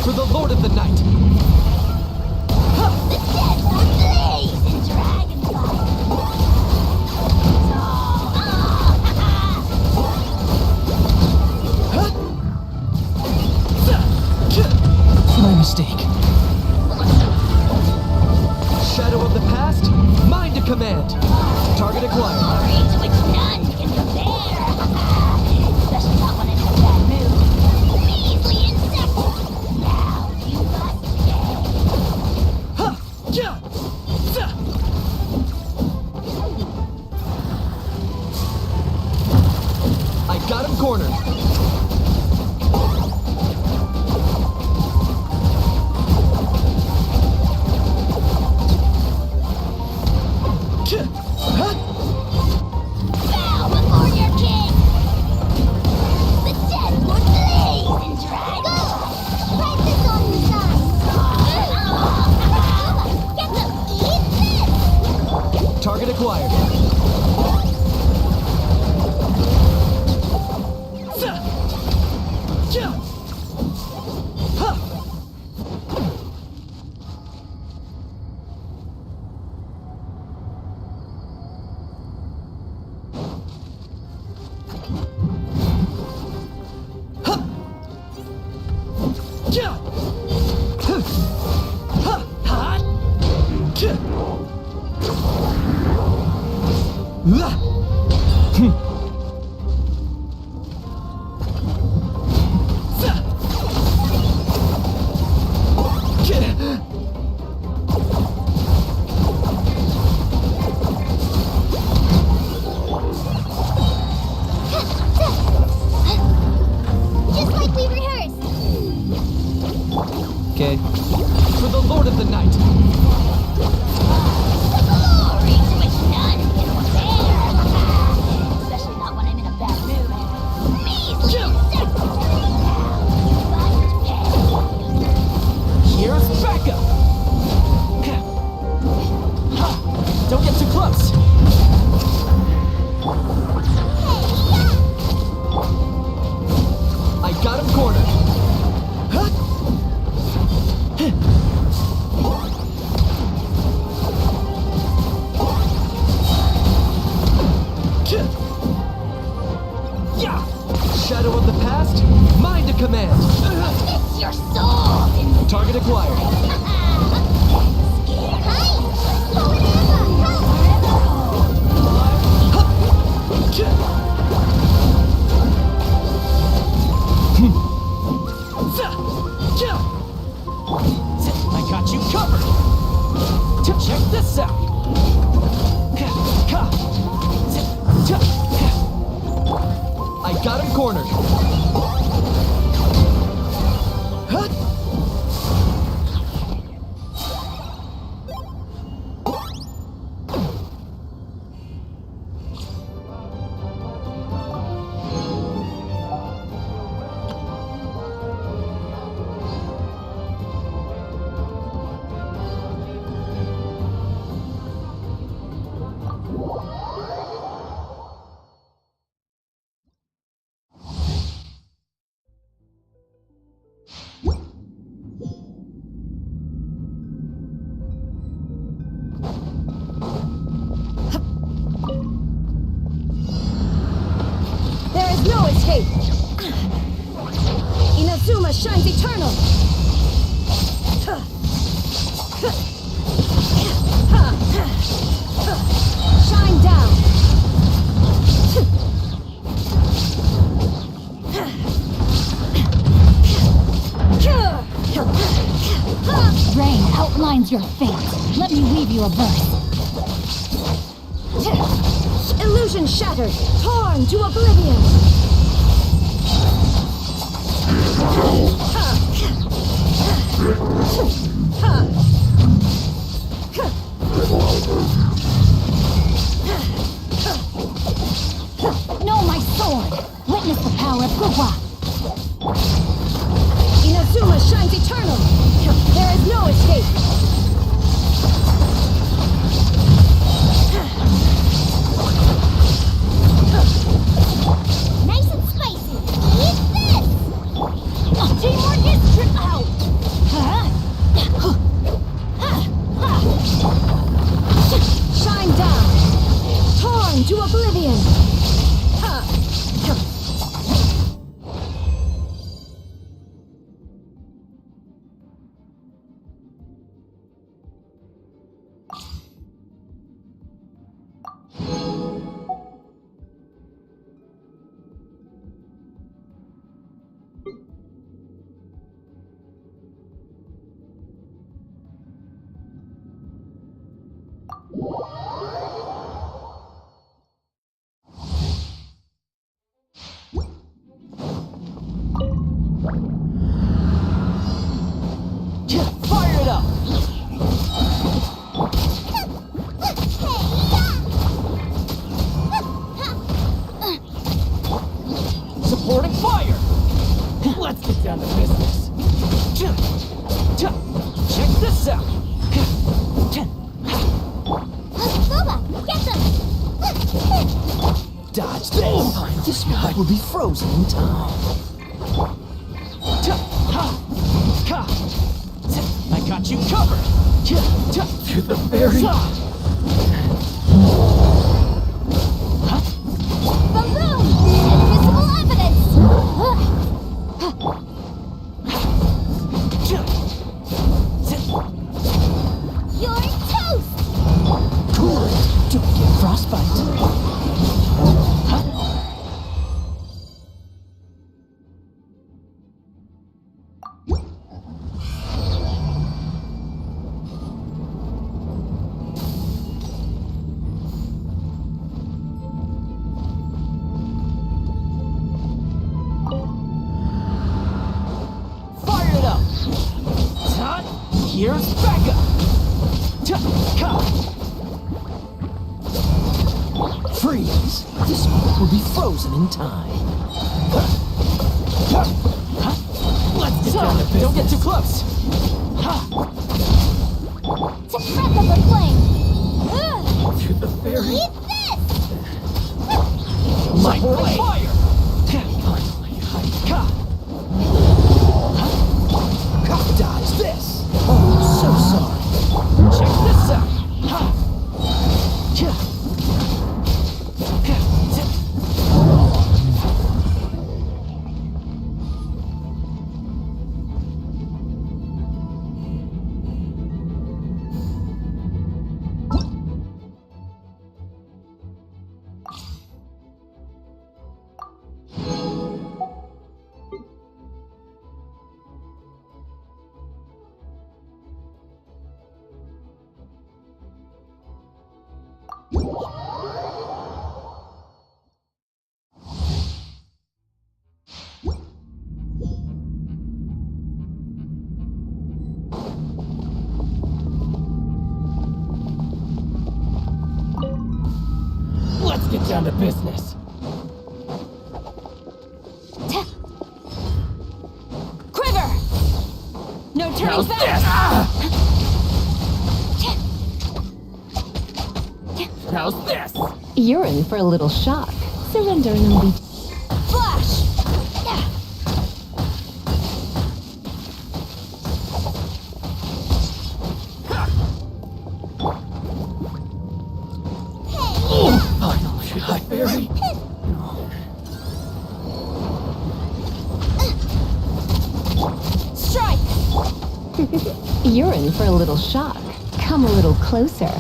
For the Lord of the Night! The dead will blaze in dragonfire. My mistake. Shadow of the past, mind to command. Target acquired. Glory to which none can compare. Especially not when I'm in a bad mood. Measly insect. Now you must I got him cornered. bow before your king. The dead will blaze in dragon. Write this on the side. Get them. Eat this. Target acquired. Just like we rehearsed. Okay. For the Lord of the Night. The glory to which none can compare. Especially not when I'm in a bad mood. Measly insect. Now you must pay. Here's backup. Don't get too close. I got him cornered. Yeah. Shadow of the past, mind to command. It's your soul. Target acquired. I got you covered. Check this out. I got him cornered. There is no escape. Inazuma shines eternal. Shine down. Rain outlines your fate. Let me weave you a verse. Illusion shattered, torn to oblivion. Know my sword. Witness the power of Kuwa. Inazuma shines eternal. There is no escape. Nice and spicy. Eat this. Teamwork is out. Fire it up! Supporting fire! Let's get down to business. Check this out! Loba, get them! Dodge this! This guy will be frozen in time. I got you covered! To the very... Balloon! Invisible evidence! You're toast! Cool! Don't get frostbite. Here's Becca! Freeze! This one will be frozen in time. Let's get down to business. Don't get too close! To breath of the flame! To the very... Eat this! My fire! Dodge this! Oh, so sorry. Check this out. Let's get down to business. Quiver! No turning back! How's this? You're in for a little shock. Surrender and I'll be... Flash! Finally, should I bury? Strike! You're in for a little shock. Come a little closer.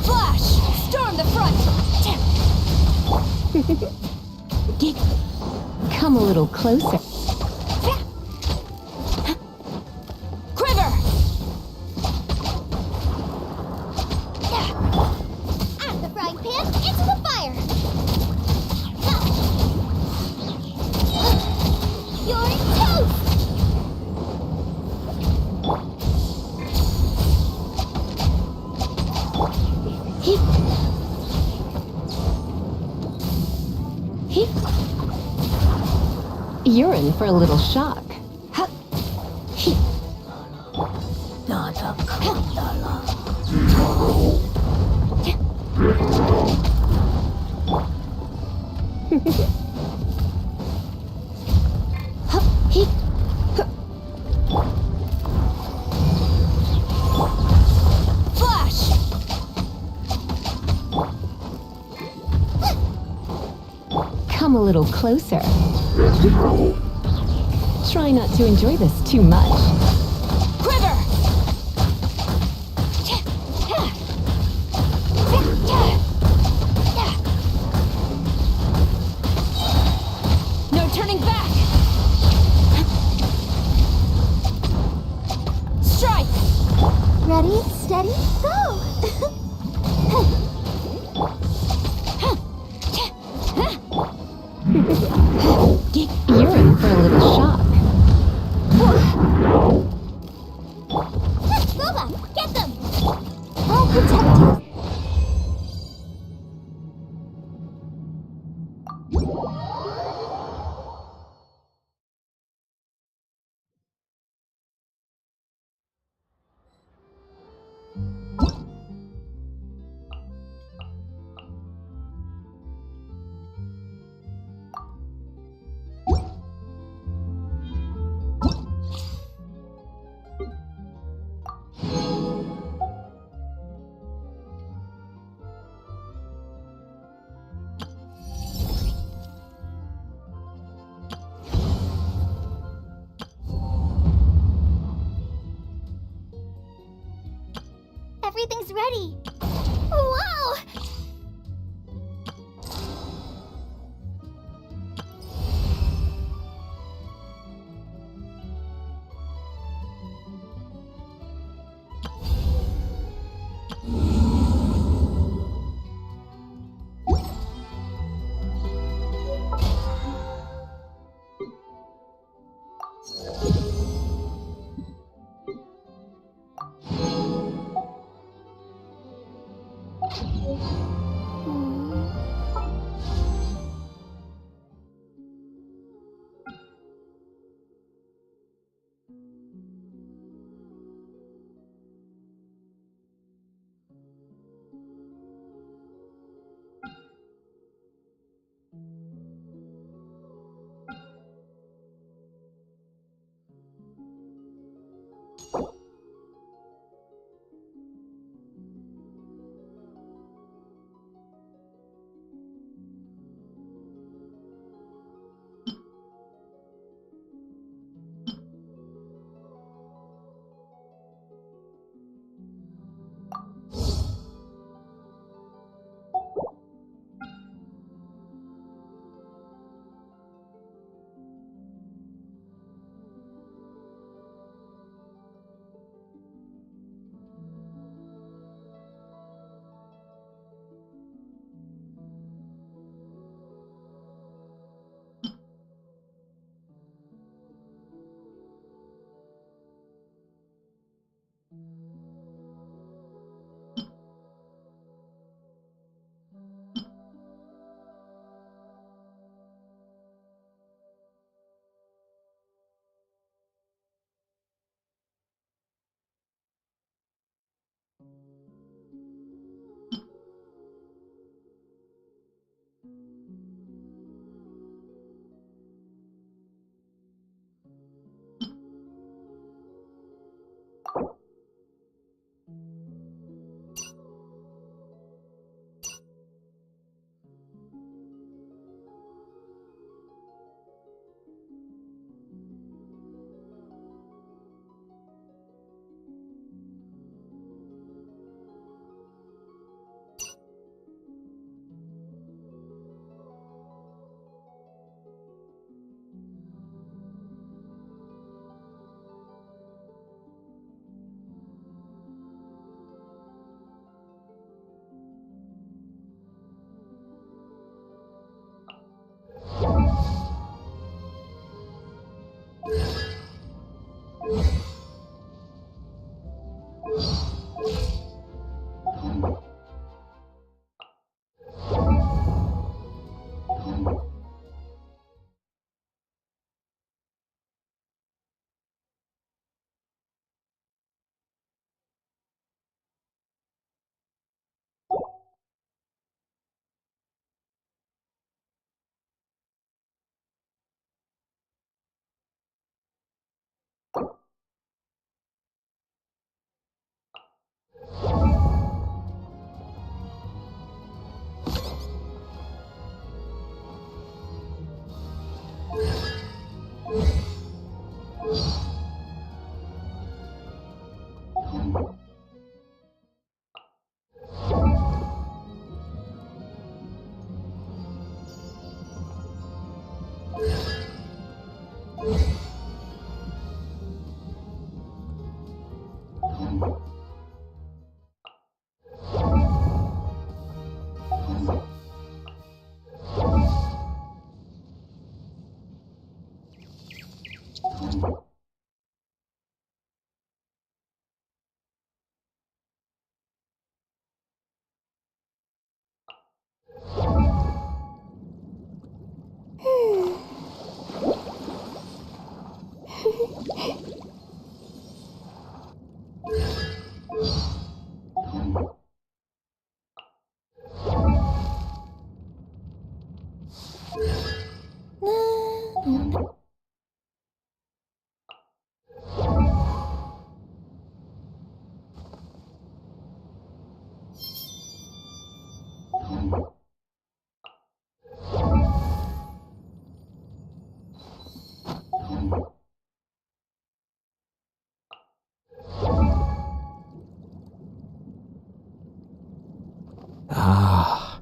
Flash! Storm the front! Come a little closer. Quiver! Out of the frying pan, into the fire! You're toast! You're in for a little shock. Flash! Come a little closer. Try not to enjoy this too much. Quiver! Ready, steady, go! You're in for a little shock. Boba, get them! I'll protect you. Everything's ready. Whoa! Ah.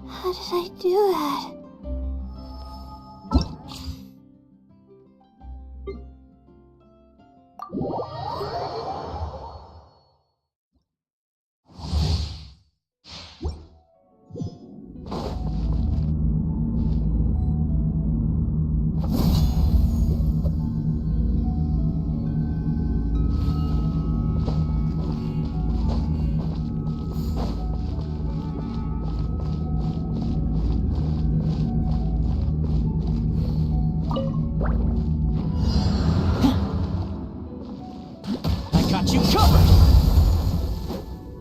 How did I do that? Got you covered!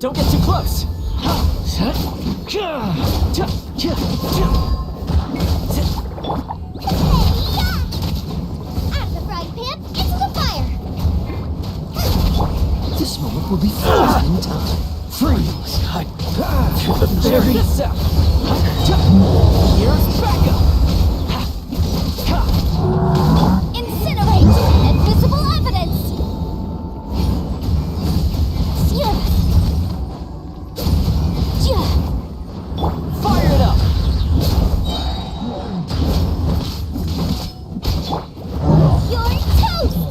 Don't get too close! Out of the frying pan, into the fire! This moment will be frozen in time. Freeze! To the very south! Here's backup! Incinerate! Invisible evidence! Fire it up! You're toast!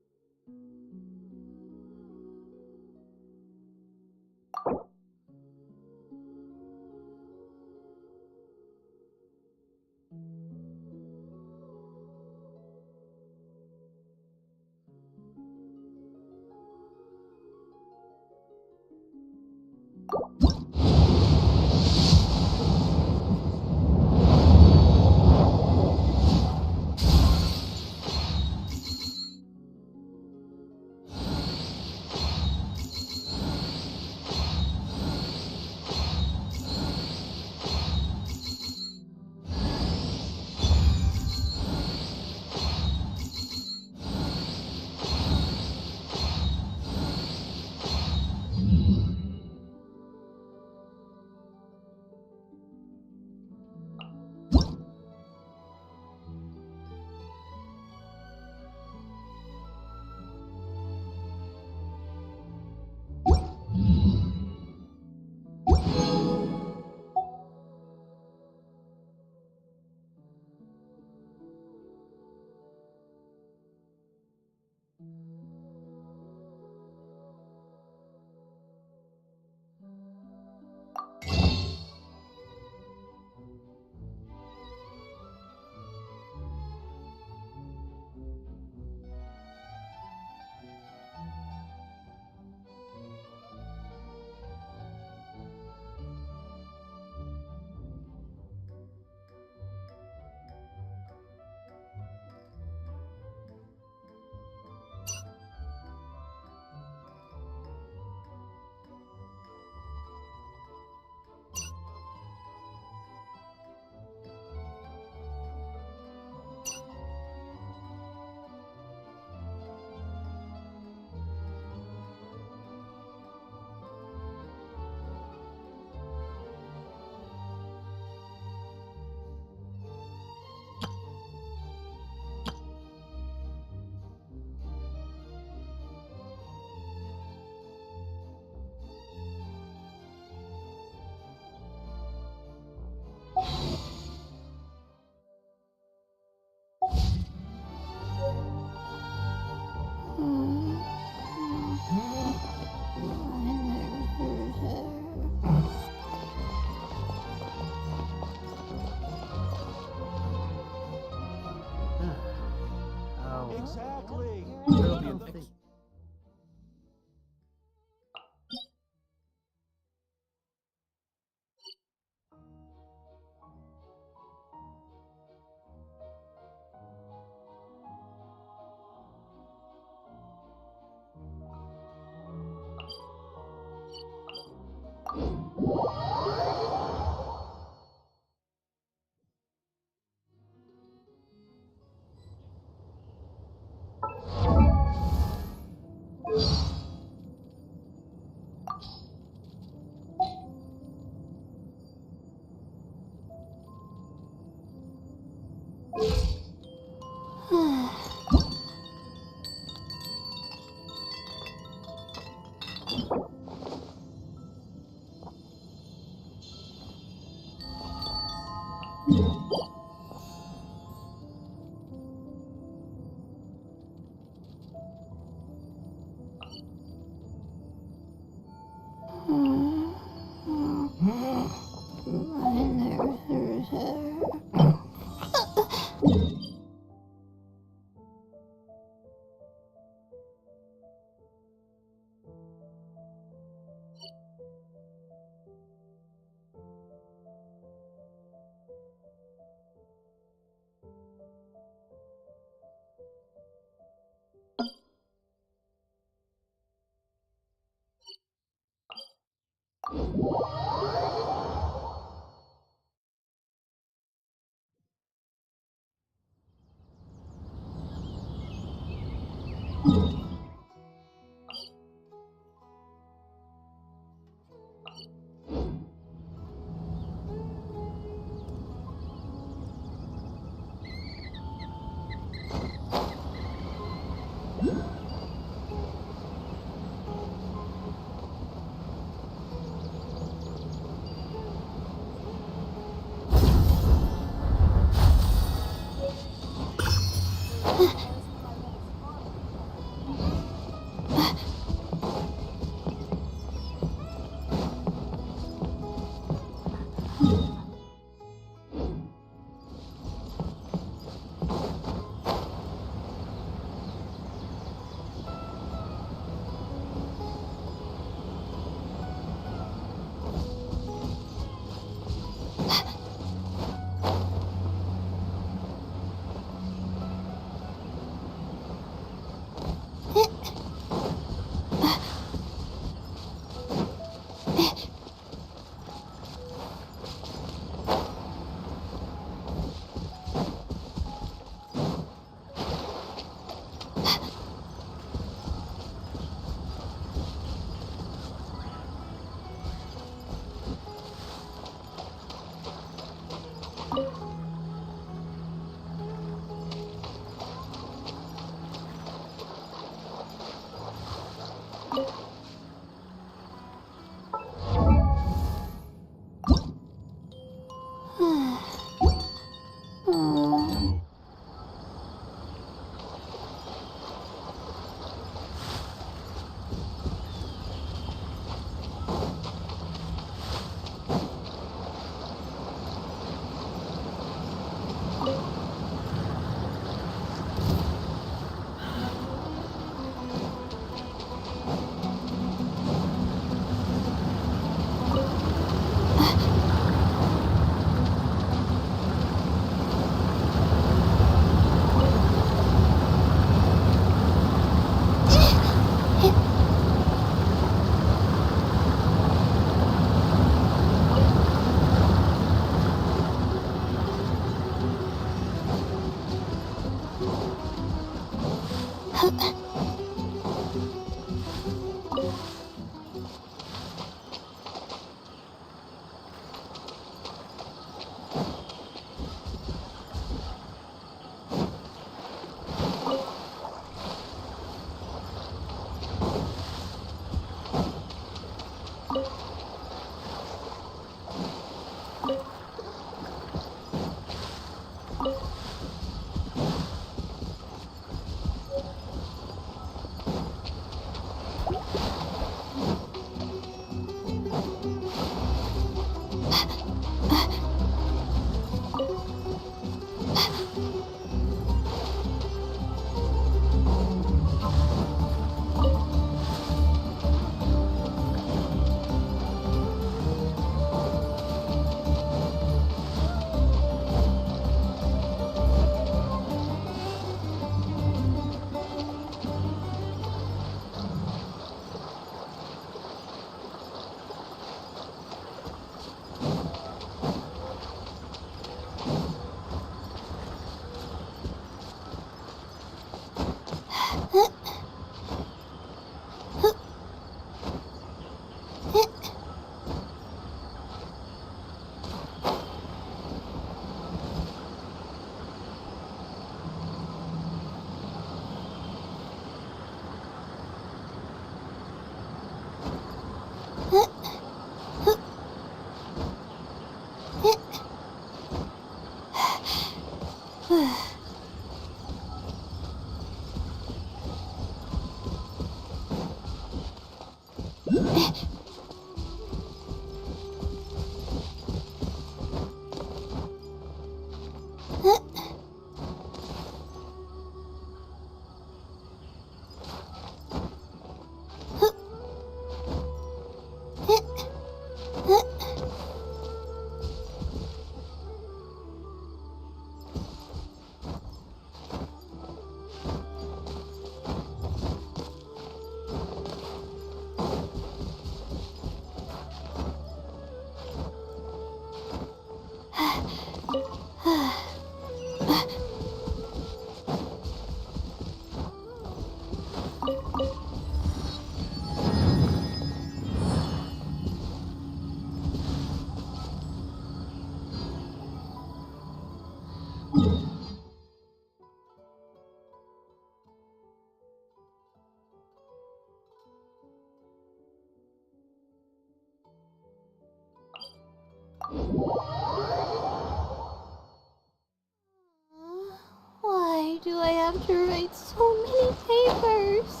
Why do I have to write so many papers?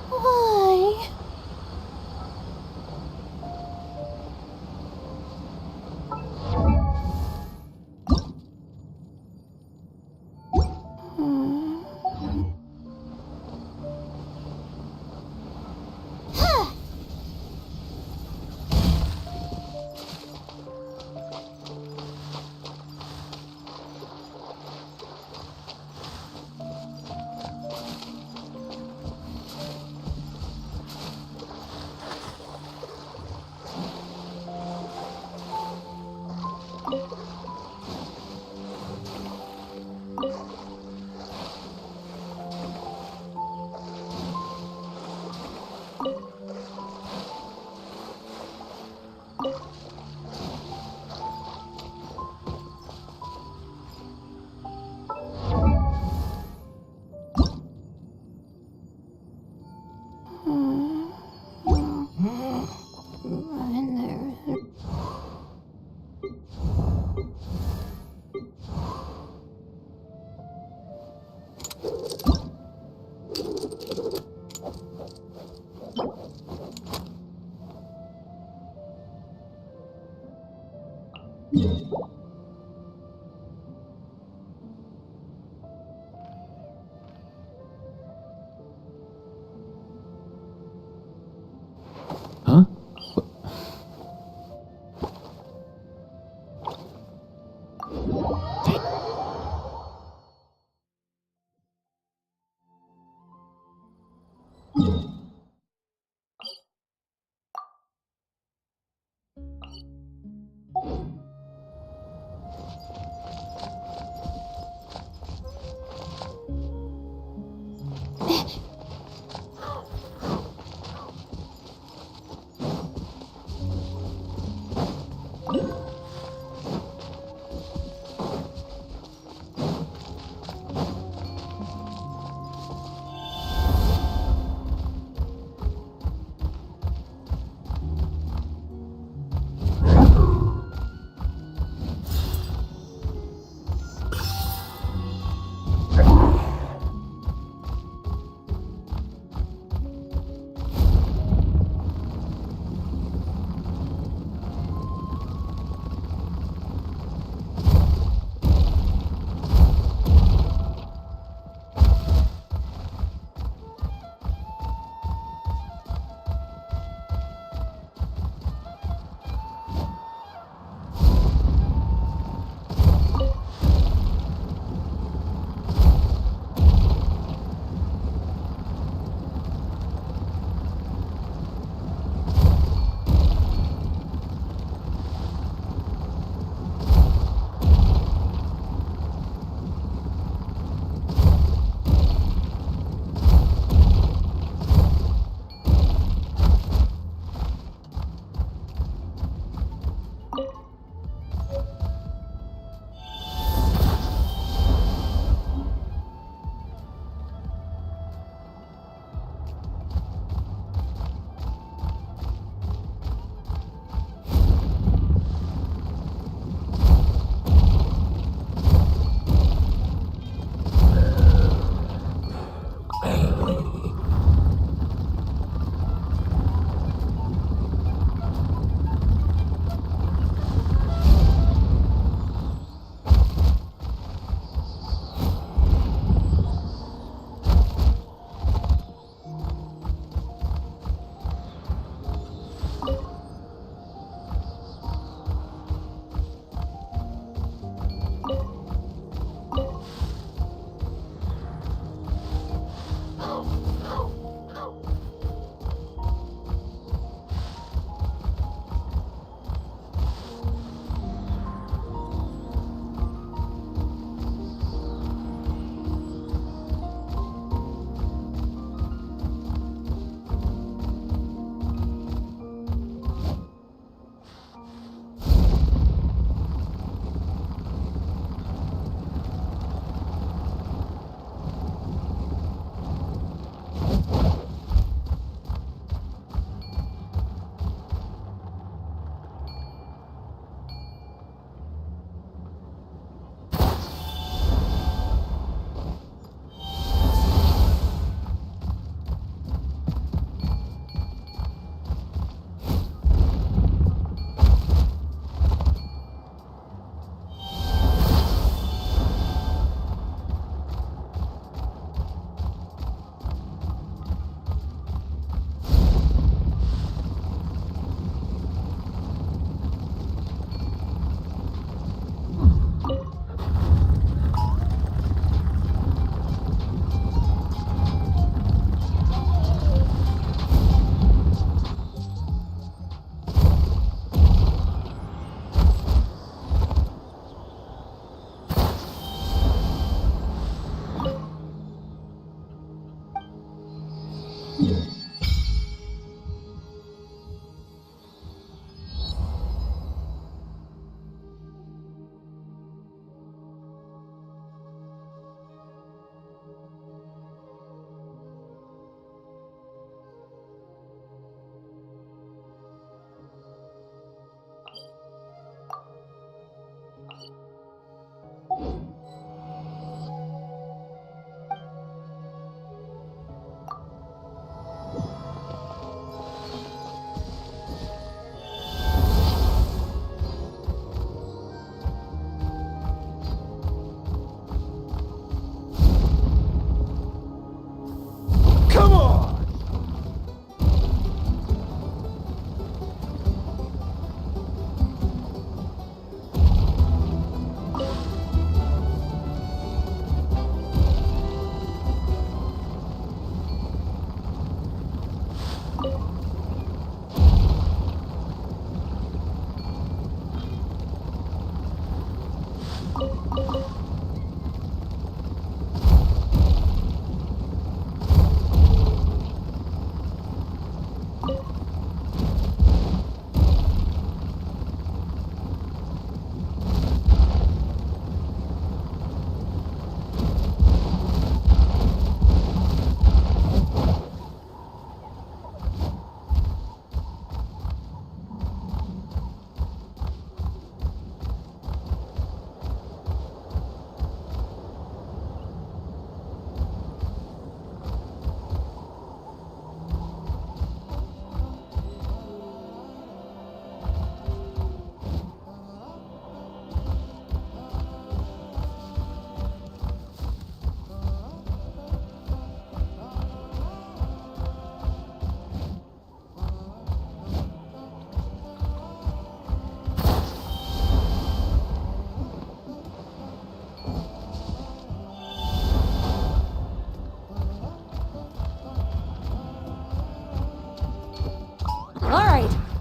Why? Huh?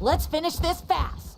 let's finish this fast.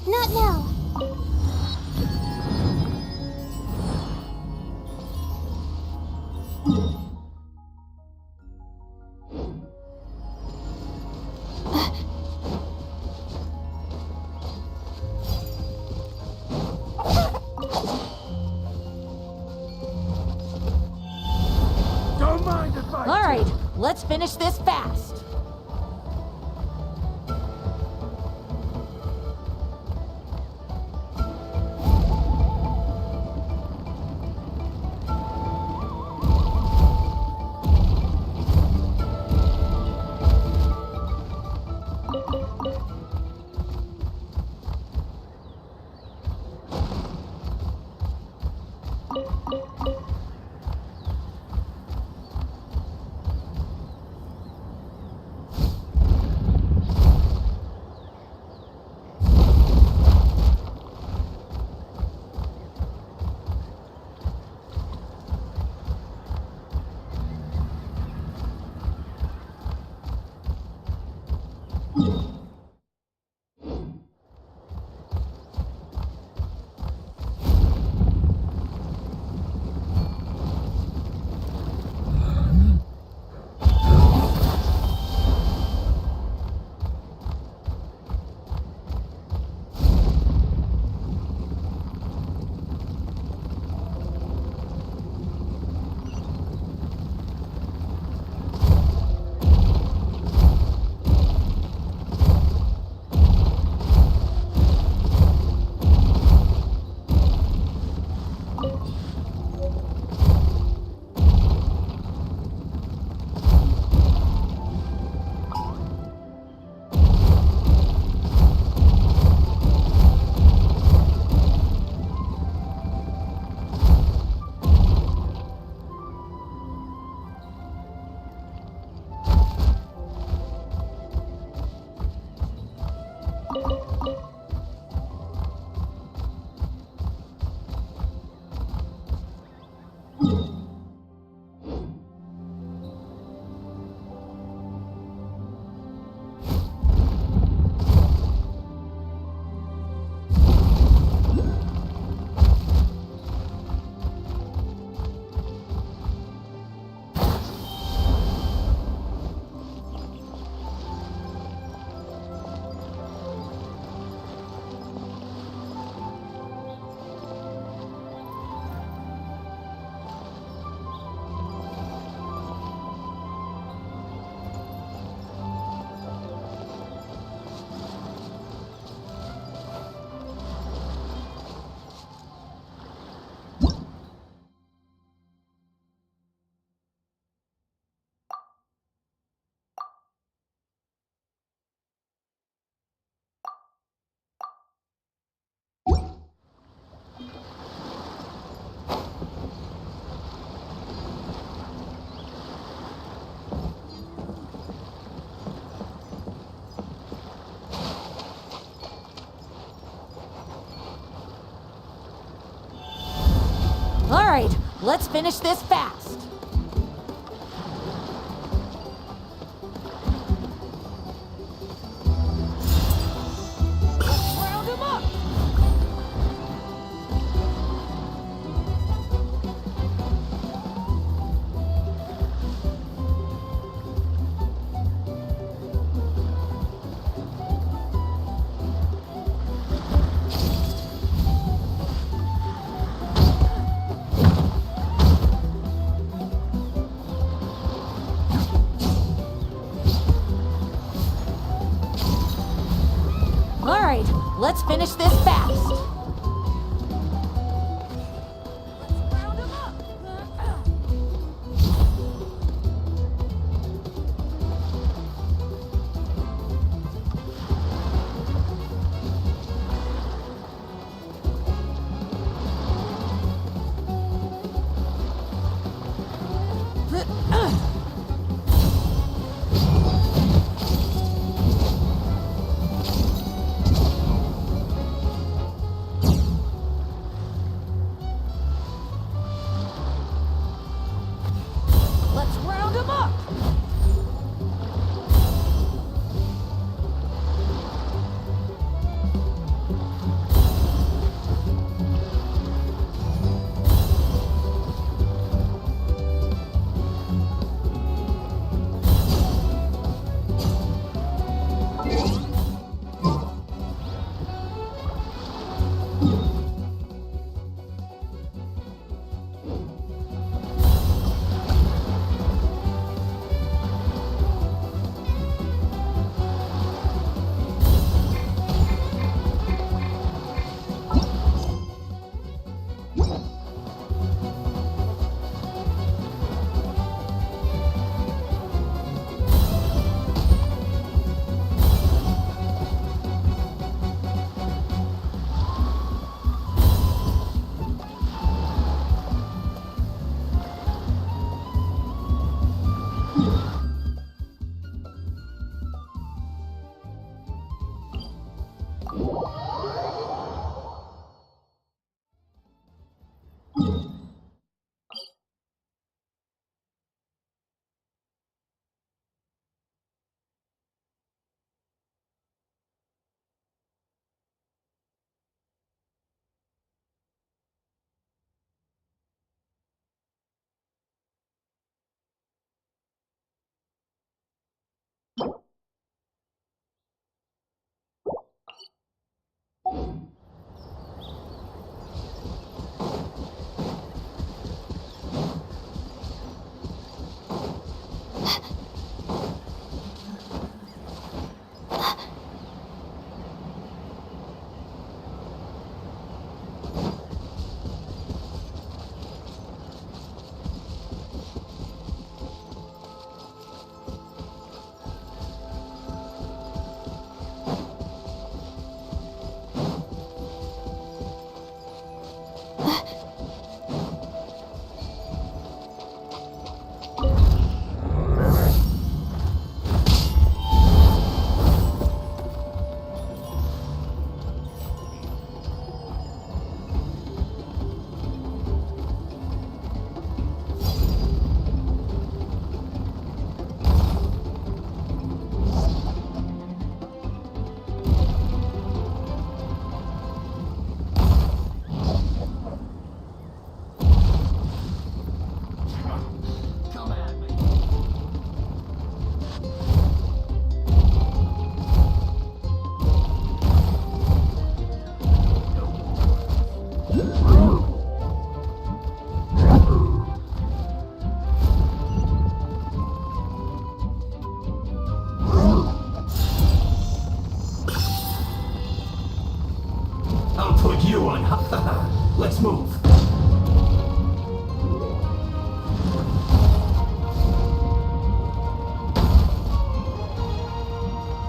Not now. Don't mind if I All right, let's finish this fast. Alright, let's finish this fast. Let's round him up. Alright, let's finish this fast. Let's round him up. Let's move.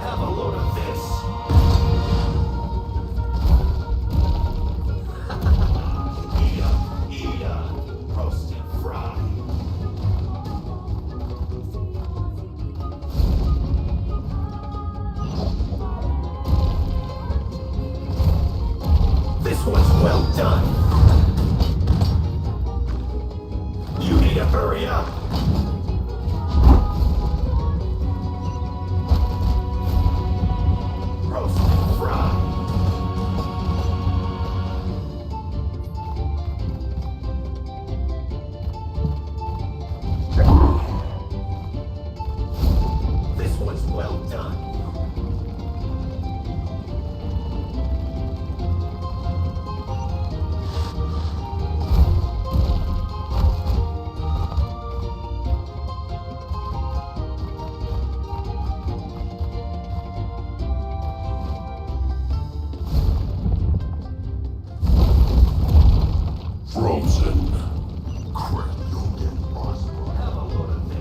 Have a load of this. Eat up. Roast and fry. This one's well done. hurry up! Roast and fry! This one's well done. Frozen. Crap, you'll get lost. Have a load of this.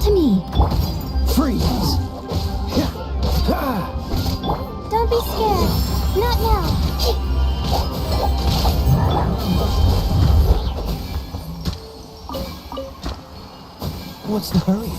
to me. Freeze! Don't be scared. Not now. What's the hurry?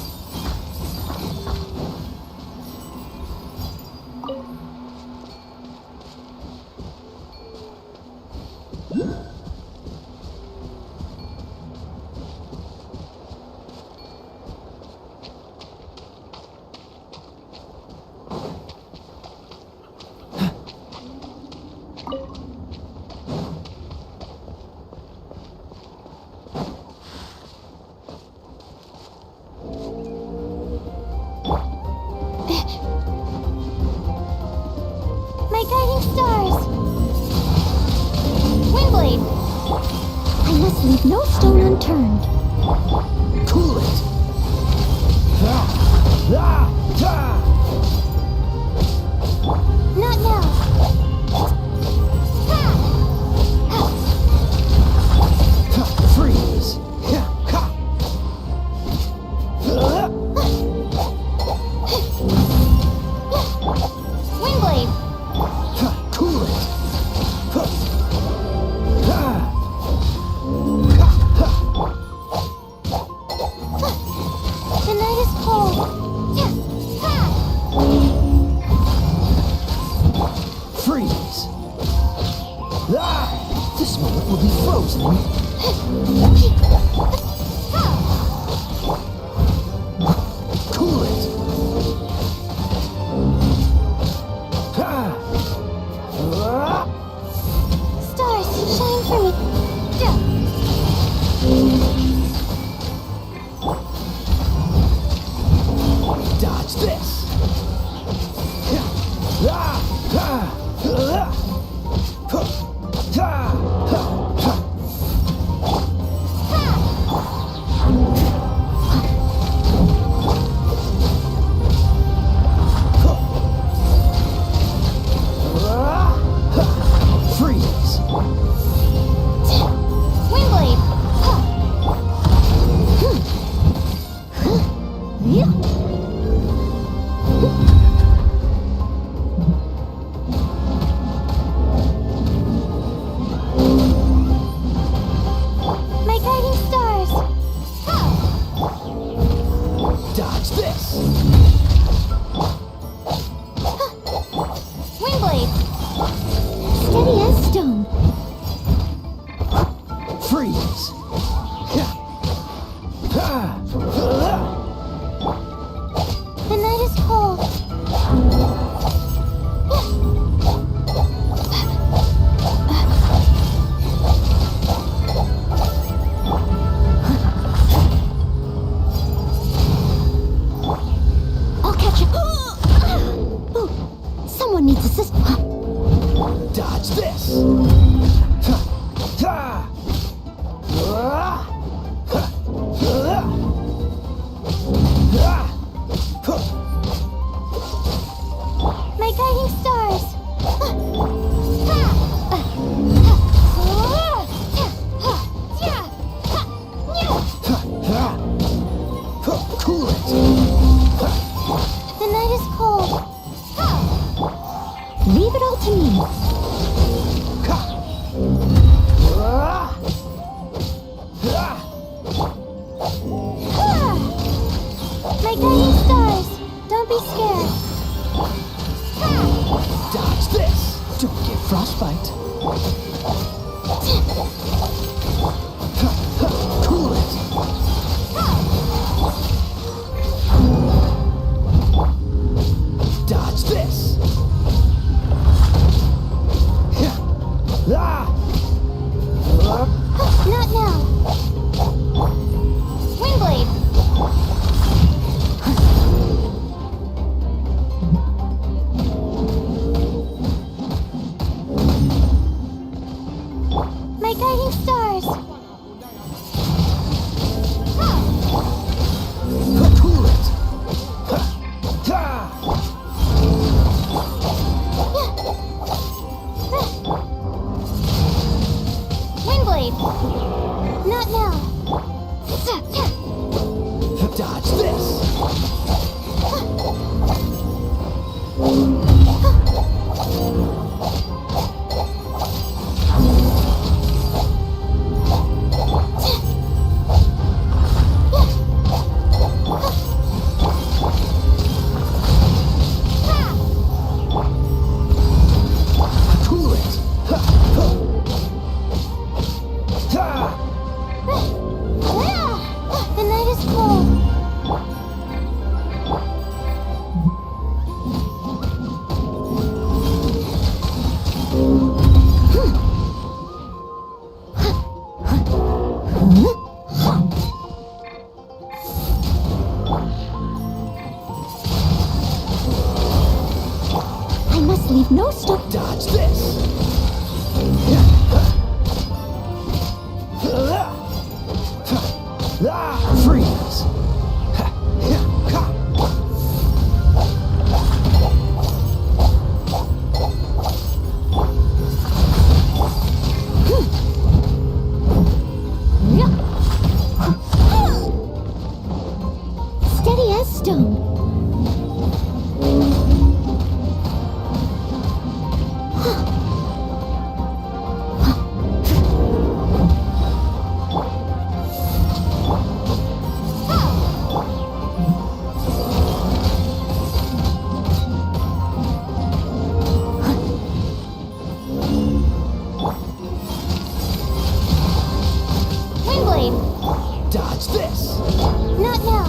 My guiding stars. Windblade. I must leave no stone unturned. Cool it! Not now. Freeze! Windblade. Cool it! The night is cold. Freeze! This moment will be frozen. Cool it! Stars, shine for me. Dodge this! Freeze! Windblade. My guiding stars. Dodge this! Windblade. Steady as stone. Freeze! The night is cold. I'll catch it. Ooh, someone needs assistance. Dodge this! My guiding stars. Cool it! The night is cold. Leave it all to me. My guiding stars. Don't be scared. Dodge this! Don't get frostbite. Cool it! Dodge this! Not now. Windblade. My guiding stars. Cool it! Windblade. Not now. Dodge this! Freeze! Steady as stone. Windblade. Dodge this! Not now.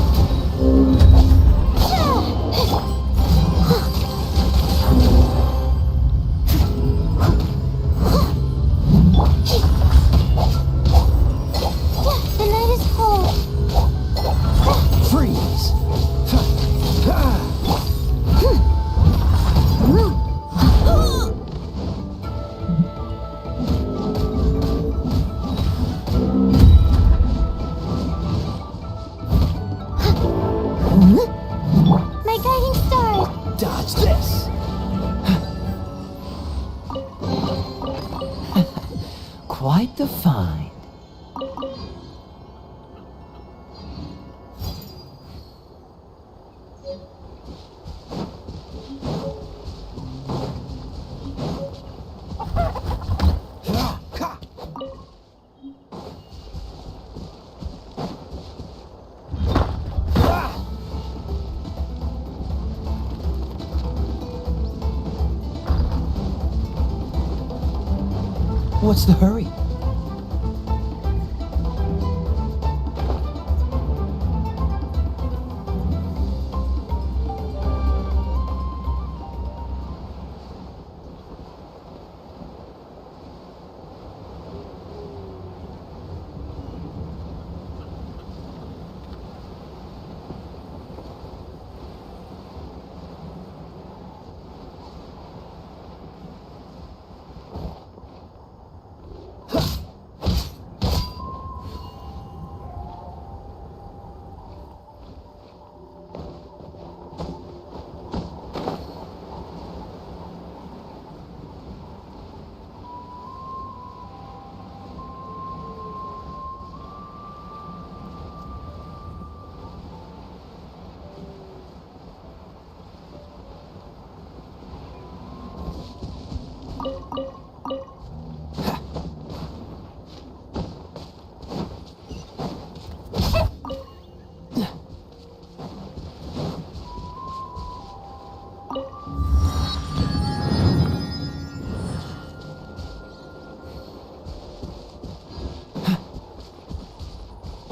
The night is cold. Freeze! My guiding star. Dodge this! Quite the find. What's the hurry?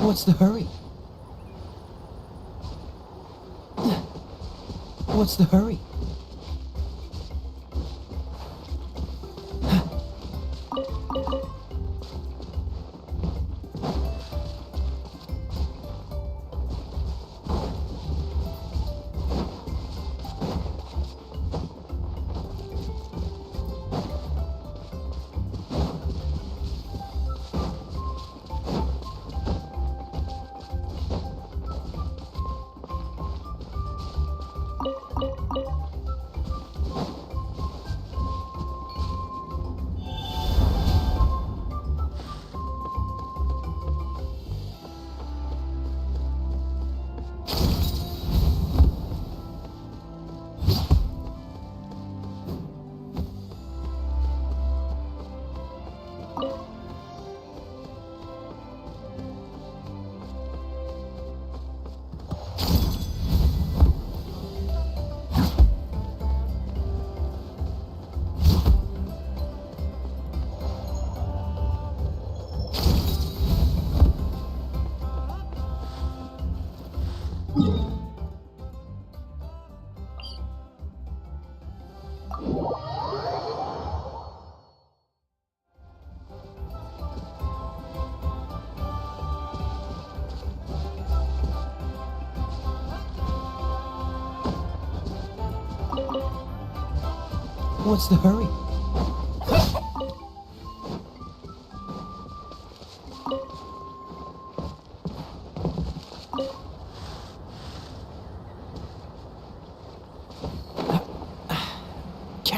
What's the hurry? What's the hurry? What's the hurry?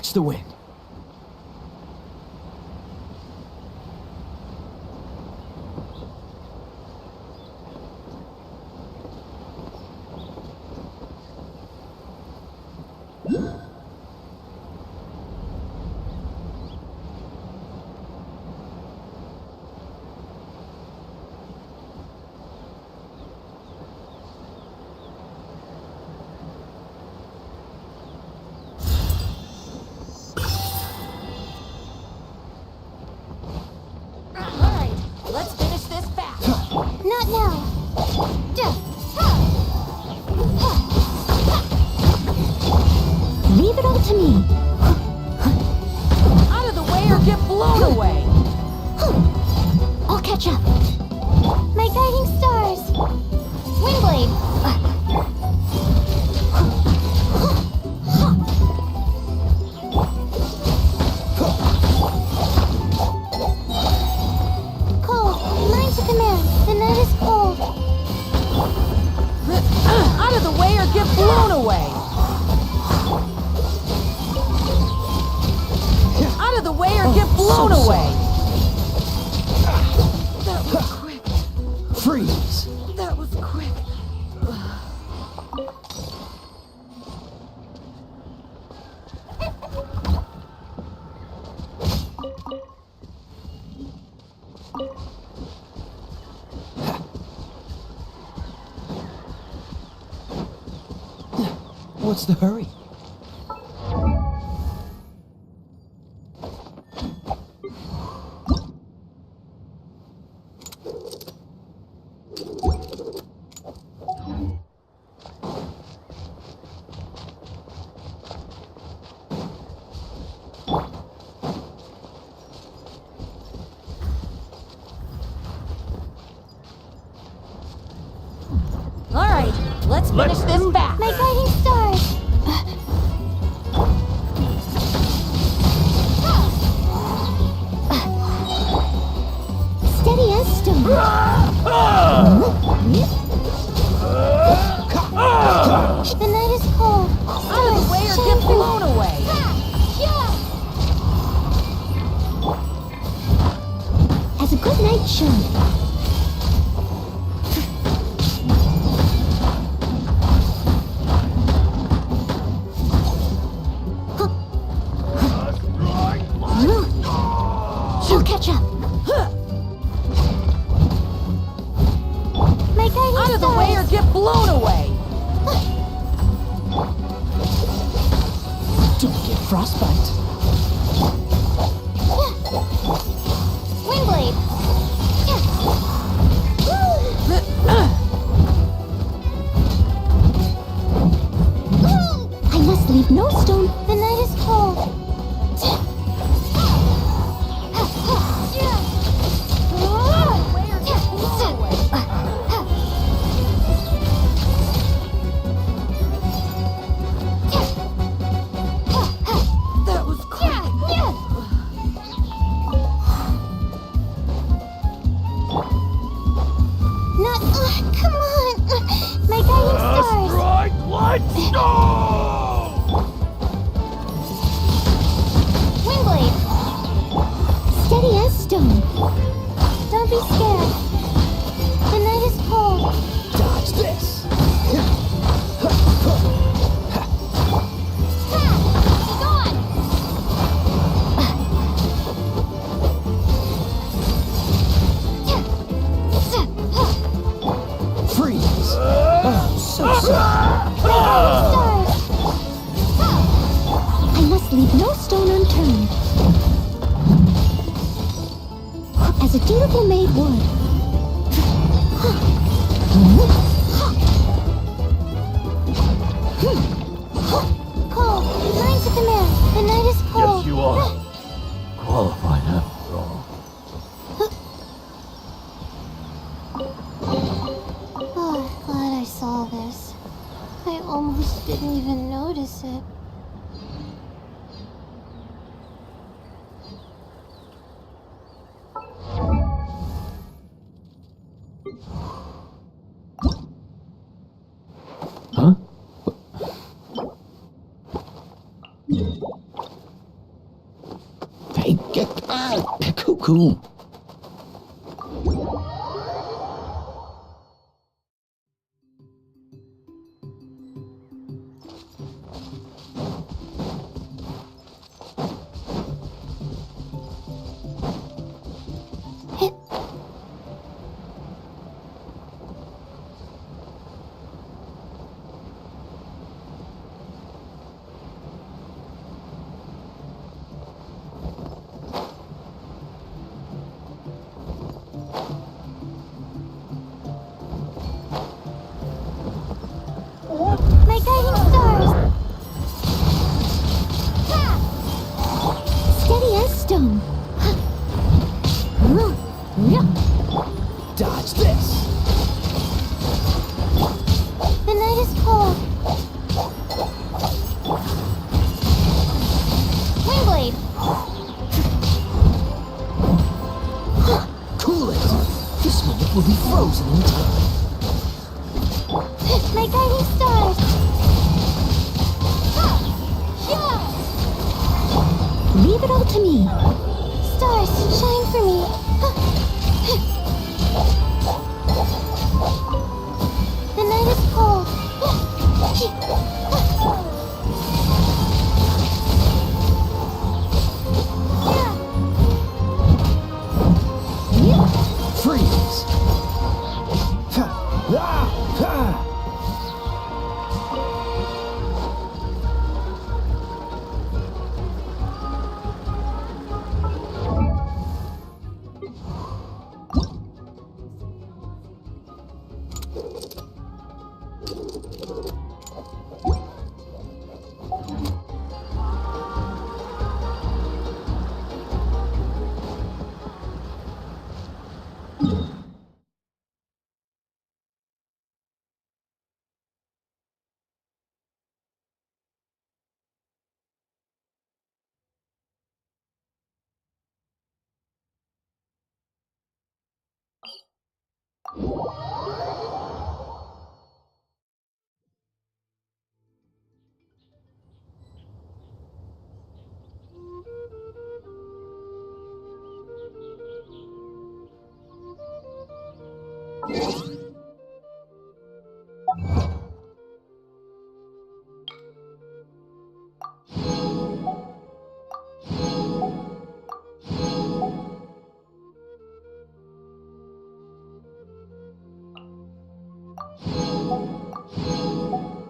Catch the wind. Alright, let's finish this fast. Not now. Leave it all to me. Out of the way or get blown away. I'll catch up. My guiding stars. Windblade. Cold. Mine to command. The night is cold. Out of the way or get blown away. Out of the way or get blown away. That was quick. Freeze. That was quick. What's the hurry? Alright, let's finish this fast. My guiding stars. Steady as stone. The night is cold. Out of the way or get blown away. As a good night should. She'll catch up. My guiding Out of the stars. way or get blown away. Don't get frostbite. Windblade. I must leave no stone. The night is cold. That was quick. Not. Come on. My guiding stars. Right, let's go! Windblade. Steady as stone. Don't be scared. The night is cold. Dodge this. Gone. Freeze. Oh, so sorry. Stars. I must leave no stone unturned. As a dutiful maid would. Cold. Mine's a command. The night is cold. Yes, you are. Qualified after all. Oh, glad I saw this. I almost didn't even notice it. Huh? Cuckoo. My guiding stars! Steady as stone. Dodge this. The night is cold. Wingblade! Cool it. This moment will be frozen in time. My guiding stars! Leave it all to me. Stars, shine for me. The night is cold. Freeze.